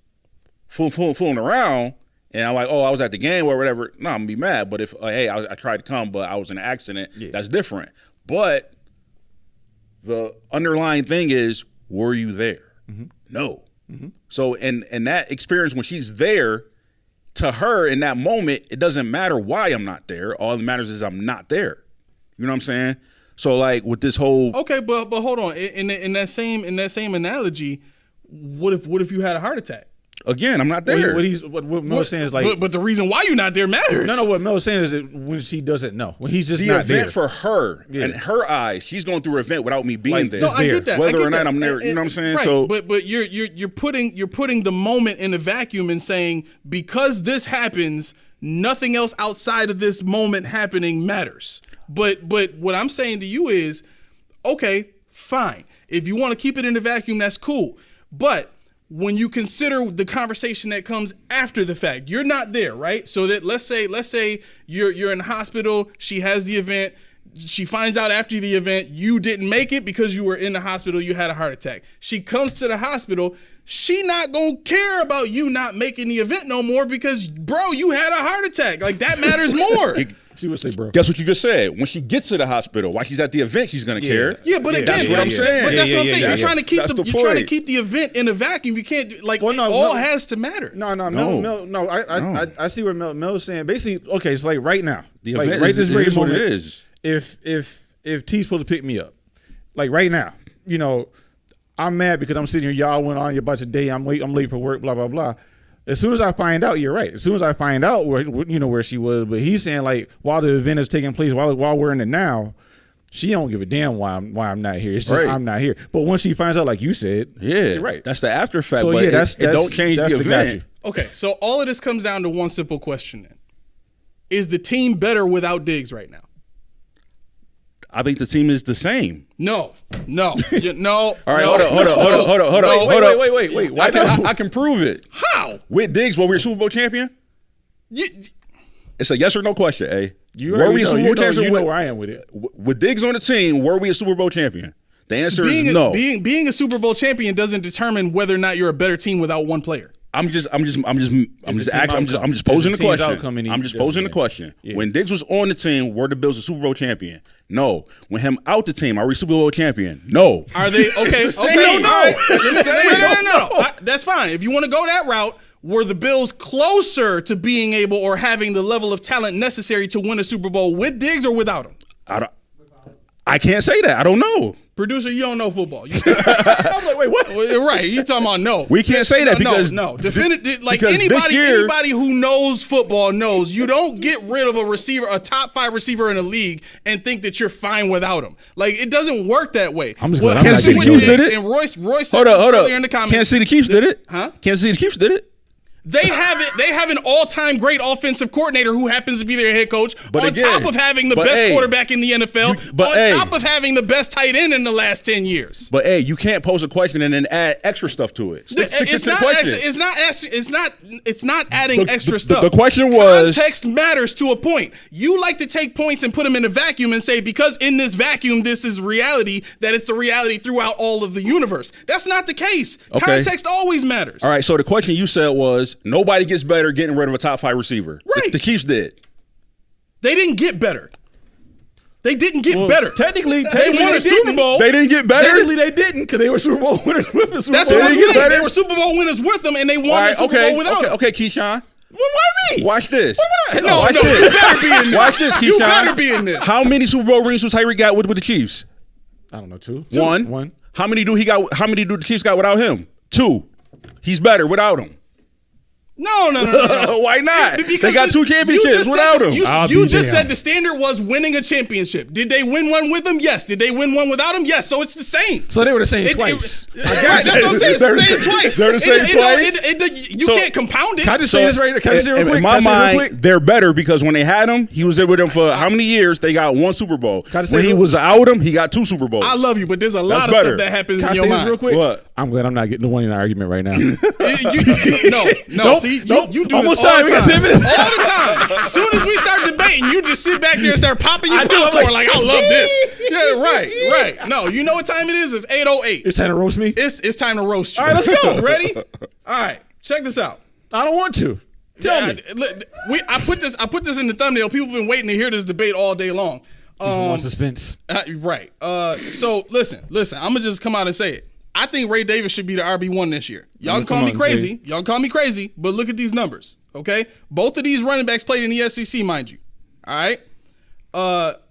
fooling around, and I'm like, oh, I was at the game or whatever, no, I'm going to be mad. But if, hey, I tried to come, but I was in an accident, that's different. But the underlying thing is, were you there? Mm-hmm. No. Mm-hmm. So, and that experience when she's there, to her in that moment, it doesn't matter why I'm not there. All that matters is I'm not there. You know what I'm saying? So, like, with this whole... Okay, but hold on. In that same analogy, what if you had a heart attack? Again, I'm not there. What Mel's saying is like, but the reason why you're not there matters. No. What Mel's saying is that when she doesn't know, when he's just the not event there. For her and her eyes, she's going through an event without me being there. No, I get that. Whether or not I'm there, you know what I'm saying? Right. So, but you're putting the moment in a vacuum and saying, because this happens, nothing else outside of this moment happening matters. But what I'm saying to you is, okay, fine. If you want to keep it in the vacuum, that's cool. But when you consider the conversation that comes after the fact, you're not there, right? So that let's say you're in the hospital, she has the event, she finds out after the event you didn't make it because you were in the hospital, you had a heart attack. She comes to the hospital, she not gonna care about you not making the event no more because, bro, you had a heart attack. Like, that matters more. She would say, bro. Guess what you just said? When she gets to the hospital, while she's at the event, she's gonna care. Yeah, but again, that's what I'm saying. But that's what I'm saying. You're trying to keep the event in a vacuum. You can't has to matter. No. I see what Mel's saying. Basically, okay, it's like right now. The event is what it is. If T's supposed to pick me up, like right now, you know, I'm mad because I'm sitting here. Y'all went on about your day. I'm late for work. Blah blah blah. As soon as I find out, you're right. As soon as I find out where she was, but he's saying like while the event is taking place, while we're in it now, she don't give a damn why I'm not here. It's just I'm not here. But once she finds out, like you said, you're right. That's the after effect. So but it don't change the event. Okay, so all of this comes down to one simple question then: is the team better without Diggs right now? I think the team is the same. No. No. All right, no. hold up. Wait. I can prove it. How? With Diggs, were we a Super Bowl champion? It's a yes or no question, eh? Were we a Super Bowl champion? You know where I am with it. With Diggs on the team, were we a Super Bowl champion? The answer is no. Being a Super Bowl champion doesn't determine whether or not you're a better team without one player. I'm just posing the question. I'm just posing the question. Yeah. When Diggs was on the team, were the Bills a Super Bowl champion? No. When him out the team, are we Super Bowl champion? No. Are they okay? No. That's fine. If you want to go that route, were the Bills closer to being able or having the level of talent necessary to win a Super Bowl with Diggs or without him? I can't say that. I don't know. Producer, you don't know football. I was like, wait, what? Right, you talking about no. We can't say that because anybody who knows football knows you don't get rid of a top 5 receiver in the league and think that you're fine without him. Like, it doesn't work that way. Kansas City Chiefs did it. And Royce said this earlier in the comments. Kansas City Chiefs did it. Huh? Kansas City Chiefs did it. They have an all-time great offensive coordinator who happens to be their head coach, top of having the best quarterback in the NFL, top of having the best tight end in the last 10 years. But you can't pose a question and then add extra stuff to it. It's not adding extra stuff. The question was, context matters to a point. You like to take points and put them in a vacuum and say, because in this vacuum this is reality, that it's the reality throughout all of the universe. That's not the case. Okay. Context always matters. All right, so the question you said was, nobody gets better getting rid of a top 5 receiver. Right. The Chiefs did. They didn't get better. They didn't get better. Technically, they won a Super Bowl. They didn't get better. Technically, they didn't because they were Super Bowl winners with us. That's what I'm saying. They were Super Bowl winners with them, and they won the Super Bowl without them. Okay, Keyshawn. Why me? Watch this. Watch this. You better be in this. Watch this, Keyshawn. You better be in this. How many Super Bowl rings was Tyreek got with the Chiefs? I don't know. 2. One. How many do the Chiefs got without him? 2. He's better without him. No. Why not? They got 2 championships without him. You just said the standard was winning a championship. Did they win one with him? Yes. Did they win one without him? Yes. So it's the same. So they were the same twice. Right, that's what I'm saying. It's the same twice. They're the same twice. You can't compound it. Can I just say this right? Can I just say real quick? In my mind, they're better because when they had him, he was there with them for how many years? They got 1 Super Bowl. When he was out him, he got 2 Super Bowls. I love you, but there's a lot of stuff that happens in your mind. Real quick? What? I'm glad I'm not getting the one in the argument right now. No. See, you do this all the time. As soon as we start debating, you just sit back there and start popping your popcorn like, I love this. Yeah, right. No, you know what time it is? It's 8:08. It's time to roast me? It's time to roast you. All right, let's go. Ready? All right, check this out. I don't want to. Tell me. I put this in the thumbnail. People have been waiting to hear this debate all day long. On suspense. Right. So listen. I'm gonna just come out and say it. I think Ray Davis should be the RB1 this year. Y'all can call me crazy. But look at these numbers. Okay, both of these running backs played in the SEC, mind you. All right.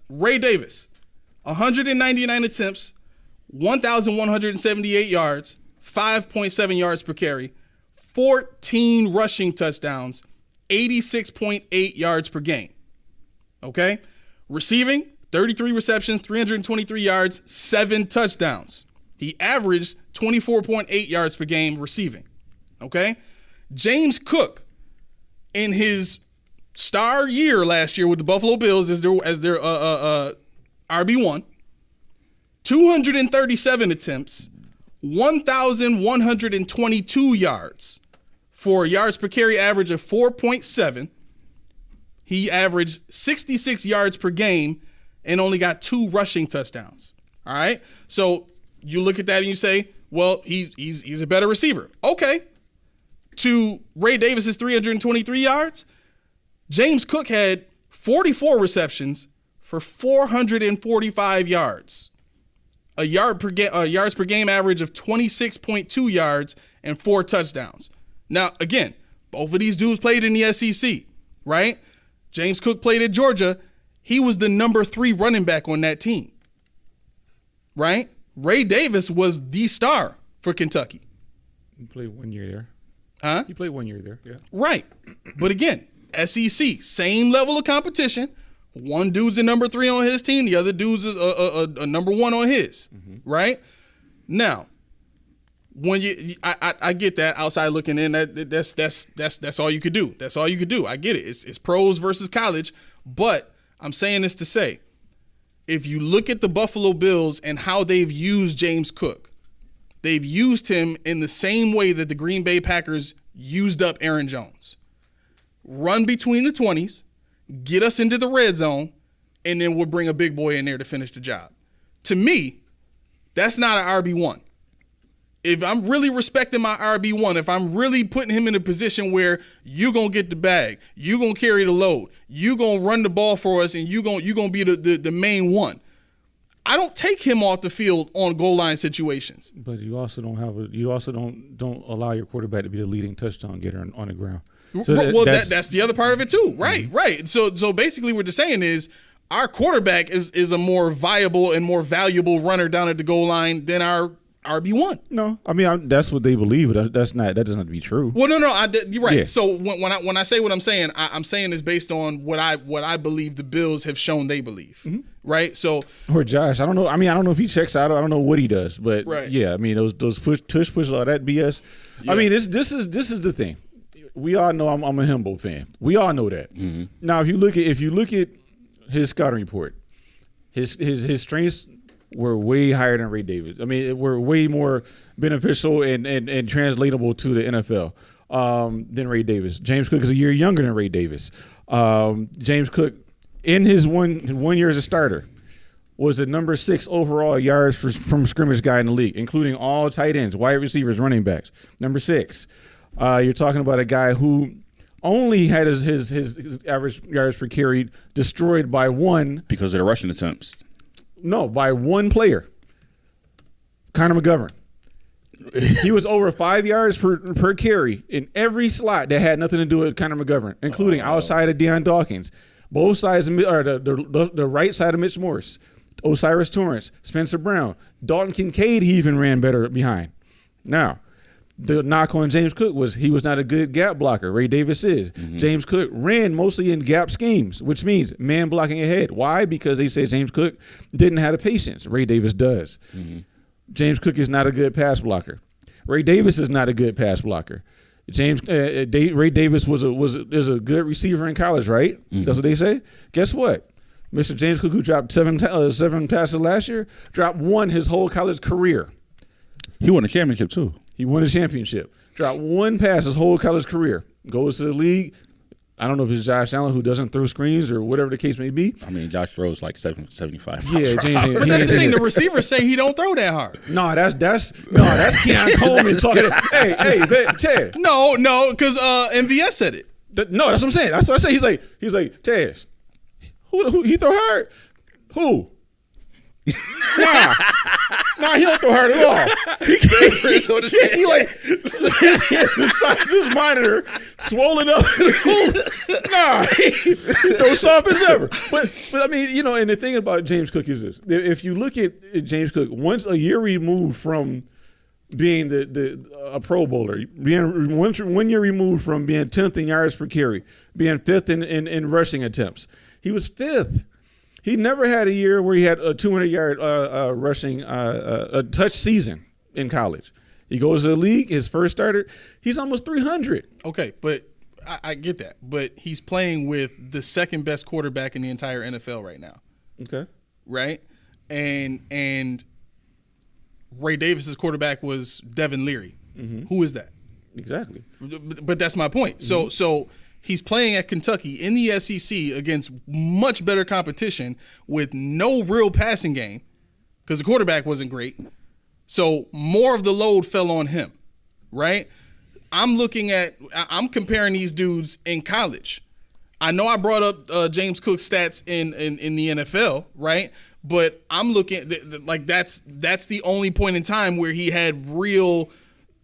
Ray Davis, 199 attempts, 1,178 yards, 5.7 yards per carry, 14 rushing touchdowns, 86.8 yards per game. Okay, receiving 33 receptions, 323 yards, 7 touchdowns. He averaged 24.8 yards per game receiving. Okay, James Cook, in his star year last year with the Buffalo Bills as their RB1, 237 attempts, 1,122 yards for a yards per carry average of 4.7. He averaged 66 yards per game and only got 2 rushing touchdowns. All right, so you look at that and you say, well, he's a better receiver. Okay. To Ray Davis's 323 yards, James Cook had 44 receptions for 445 yards. A yards per game average of 26.2 yards and 4 touchdowns. Now, again, both of these dudes played in the SEC, right? James Cook played at Georgia. He was the number 3 running back on that team, right? Ray Davis was the star for Kentucky. He played 1 year there. Huh? He played 1 year there, yeah. Right. But again, SEC, same level of competition. One dude's a number 3 on his team. The other dude's a number 1 on his, right? Now, when I get that outside looking in, that's all you could do. That's all you could do. I get it. It's pros versus college. But I'm saying this to say, if you look at the Buffalo Bills and how they've used James Cook, they've used him in the same way that the Green Bay Packers used up Aaron Jones. Run between the 20s, get us into the red zone, and then we'll bring a big boy in there to finish the job. To me, that's not an RB1. If I'm really respecting my RB1, if I'm really putting him in a position where you're going to get the bag, you're going to carry the load, you're going to run the ball for us, and you're going to be the main one, I don't take him off the field on goal line situations. But you also don't allow your quarterback to be the leading touchdown getter on the ground. So that's the other part of it too. Right, mm-hmm. Right. So basically what they're saying is our quarterback is a more viable and more valuable runner down at the goal line than our RB1. No, I mean that's what they believe, but that doesn't have to be true. Well, no, you're right. Yeah. So when I say what I'm saying, I'm saying is based on what I believe the Bills have shown they believe, mm-hmm. Right? So or Josh, I don't know. I mean, I don't know if he checks out. I don't know what he does, but right. Yeah, I mean those push all that BS. Yeah. I mean this is the thing. We all know I'm a Himbo fan. We all know that. Mm-hmm. Now, if you look at his scouting report, his strengths were way higher than Ray Davis. I mean, were way more beneficial and translatable to the NFL than Ray Davis. James Cook is a year younger than Ray Davis. James Cook, in his one year as a starter, was the number 6 overall yards from scrimmage guy in the league, including all tight ends, wide receivers, running backs. Number 6. You're talking about a guy who only had his average yards per carry destroyed by one. Because of the rushing attempts. No, by one player, Connor McGovern. He was over 5 yards per carry in every slot that had nothing to do with Connor McGovern, including outside of Deion Dawkins, both sides, or the right side of Mitch Morse, Osiris Torrance, Spencer Brown, Dalton Kincaid. He even ran better behind. Now, the knock on James Cook was he was not a good gap blocker. Ray Davis is. Mm-hmm. James Cook ran mostly in gap schemes, which means man blocking ahead. Why? Because they said James Cook didn't have the patience. Ray Davis does. Mm-hmm. James Cook is not a good pass blocker. Ray Davis is not a good pass blocker. Ray Davis is a good receiver in college, right? Mm-hmm. That's what they say. Guess what? Mr. James Cook, who dropped seven passes last year, dropped one his whole college career. He won a championship too. He won a championship. Dropped one pass his whole college career. Goes to the league. I don't know if it's Josh Allen who doesn't throw screens or whatever the case may be. I mean, Josh throws like 75. Yeah, but that's the thing. The receivers say he don't throw that hard. No, that's Keon Coleman talking. Hey, Ted. No, because MVS said it. No, that's what I'm saying. That's what I say. He's like Ted. Who he throw hard? Who? Nah, he don't throw hard at all. He like his monitor swollen up. Nah, he throws soft as ever. But I mean, and the thing about James Cook is this: if you look at James Cook, once a year removed from being a Pro Bowler, being 1 year removed from being 10th in yards per carry, being 5th in rushing attempts, he was 5th. He never had a year where he had a 200-yard rushing a touch season in college. He goes to the league, his first starter, he's almost 300. Okay, but I get that. But he's playing with the second best quarterback in the entire NFL right now. Okay. Right? And Ray Davis's quarterback was Devin Leary. Mm-hmm. Who is that? Exactly. But that's my point. Mm-hmm. So he's playing at Kentucky in the SEC against much better competition with no real passing game because the quarterback wasn't great. So more of the load fell on him, right? I'm comparing these dudes in college. I know I brought up James Cook's stats in the NFL, right? But I'm looking like that's the only point in time where he had real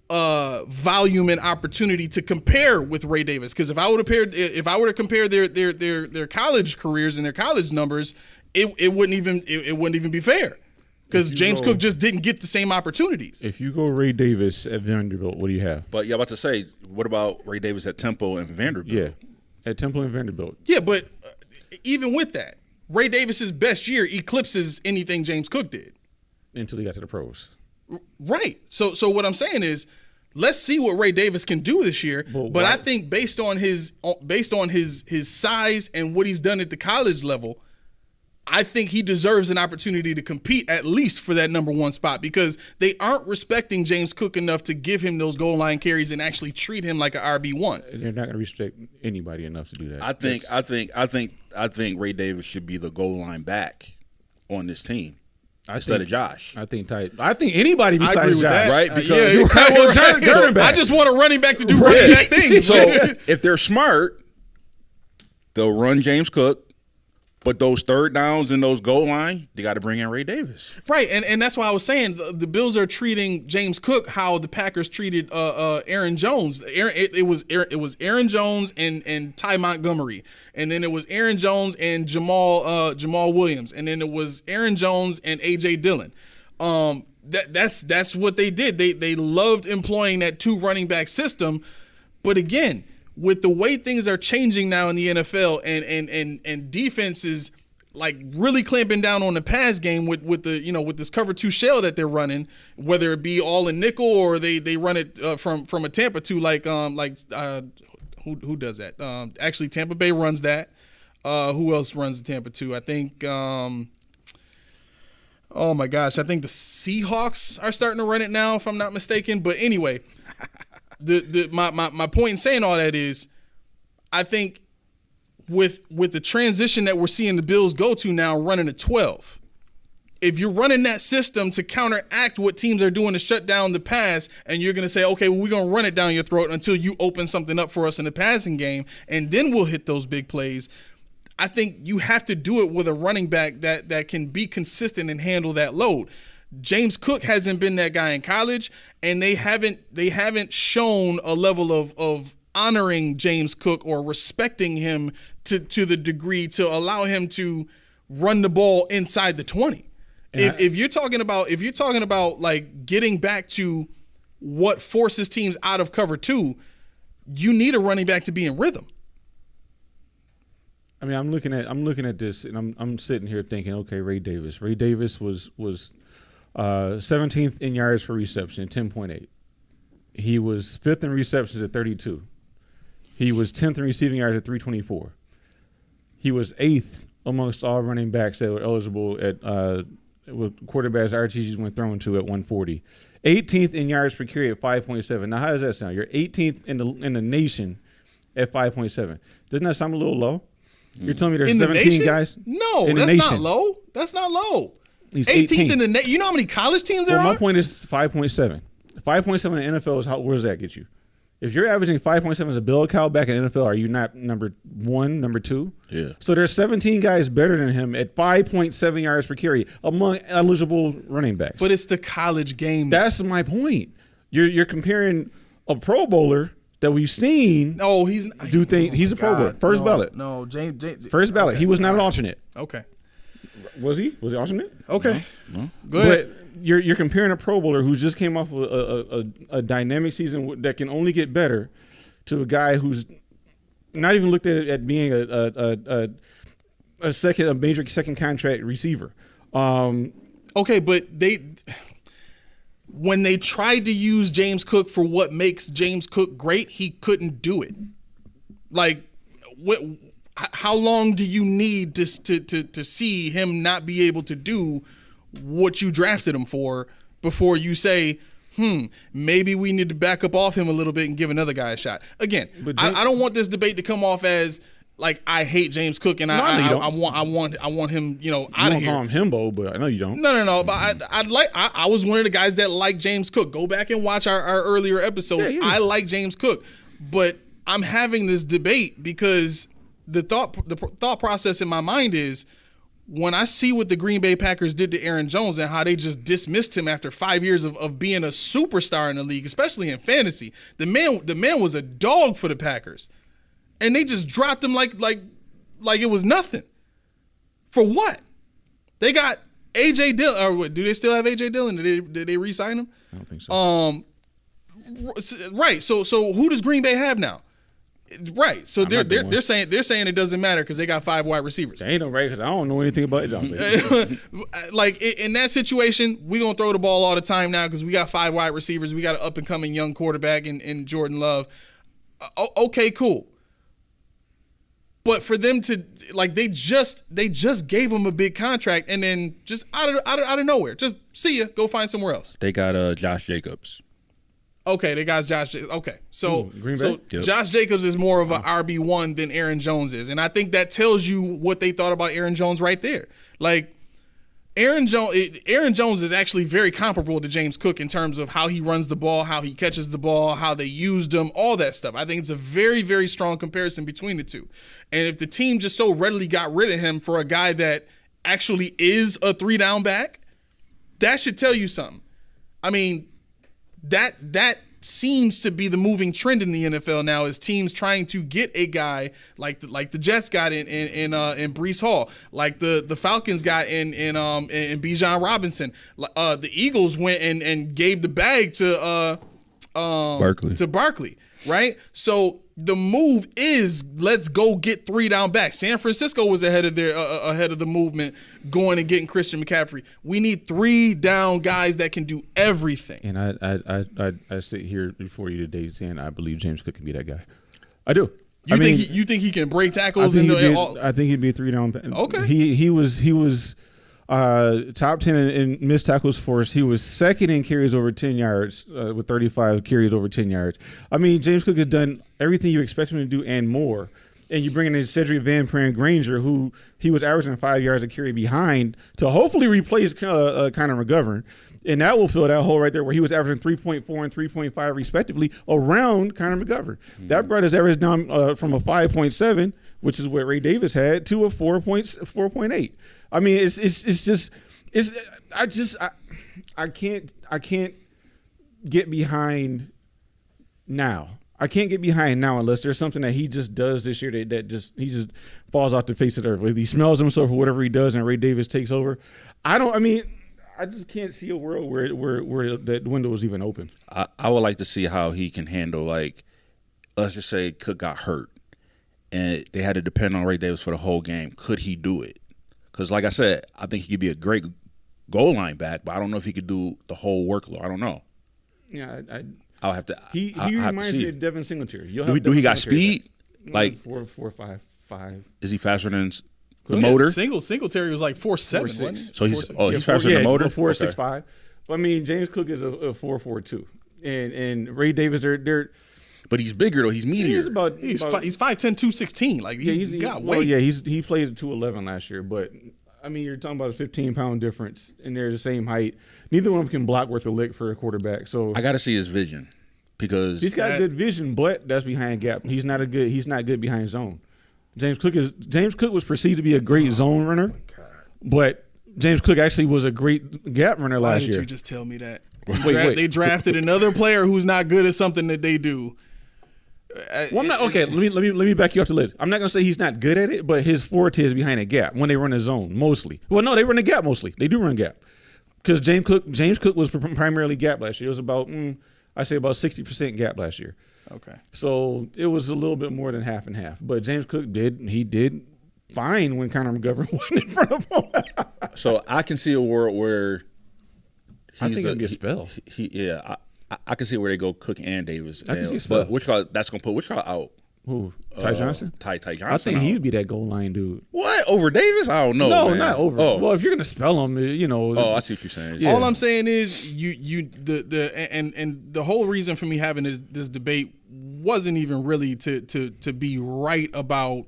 volume and opportunity to compare with Ray Davis. Because if I were to compare their college careers and their college numbers, it wouldn't even be fair. Because James Cook just didn't get the same opportunities. If you go Ray Davis at Vanderbilt, what do you have? But yeah, about to say, what about Ray Davis at Temple and Vanderbilt? Yeah, at Temple and Vanderbilt. Yeah, but even with that, Ray Davis's best year eclipses anything James Cook did until he got to the pros. Right. So what I'm saying is, let's see what Ray Davis can do this year. But I think based on his size and what he's done at the college level, I think he deserves an opportunity to compete at least for that number 1 spot because they aren't respecting James Cook enough to give him those goal line carries and actually treat him like an RB1. They're not going to respect anybody enough to do that. I think Ray Davis should be the goal line back on this team instead of Josh. I think anybody besides I agree with Josh, that. Right? Because I just want a running back to do running back things. So if they're smart, they'll run James Cook. But those third downs and those goal line, they got to bring in Ray Davis. Right, and that's why I was saying the Bills are treating James Cook how the Packers treated Aaron Jones. It was Aaron Jones and Ty Montgomery, and then it was Aaron Jones and Jamal Williams, and then it was Aaron Jones and A.J. Dillon. That's what they did. They loved employing that 2 running back system, but again, with the way things are changing now in the NFL and defenses like really clamping down on the pass game with this cover 2 shell that they're running, whether it be all in nickel or they run it from a Tampa 2 who does that? Actually Tampa Bay runs that. Who else runs the Tampa 2? I think oh my gosh, I think the Seahawks are starting to run it now if I'm not mistaken. But anyway, my point in saying all that is, I think with the transition that we're seeing the Bills go to now, running a 12, if you're running that system to counteract what teams are doing to shut down the pass, and you're going to say, okay, well, we're going to run it down your throat until you open something up for us in the passing game, and then we'll hit those big plays. I think you have to do it with a running back that can be consistent and handle that load. James Cook hasn't been that guy in college, and they haven't shown a level of honoring James Cook or respecting him to the degree to allow him to run the ball inside the 20. If you're talking about like getting back to what forces teams out of cover 2, you need a running back to be in rhythm. I mean, I'm looking at this, and I'm sitting here thinking, okay, Ray Davis. Ray Davis was 17th in yards per reception, 10.8. He was 5th in receptions at 32. He was 10th in receiving yards at 324. He was 8th amongst all running backs that were eligible at with quarterbacks RTGs when thrown to at 140. 18th in yards per carry at 5.7. Now, how does that sound? You're 18th in the nation at 5.7. Doesn't that sound a little low? You're telling me there's in 17 guys? No, that's not low. That's not low. He's 18th in the nation. You know how many college teams there are? My point is 5.7. 5.7 in the NFL is where does that get you? If you're averaging 5.7 as a bill cow back in the NFL, are you not number 1, number 2? Yeah. So there's 17 guys better than him at 5.7 yards per carry among eligible running backs. But it's the college game. That's my point. You're comparing a Pro Bowler that we've seen. No, he's he's a Pro Bowler. First ballot. No, James first ballot. Okay, he was not an alternate. Okay. Was he? Was he alternate? Okay. No. Good. But you're comparing a Pro Bowler who just came off a dynamic season that can only get better to a guy who's not even looked at being a major second contract receiver. Okay, but when they tried to use James Cook for what makes James Cook great, he couldn't do it. Like, how long do you need to see him not be able to do what you drafted him for before you say, maybe we need to back up off him a little bit and give another guy a shot? Again, I don't want this debate to come off as like I hate James Cook and I want him, out of here. Call him himbo, but I know you don't. No. But I was one of the guys that liked James Cook. Go back and watch our earlier episodes. Yeah. I like James Cook, but I'm having this debate because the thought process in my mind is, when I see what the Green Bay Packers did to Aaron Jones and how they just dismissed him after 5 years of being a superstar in the league, especially in fantasy, the man was a dog for the Packers, and they just dropped him like it was nothing. For what? They got A.J. Dillon. Or do they still have A.J. Dillon? Did they re-sign him? I don't think so. Right. So who does Green Bay have now? Right, so they're saying it doesn't matter because they got 5 wide receivers. They ain't no right because I don't know anything about it. Like in that situation, we gonna throw the ball all the time now because we got 5 wide receivers. We got an up and coming young quarterback in Jordan Love. Okay, cool. But for them to they just gave him a big contract, and then just out of nowhere, just see ya, go find somewhere else. They got Josh Jacobs. Okay, they got Josh. Okay, so Green Bay? Yep. Josh Jacobs is more of an RB1 than Aaron Jones is, and I think that tells you what they thought about Aaron Jones right there. Like Aaron Jones is actually very comparable to James Cook in terms of how he runs the ball, how he catches the ball, how they used him, all that stuff. I think it's a very, very strong comparison between the two. And if the team just so readily got rid of him for a guy that actually is a 3-down back, that should tell you something. I mean, that seems to be the moving trend in the NFL now, is teams trying to get a guy like the Jets got in Breece Hall, like the Falcons got in Bijan Robinson. The Eagles went and gave the bag to Barkley, right? So the move is, let's go get 3-down backs. San Francisco was ahead of the movement, going and getting Christian McCaffrey. We need 3-down guys that can do everything. And I sit here before you today saying I believe James Cook can be that guy. I do. You think he can break tackles? I think he'd be a 3-down back. Okay. He was top 10 in missed tackles for us. He was second in carries over 10 yards with 35 carries over 10 yards. I mean, James Cook has done everything you expect him to do and more. And you bring in Cedric Van Pran-Granger, who he was averaging 5 yards a carry behind, to hopefully replace Conor McGovern. And that will fill that hole right there where he was averaging 3.4 and 3.5 respectively around Conor McGovern. Mm-hmm. That brought his average down from a 5.7, which is what Ray Davis had, to a 4.8. I mean, I can't get behind now. I can't get behind now unless there's something that he just does this year that he just falls off the face of the earth. If he smells himself or whatever he does and Ray Davis takes over, I just can't see a world where that window is even open. I would like to see how he can handle, like, let's just say Cook got hurt and they had to depend on Ray Davis for the whole game. Could he do it? Because, like I said, I think he could be a great goal line back, but I don't know if he could do the whole workload. I don't know. Yeah, I'll have to. He reminds me of Devin Singletary. Do he got speed? Like 4.5. Is he faster than the motor? Singletary was like 4.7, wasn't he? So he's faster than the motor. 4.65. I mean, James Cook is a 4.42, and Ray Davis they're. But he's bigger though. He's meatier. He's 5'10", 216. Like he's got weight. Yeah, he played at 211 last year, but. I mean, you're talking about a 15-pound difference, and they're the same height. Neither one of them can block worth a lick for a quarterback. So I got to see his vision, because he's got good vision, but that's behind gap. He's not good behind zone. James Cook was perceived to be a great zone runner, but James Cook actually was a great gap runner last year. Why didn't you just tell me that? They drafted another player who's not good at something that they do. Well, I'm not okay. Let me back you off the list. I'm not gonna say he's not good at it, but his forte is behind a gap when they run a zone mostly. Well, no, they run a gap mostly. They do run gap because James Cook was primarily gap last year. It was about 60% gap last year. Okay, so it was a little bit more than half and half. But James Cook did fine when Conor McGovern went in front of him. So I can see a world where I think it'd be a spell. I can see where they go Cook and Davis. I can see a spell. But that's going to put which guy out? Who? Ty Johnson? Ty Johnson. I think he'd be that goal line dude. What? Over Davis? I don't know. No, man. not over. Oh. Well, if you're going to spell him, Oh, I see what you're saying. Yeah. All I'm saying is the whole reason for me having this debate wasn't even really to be right about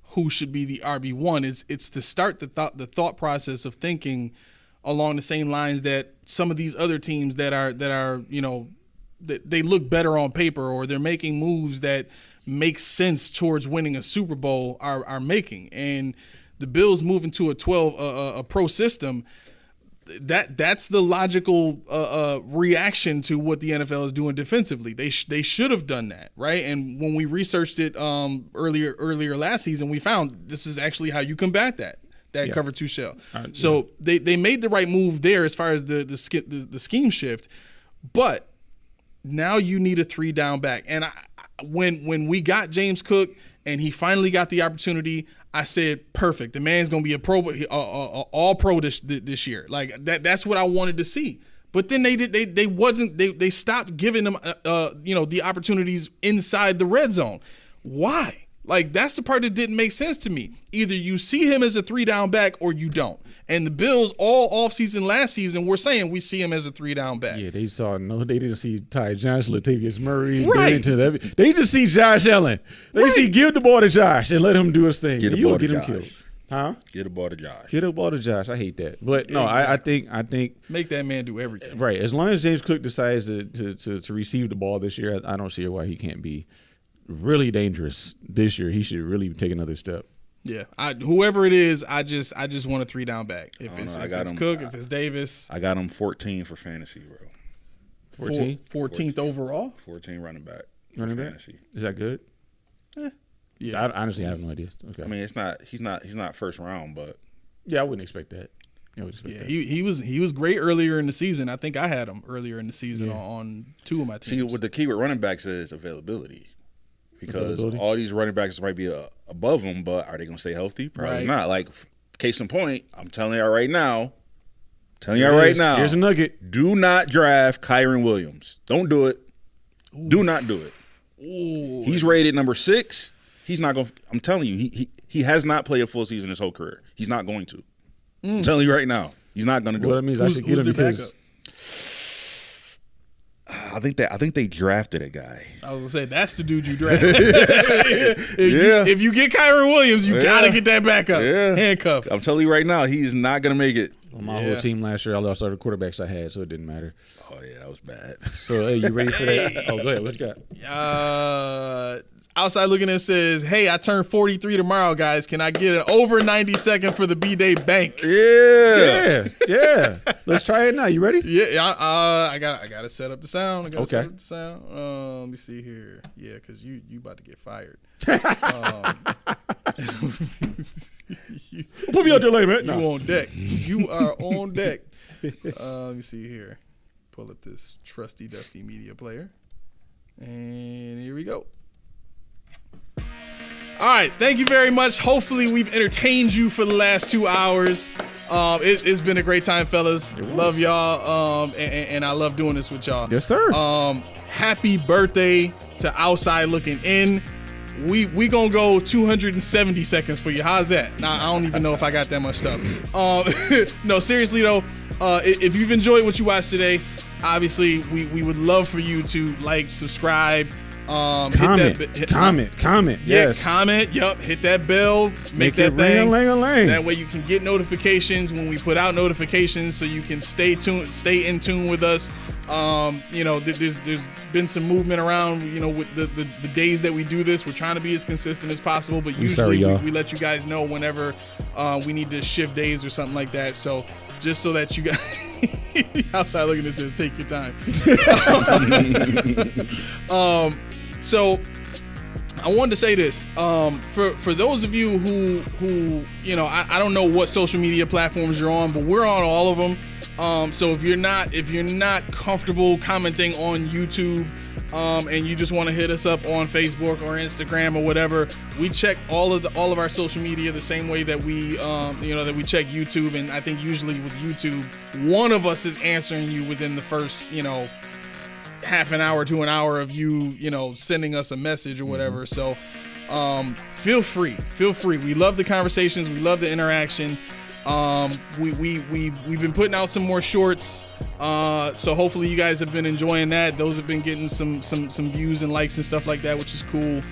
who should be the RB1. It's to start the thought process of thinking along the same lines that some of these other teams that are that they look better on paper, or they're making moves that make sense towards winning a Super Bowl are making. And the Bills moving to a pro system, that's the logical reaction to what the NFL is doing defensively. They should have done that, right? And when we researched it earlier last season, we found this is actually how you combat that cover two shell. So they made the right move there as far as the scheme shift, but now you need a 3-down back. And when we got James Cook and he finally got the opportunity, I said, perfect. The man's gonna be a pro, all pro this year. Like that's what I wanted to see. But then they stopped giving them the opportunities inside the red zone. Why? Like, that's the part that didn't make sense to me. Either you see him as a 3-down back or you don't. And the Bills all offseason last season were saying we see him as a 3-down back. Yeah, they didn't see Ty Johnson, Latavius Murray. Right. They just see Josh Allen. They see give the ball to Josh and let him do his thing. Get the ball to him Josh. killed. Huh? Get the ball to Josh. Get the ball to Josh. I hate that. But no, Exactly. I think Make that man do everything. right. As long as James Cook decides to receive the ball this year, I don't see why he can't be really dangerous this year. He should really take another step. Yeah, whoever it is, I just want a 3-down back. If it's him. Cook, if it's Davis, I got him 14 for fantasy, bro. 14? 14th overall. 14 running back. Running back? Fantasy. Is that good? Yeah, I honestly have no idea. Okay. I mean, he's not first round, but Yeah, I wouldn't expect that. he was great earlier in the season. I think I had him earlier in the season on 2 of my teams. see what the key with running backs is availability. Because Availability? all these running backs might be above them, but are they going to stay healthy? Probably Right. not. Like, case in point, I'm telling y'all right now. Here's a nugget. Do not draft Kyron Williams. Don't do it. Do not do it. Ooh. He's rated number 6. He's not going. I'm telling you, he has not played a full season his whole career. He's not going to. I'm telling you right now, he's not going to do Well, it. that means I should get who's him their because I think they drafted a guy. I was gonna say that's the dude you drafted. if you get Kyron Williams, you gotta get that back up. Yeah. Handcuff. I'm telling you right now, he's not going to make it. on my whole team last year, I lost all the quarterbacks I had, so it didn't matter. Oh yeah, that was bad. So, hey, you ready for that? Oh, go ahead. What you got? Outside looking in says, "Hey, I turn 43 tomorrow, guys. Can I get an over 90-second for the B-Day bank?" Yeah. Let's try it now. You ready? Yeah. I gotta set up the sound. Okay. Let me see here. Yeah, because you about to get fired. Put me out there later, man. You on deck. You are on deck. Let me see here. Pull up this trusty dusty media player. And here we go. All right. Thank you very much. Hopefully we've entertained you for the last 2 hours. It's been a great time, fellas. Love y'all. And I love doing this with y'all. Yes, sir. Happy birthday to Outside Looking In. We gonna go 270 seconds for you. How's that? Nah, I don't even know if I got that much stuff. No, seriously though, if you've enjoyed what you watched today, obviously we would love for you to like, subscribe, comment. Yes. Comment. Yup. Hit that bell. Make that it thing. ring-a-ling-a-ling. That way you can get notifications when we put out notifications, so you can stay in tune with us. There's been some movement around, with the days that we do this. We're trying to be as consistent as possible, but usually we let you guys know whenever we need to shift days or something like that. So just so that you guys outside looking at this, take your time. So I wanted to say this, for those of you who I don't know what social media platforms you're on, but we're on all of them. So if you're not comfortable commenting on YouTube, and you just want to hit us up on Facebook or Instagram or whatever, we check all of our social media the same way that we that we check YouTube. And I think usually with YouTube, one of us is answering you within the first half an hour to an hour of you sending us a message or whatever. So feel free. We love the conversations, we love the interaction. We've been putting out some more shorts, so hopefully you guys have been enjoying that. Those have been getting some views and likes and stuff like that, which is cool.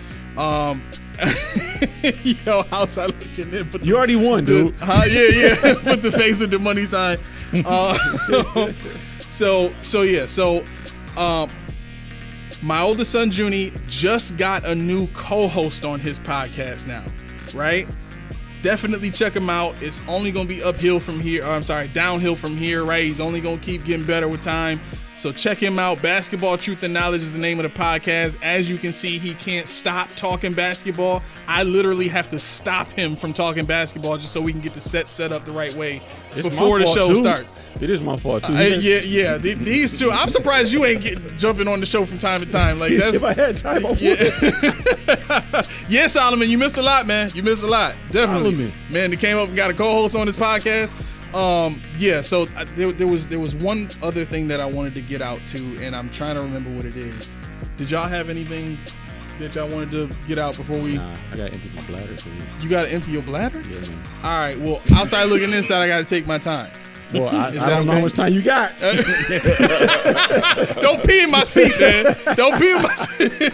Outside looking in. You already won, dude. Yeah. Put the face with the money sign. My oldest son Junie just got a new co-host on his podcast now, right? Definitely check him out. It's only going to be downhill from here, right? He's only going to keep getting better with time. So check him out. Basketball Truth and Knowledge is the name of the podcast. As you can see, he can't stop talking basketball. I literally have to stop him from talking basketball just so we can get the set up the right way before the show starts. It is my fault too. Yeah. These two. I'm surprised you ain't jumping on the show from time to time. Like that's. If I had time, I would. Yeah, Solomon, you missed a lot, man. You missed a lot. Definitely, Solomon. man. He came up and got a co-host on his podcast. So there was one other thing that I wanted to get out to, and I'm trying to remember what it is. Did y'all have anything that y'all wanted to get out before we? Nah, I got to empty my bladder. So You got to empty your bladder? yeah, man. All right. Well, outside looking inside, I got to take my time. Well, I Is don't that know okay? how much time you got. Don't pee in my seat, man. Don't pee in my seat.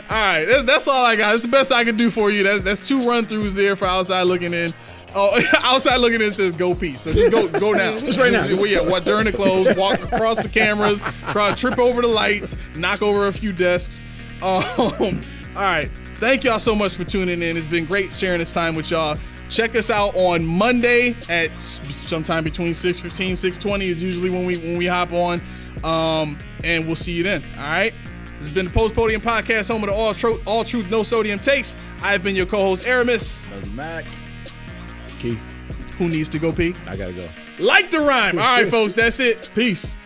All right, that's all I got. That's the best I can do for you. That's 2 run-throughs there for outside looking in. Oh, outside looking in says go pee. So just go now. Just right now. Well, yeah, what during the close, walk across the cameras, trip over the lights, knock over a few desks. All right. Thank y'all so much for tuning in. It's been great sharing this time with y'all. Check us out on Monday at sometime between 6:15, 6:20 is usually when we hop on. And we'll see you then. All right. This has been the Post Podium Podcast, home of the all truth, no sodium takes. I've been your co-host, Aramis. Mac. Key, Who needs to go pee? I got to go. Like the rhyme. All right, folks. That's it. Peace.